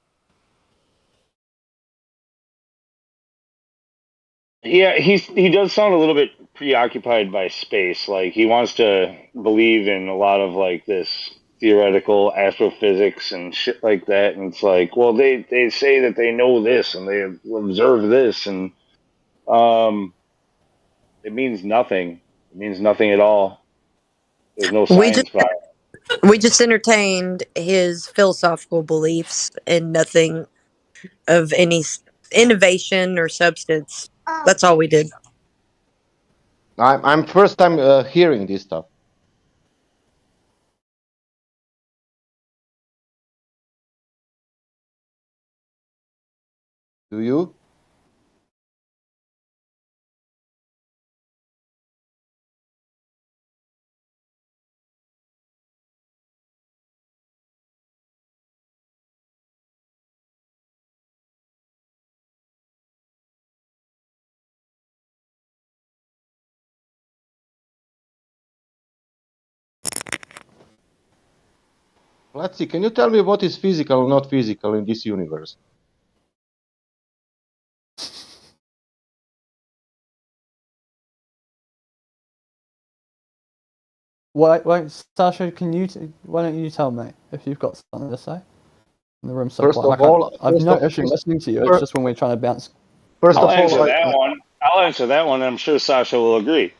Yeah, he does sound a little bit preoccupied by space. Like he wants to believe in a lot of like this theoretical astrophysics and shit like that. And it's like, well, they say that they know this and they observe this, and it means nothing. It means nothing at all. There's no We just science behind it. we just entertained his philosophical beliefs and nothing of any innovation or substance. That's all we did. I'm first time hearing this stuff. Do you? Let's see. Can you tell me what is physical or not physical in this universe? Wait, Sasha, why don't you tell me if you've got something to say? In the room's so First quiet. of all, I've no issue listening to you. It's just when we're trying to bounce. First I'll of all, answer that one. I'll answer that one. I'm sure Sasha will agree.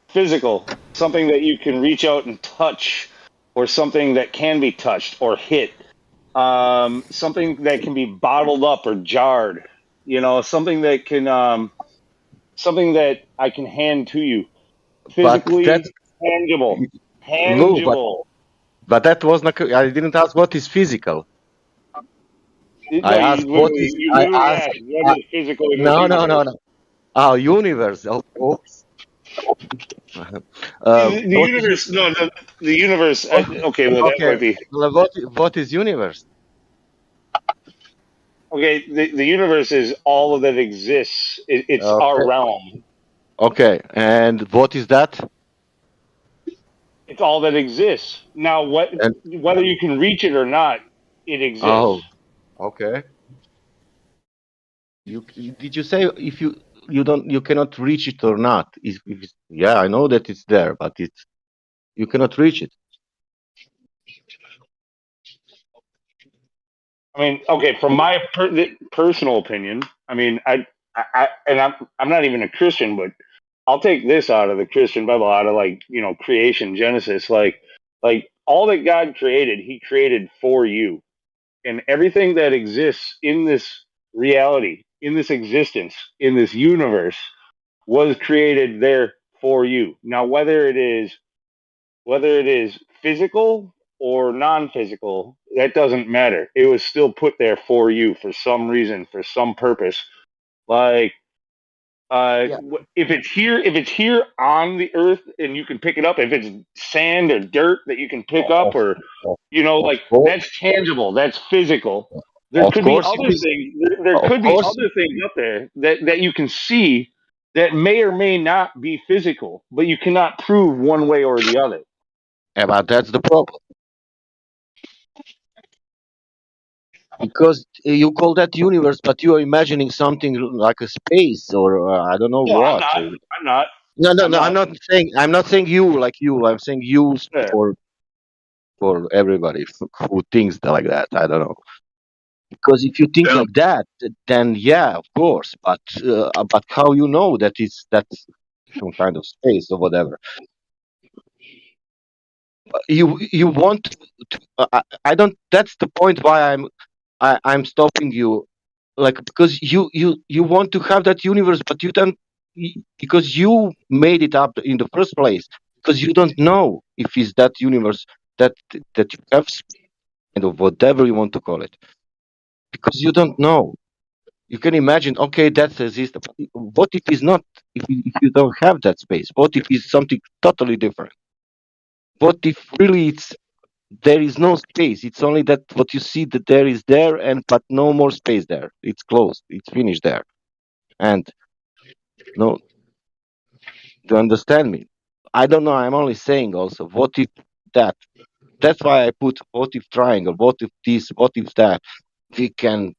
Physical, something that you can reach out and touch, or something that can be touched or hit. Something that can be bottled up or jarred. You know, something that can, something that I can hand to you. but that Physically tangible. Lou, Tangible. but that was not. I didn't ask what is physical. No, I asked what is. you I literally asked. asked what is physical in this No, no, no, universe. no. Oh, universe. Of course. The What is universe, no, the universe. Okay, well that okay? might be Well, what is universe? okay. The universe is all that exists. It's our Okay. realm. Okay. And what is that? It's all that exists. Now, And whether you can reach it or not, it exists. oh, okay. Did you say if you cannot reach it or not? If yeah, I know that it's there, but you cannot reach it. I mean, okay, from my personal opinion, I mean, and I'm not even a Christian, but I'll take this out of the Christian Bible, out of like creation, Genesis, like all that God created, He created for you, and everything that exists in this reality, in this existence, in this universe, was created there for you. Now, whether it is physical or non-physical, that doesn't matter. It was still put there for you for some reason, for some purpose. Like Yeah. if it's here on the earth and you can pick it up, if it's sand or dirt that you can pick up, Of, or of, of like course, that's tangible, that's physical. There of could be course it other is. things. There Of could be course, other things up there that you can see that may or may not be physical, but you cannot prove one way or the other. but that's the problem. Because you call that universe, but you are imagining something like a space or I don't know No, I'm what. not. I'm not. No, no, I'm no. not. I'm not saying you like you. I'm saying you Yeah. for everybody who thinks like that. I don't know. Because if you think Yeah. like that, then yeah, of course. But how you know that that's some kind of space or whatever? You want I don't. That's the point why I'm stopping you. Like because you want to have that universe, but you don't because you made it up in the first place. Because you don't know if it's that universe that that you have and of whatever you want to call it. Because you don't know. You can imagine, okay, that exists. But what if it's not? If you don't have that space, what if it's something totally different? What if really it's there is no space? It's only that what you see that there is there, and but no more space there. It's closed. It's finished there. And no, do you understand me? I don't know. I'm only saying also, what if that? That's why I put what if triangle. What if this? What if that? We can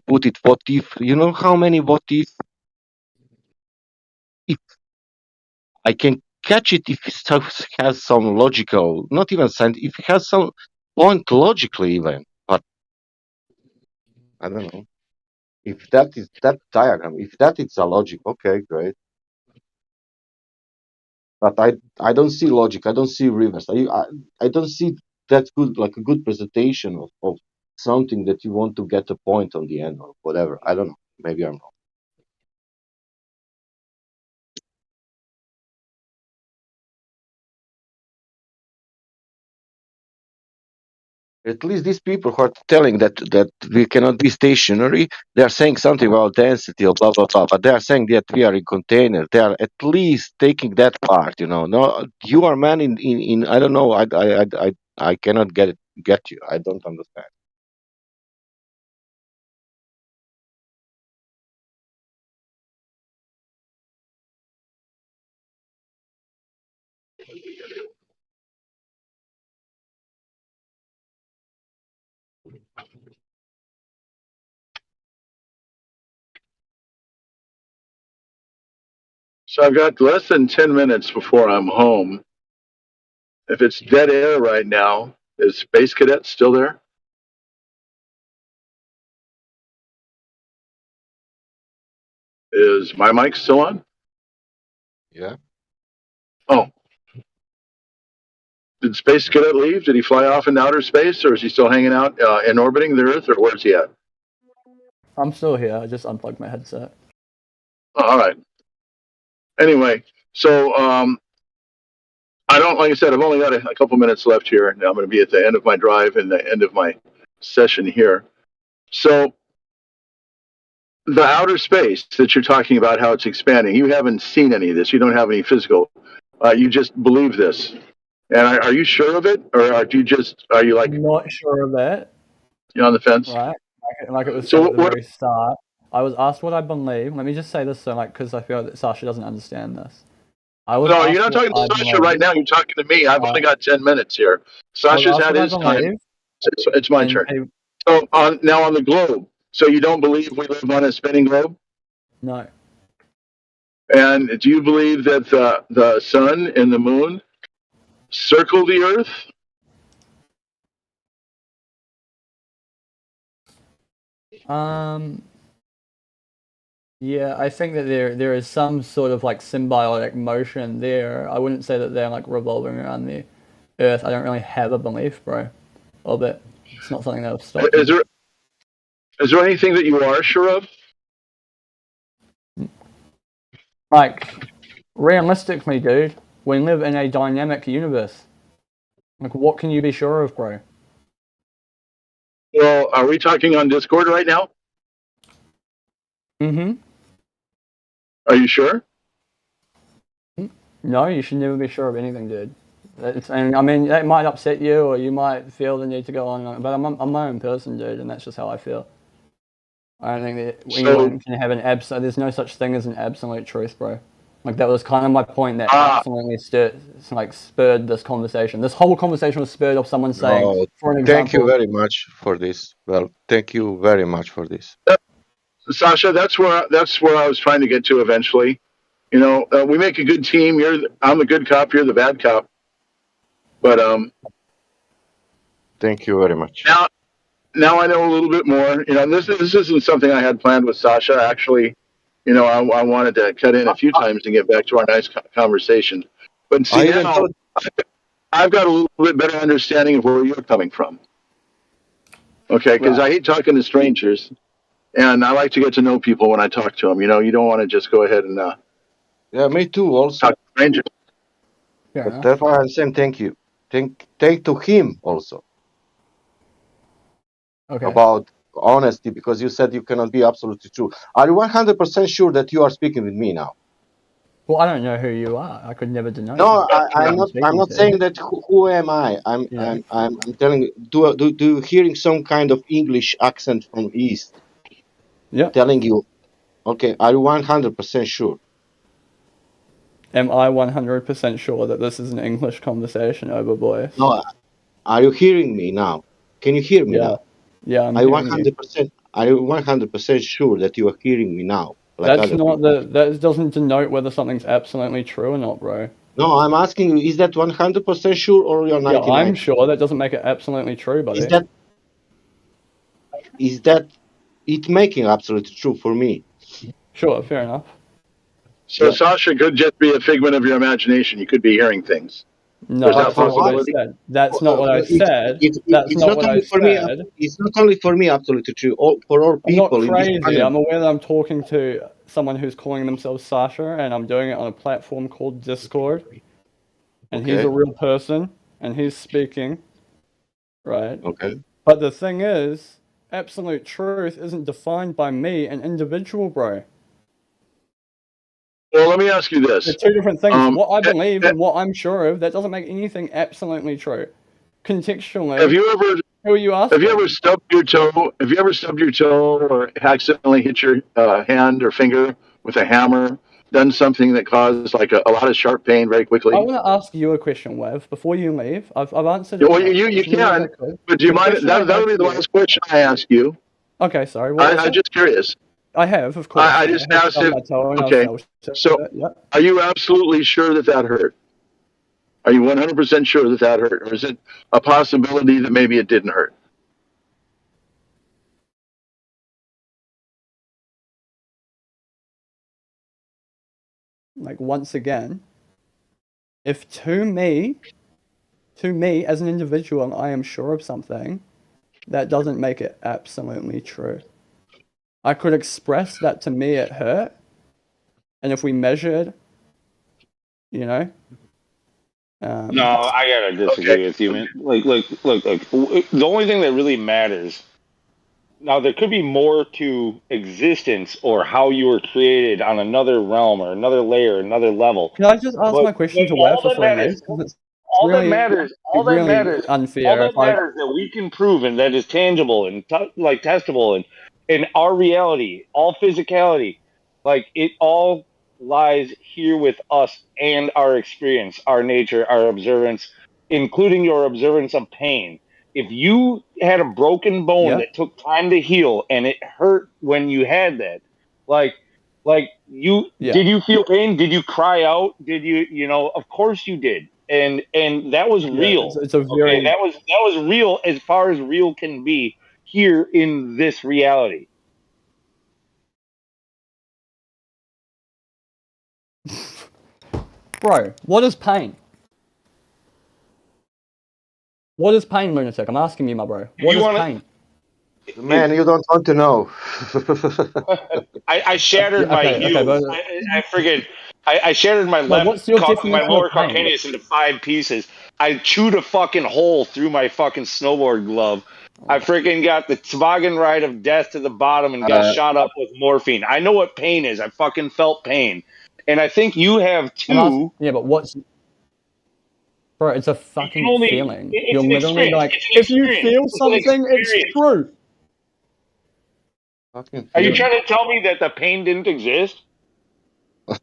put it. What if? You know how many what if I can catch it if has some logical, not even science, if it has some point logically even. But I don't know if that is that diagram. If that is a logic, okay, great. But I don't see logic. I don't see rivers. I don't see that good like a good presentation of something that you want to get a point on the end or whatever. I don't know. Maybe I'm wrong. At least these people who are telling that we cannot be stationary, they are saying something about density or blah blah blah. But they are saying that we are in containers. They are at least taking that part. You know, no, you are man in I don't know. I cannot get you. I don't understand. So I've got less than 10 minutes before I'm home. If it's dead air right now, is Space Cadet still there? Is my mic still on? Yeah. Oh, did Space Cadet leave? Did he fly off into outer space, or is he still hanging out and orbiting the Earth, or where's he at? I'm still here. I just unplugged my headset. Oh, all right. Anyway, so I don't, like I said, I've only got a couple minutes left here, and I'm going to be at the end of my drive and the end of my session here. So the outer space that you're talking about, how it's expanding, you haven't seen any of this. You don't have any physical. You just believe this. And are you sure of it, or are you like Not sure of that. you on the fence? Right. Like it was said So at the very start. I was asked what I believe. Let me just say this so because I feel that Sasha doesn't understand this. I was No, you're asked not what talking I to Sasha right believe. now. You're talking to me. I've only got 10 minutes here. I was Sasha's asked had what I his time. believe. It's my And turn. So now on the globe. So you don't believe we live on a spinning globe? no. And do you believe that the sun and the moon circle the Earth? Yeah, I think that there is some sort of like symbiotic motion there. I wouldn't say that they're like revolving around the Earth. I don't really have a belief, bro. Of it. It's not something that'll stop Is me. there anything that you are sure of? Like, realistically, dude, we live in a dynamic universe. Like, what can you be sure of, bro? Well, are we talking on Discord right now? Mm-hmm. Are you sure? No, you should never be sure of anything, dude. And I mean, that might upset you, or you might feel the need to go on, but I'm my own person, dude, and that's just how I feel. I don't think that So anyone can have an absolute. There's no such thing as an absolute truth, bro. Like that was kind of my point that absolutely spurred this conversation. This whole conversation was spurred off someone saying, Oh, for an thank you example. very much for this. Well, thank you very much for this. Sasha, that's where I was trying to get to eventually. You know, we make a good team. I'm the good cop. You're the bad cop. But thank you very much. Now I know a little bit more. You know, this isn't something I had planned with Sasha. Actually, you know, I wanted to cut in a few times to get back to our nice conversation. But see, now I've got a little bit better understanding of where you're coming from. Okay, because I hate talking to strangers, and I like to get to know people when I talk to them. You know, you don't want to just go ahead and yeah, me too. Also, talk to strangers. But that's why I'm saying thank you. Thank to him also. Okay. About honesty, because you said you cannot be absolutely true. Are you 100% sure that you are speaking with me now? Well, I don't know who you are. I could never deny. No, I'm not. I'm not saying that. Who am I? I'm telling you. Do you hearing some kind of English accent from East? Yeah. Telling you. Okay. Are you 100% sure? Am I 100% sure that this is an English conversation over voice? No. Are you hearing me now? Can you hear me now? Yeah, I'm Are you hearing 100%? Are you 100% sure that you are hearing me now? Like That's not that doesn't denote whether something's absolutely true or not, bro. No, I'm asking you, is that 100% sure or you're 99%? Yeah, I'm sure. That doesn't make it absolutely true, buddy. Is that it making absolutely true for me? Sure, fair enough. So Sasha could just be a figment of your imagination. You could be hearing things. No, that's not what I said. That's not what I said. That's not what I said. It's not only for me absolutely true. For all people. I'm not crazy. I'm aware that I'm talking to someone who's calling themselves Sasha, and I'm doing it on a platform called Discord. And he's a real person, and he's speaking, right? Okay. But the thing is, absolute truth isn't defined by me, an individual, bro. Well, let me ask you this. They're two different things. What I believe and what I'm sure of, that doesn't make anything absolutely true. Contextually, who are you asking? Have you ever stubbed your toe? Have you ever stubbed your toe or accidentally hit your hand or finger with a hammer? Done something that caused like a lot of sharp pain very quickly? I want to ask you a question, Wev, before you leave. I've answered it. Well, you can, but do you mind? That'll be the last question I ask you. Okay, sorry. I'm just curious. I have, of course. I just asked it. Okay. So, are you absolutely sure that hurt? Are you 100% sure that hurt? Or is it a possibility that maybe it didn't hurt? Like, once again, if to me as an individual, I am sure of something, that doesn't make it absolutely true. I could express that to me it hurt, and if we measured, you know. No, I gotta disagree with you, man. Look. The only thing that really matters. Now, there could be more to existence or how you were created on another realm or another layer, another level. Can I just ask my question to Wev before I leave? All that matters unfair. That we can prove and that is tangible and testable and in our reality, all physicality, like it all lies here with us and our experience, our nature, our observance, including your observance of pain. If you had a broken bone that took time to heal and it hurt when you had that, did you feel pain? Did you cry out? Did you of course you did. And that was real. It's a very that was real as far as real can be here in this reality. Bro, what is pain? What is pain, lunatic? I'm asking you, my bro. What is pain? Man, you don't want to know. I shattered my heels. I shattered my my lower calcaneus into 5 pieces. I chewed a fucking hole through my fucking snowboard glove. I freaking got the toboggan ride of death to the bottom and got shot up with morphine. I know what pain is. I fucking felt pain. And I think you have too. Yeah, but what's... Bro, it's a fucking feeling. You're literally like, if you feel something, it's true. Are you trying to tell me that the pain didn't exist?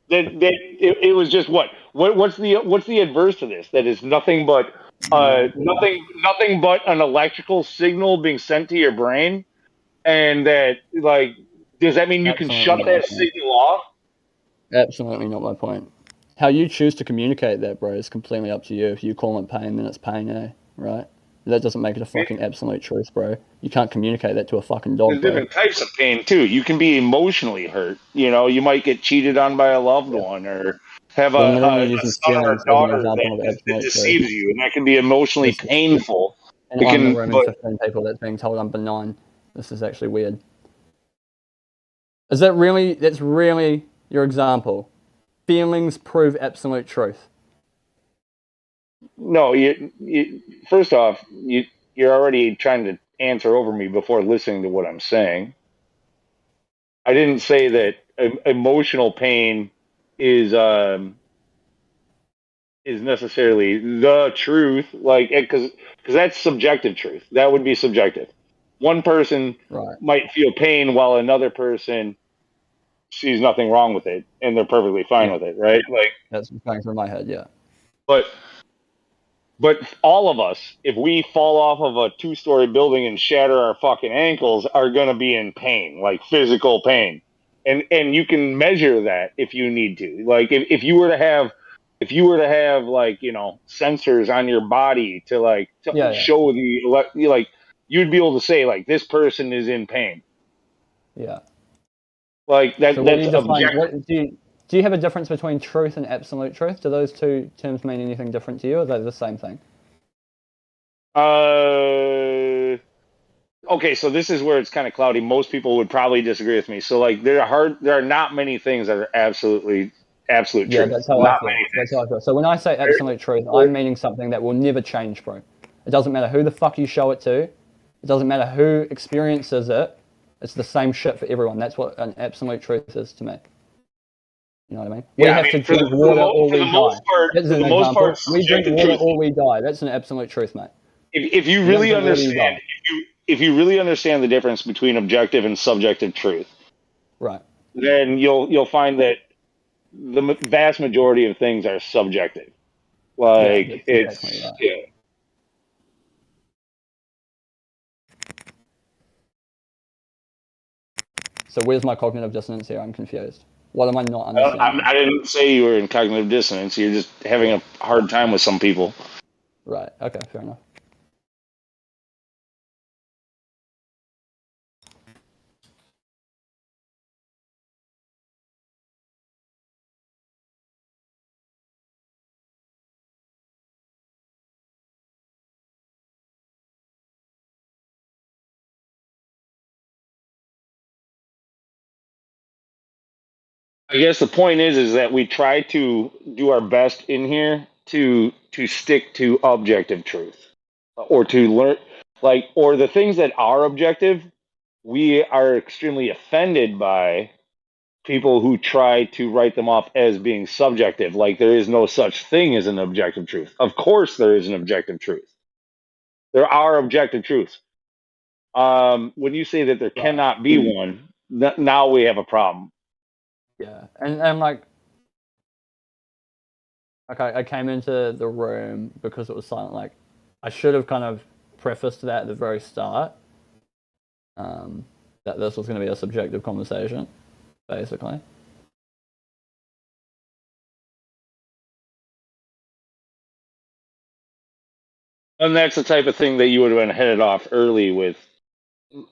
It was just what's the adverse to this? That is nothing but nothing but an electrical signal being sent to your brain, and that like does that mean you can Absolutely shut not my that point. signal off? Absolutely not my point. How you choose to communicate that, bro, is completely up to you. If you call it pain, then it's pain, right? That doesn't make it a fucking absolute truth, bro. You can't communicate that to a fucking dog, There's bro. different types of pain too. You can be emotionally hurt. You know, you might get cheated on by a loved one, or have We're a literally using son or feelings a as an daughter example of that absolute truth. deceives you, and that can be emotionally This, painful. and It I'm the can, room and but 15 people that's being told I'm benign. This is actually weird. Is that really, that's really your example? Feelings prove absolute truth. no. First off, you're already trying to answer over me before listening to what I'm saying. I didn't say that emotional pain is necessarily the truth, like because that's subjective truth. That would be subjective. One person Right. might feel pain while another person sees nothing wrong with it and they're perfectly fine with it, right? Like, that's what's going through my head, yeah. but all of us, if we fall off of a 2-story building and shatter our fucking ankles, are gonna be in pain, like physical pain. And you can measure that if you need to. Like if you were to have like, you know, sensors on your body to like to show like you'd be able to say like this person is in pain. Yeah. Like So what do that's you define? objective. Do you have a difference between truth and absolute truth? Do those two terms mean anything different to you, or are they the same thing? Okay, so this is where it's kind of cloudy. Most people would probably disagree with me. So like there are not many things that are absolute Yeah, truth. that's how I Not feel. many That's how I feel. So when I say absolute truth, I'm meaning something that will never change, bro. It doesn't matter who the fuck you show it to. It doesn't matter who experiences it. It's the same shit for everyone. That's what an absolute truth is to me. You know what I mean? We Yeah, I have mean, to drink water or for we die. That's the an most part, example. We drink subjective water truth. or we die. That's an absolute truth, mate. If you You don't really drink water, you understand, die. if you really understand the difference between objective and subjective truth, Right. then you'll find that the vast majority of things are subjective. Yeah, Like that's exactly it's right. yeah. So where's my cognitive dissonance here? I'm confused. What am I not understanding? I didn't say you were in cognitive dissonance. You're just having a hard time with some people. Right. Okay. Fair enough. I guess the point is that we try to do our best in here to stick to objective truth, or to learn like or the things that are objective. We are extremely offended by people who try to write them off as being subjective. Like there is no such thing as an objective truth. Of course, there is an objective truth. There are objective truths. When you say that there cannot be one, now we have a problem. Yeah, and like, okay, I came into the room because it was silent. Like, I should have kind of prefaced that at the very start. That this was going to be a subjective conversation, basically. And that's the type of thing that you would have been headed off early with.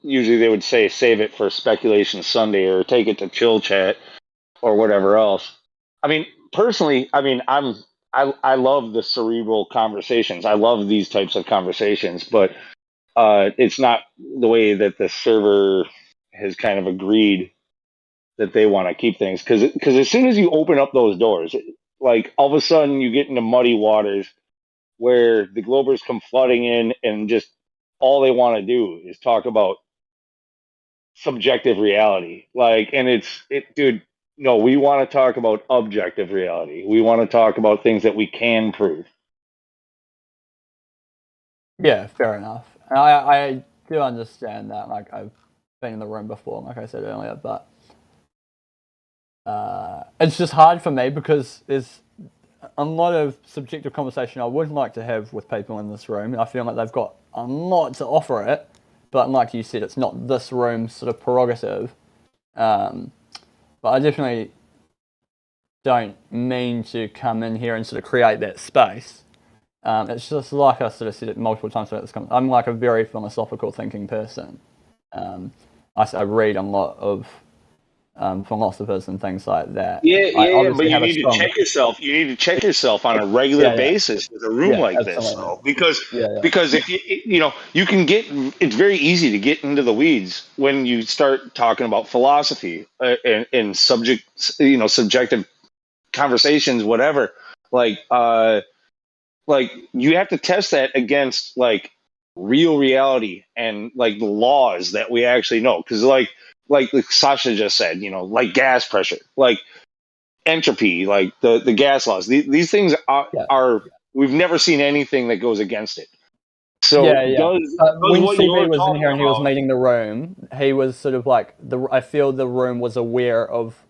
Usually they would say save it for speculation Sunday or take it to chill chat or whatever else. I mean, personally, I mean, I love the cerebral conversations. I love these types of conversations, but it's not the way that the server has kind of agreed that they want to keep things. Because as soon as you open up those doors, like all of a sudden you get into muddy waters where the Globers come flooding in and just all they want to do is talk about subjective reality. Like, and dude, no, we want to talk about objective reality. We want to talk about things that we can prove. Yeah, fair enough. And I do understand that. Like, I've been in the room before, like I said earlier, but it's just hard for me because there's a lot of subjective conversation I would like to have with people in this room. I feel like they've got a lot to offer it, but like you said, it's not this room's sort of prerogative. But I definitely don't mean to come in here and sort of create that space. It's just like I sort of said it multiple times throughout this conversation. I'm like a very philosophical thinking person. I read a lot of philosophers and things like that. Yeah, but Obviously you have a need to strong check yourself. You need to check yourself on a regular basis with a room like this, absolutely. though, because Yeah. if you can get. It's very easy to get into the weeds when you start talking about philosophy and subjective conversations, whatever. Like like you have to test that against like real reality and like the laws that we actually know, because like Sasha just said, like gas pressure, like entropy, like the gas laws. These things are we've never seen anything that goes against it. So Yeah. does When what CB you're was in here talking and he was about? leading the room, he was sort of like I feel the room was aware of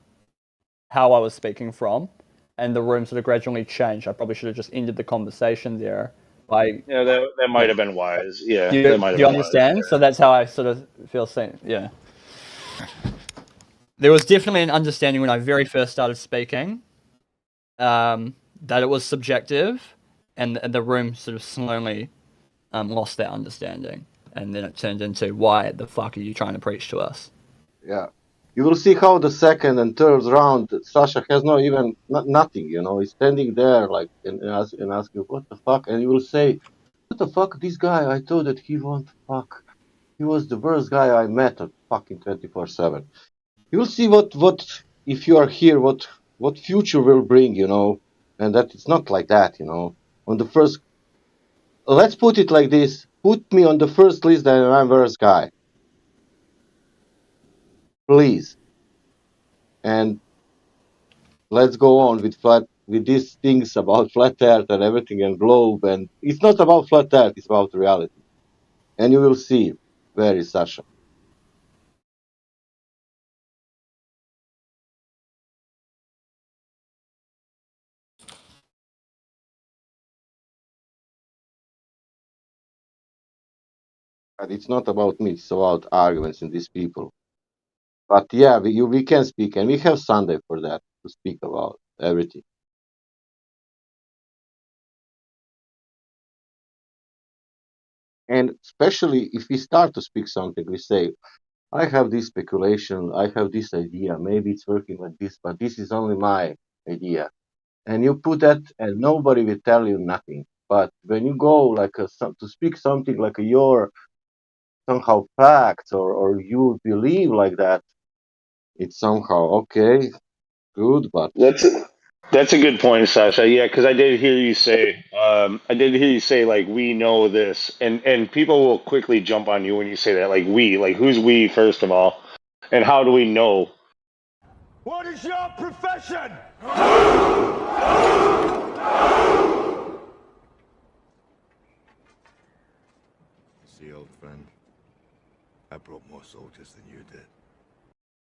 how I was speaking from, and the room sort of gradually changed. I probably should have just ended the conversation there. Yeah, that might have been wise. Yeah, Do that might have you been wise. understand? So that's how I sort of feel seen. Yeah. There was definitely an understanding when I very first started speaking that it was subjective, and the room sort of slowly lost that understanding, and then it turned into, why the fuck are you trying to preach to us? Yeah. You will see how the second and third round, Sasha has no even nothing, he's standing there like and ask you what the fuck, and you will say, what the fuck, this guy, I thought that he won't fuck. He was the worst guy I met at fucking 24/7. You will see what if you are here, what future will bring, and that it's not like that, On the first, let's put it like this: put me on the first list that I'm worst guy, please, and let's go on with these things about flat Earth and everything and globe, and it's not about flat Earth; it's about reality, and you will see where is Sasha. But it's not about me; it's about arguments in these people. But yeah, we can speak, and we have Sunday for that to speak about everything. And especially if we start to speak something, we say, I have this speculation, I have this idea, maybe it's working like this, but this is only my idea. And you put that, and nobody will tell you nothing. But when you go like to speak something like your somehow facts, or you believe like that, it's somehow okay, good, but That's a good point, Sasha. Yeah, because I did hear you say like we know this, and people will quickly jump on you when you say that. Like we, like who's we first of all, and how do we know? What is your profession? See, old friend, I brought more soldiers than you did.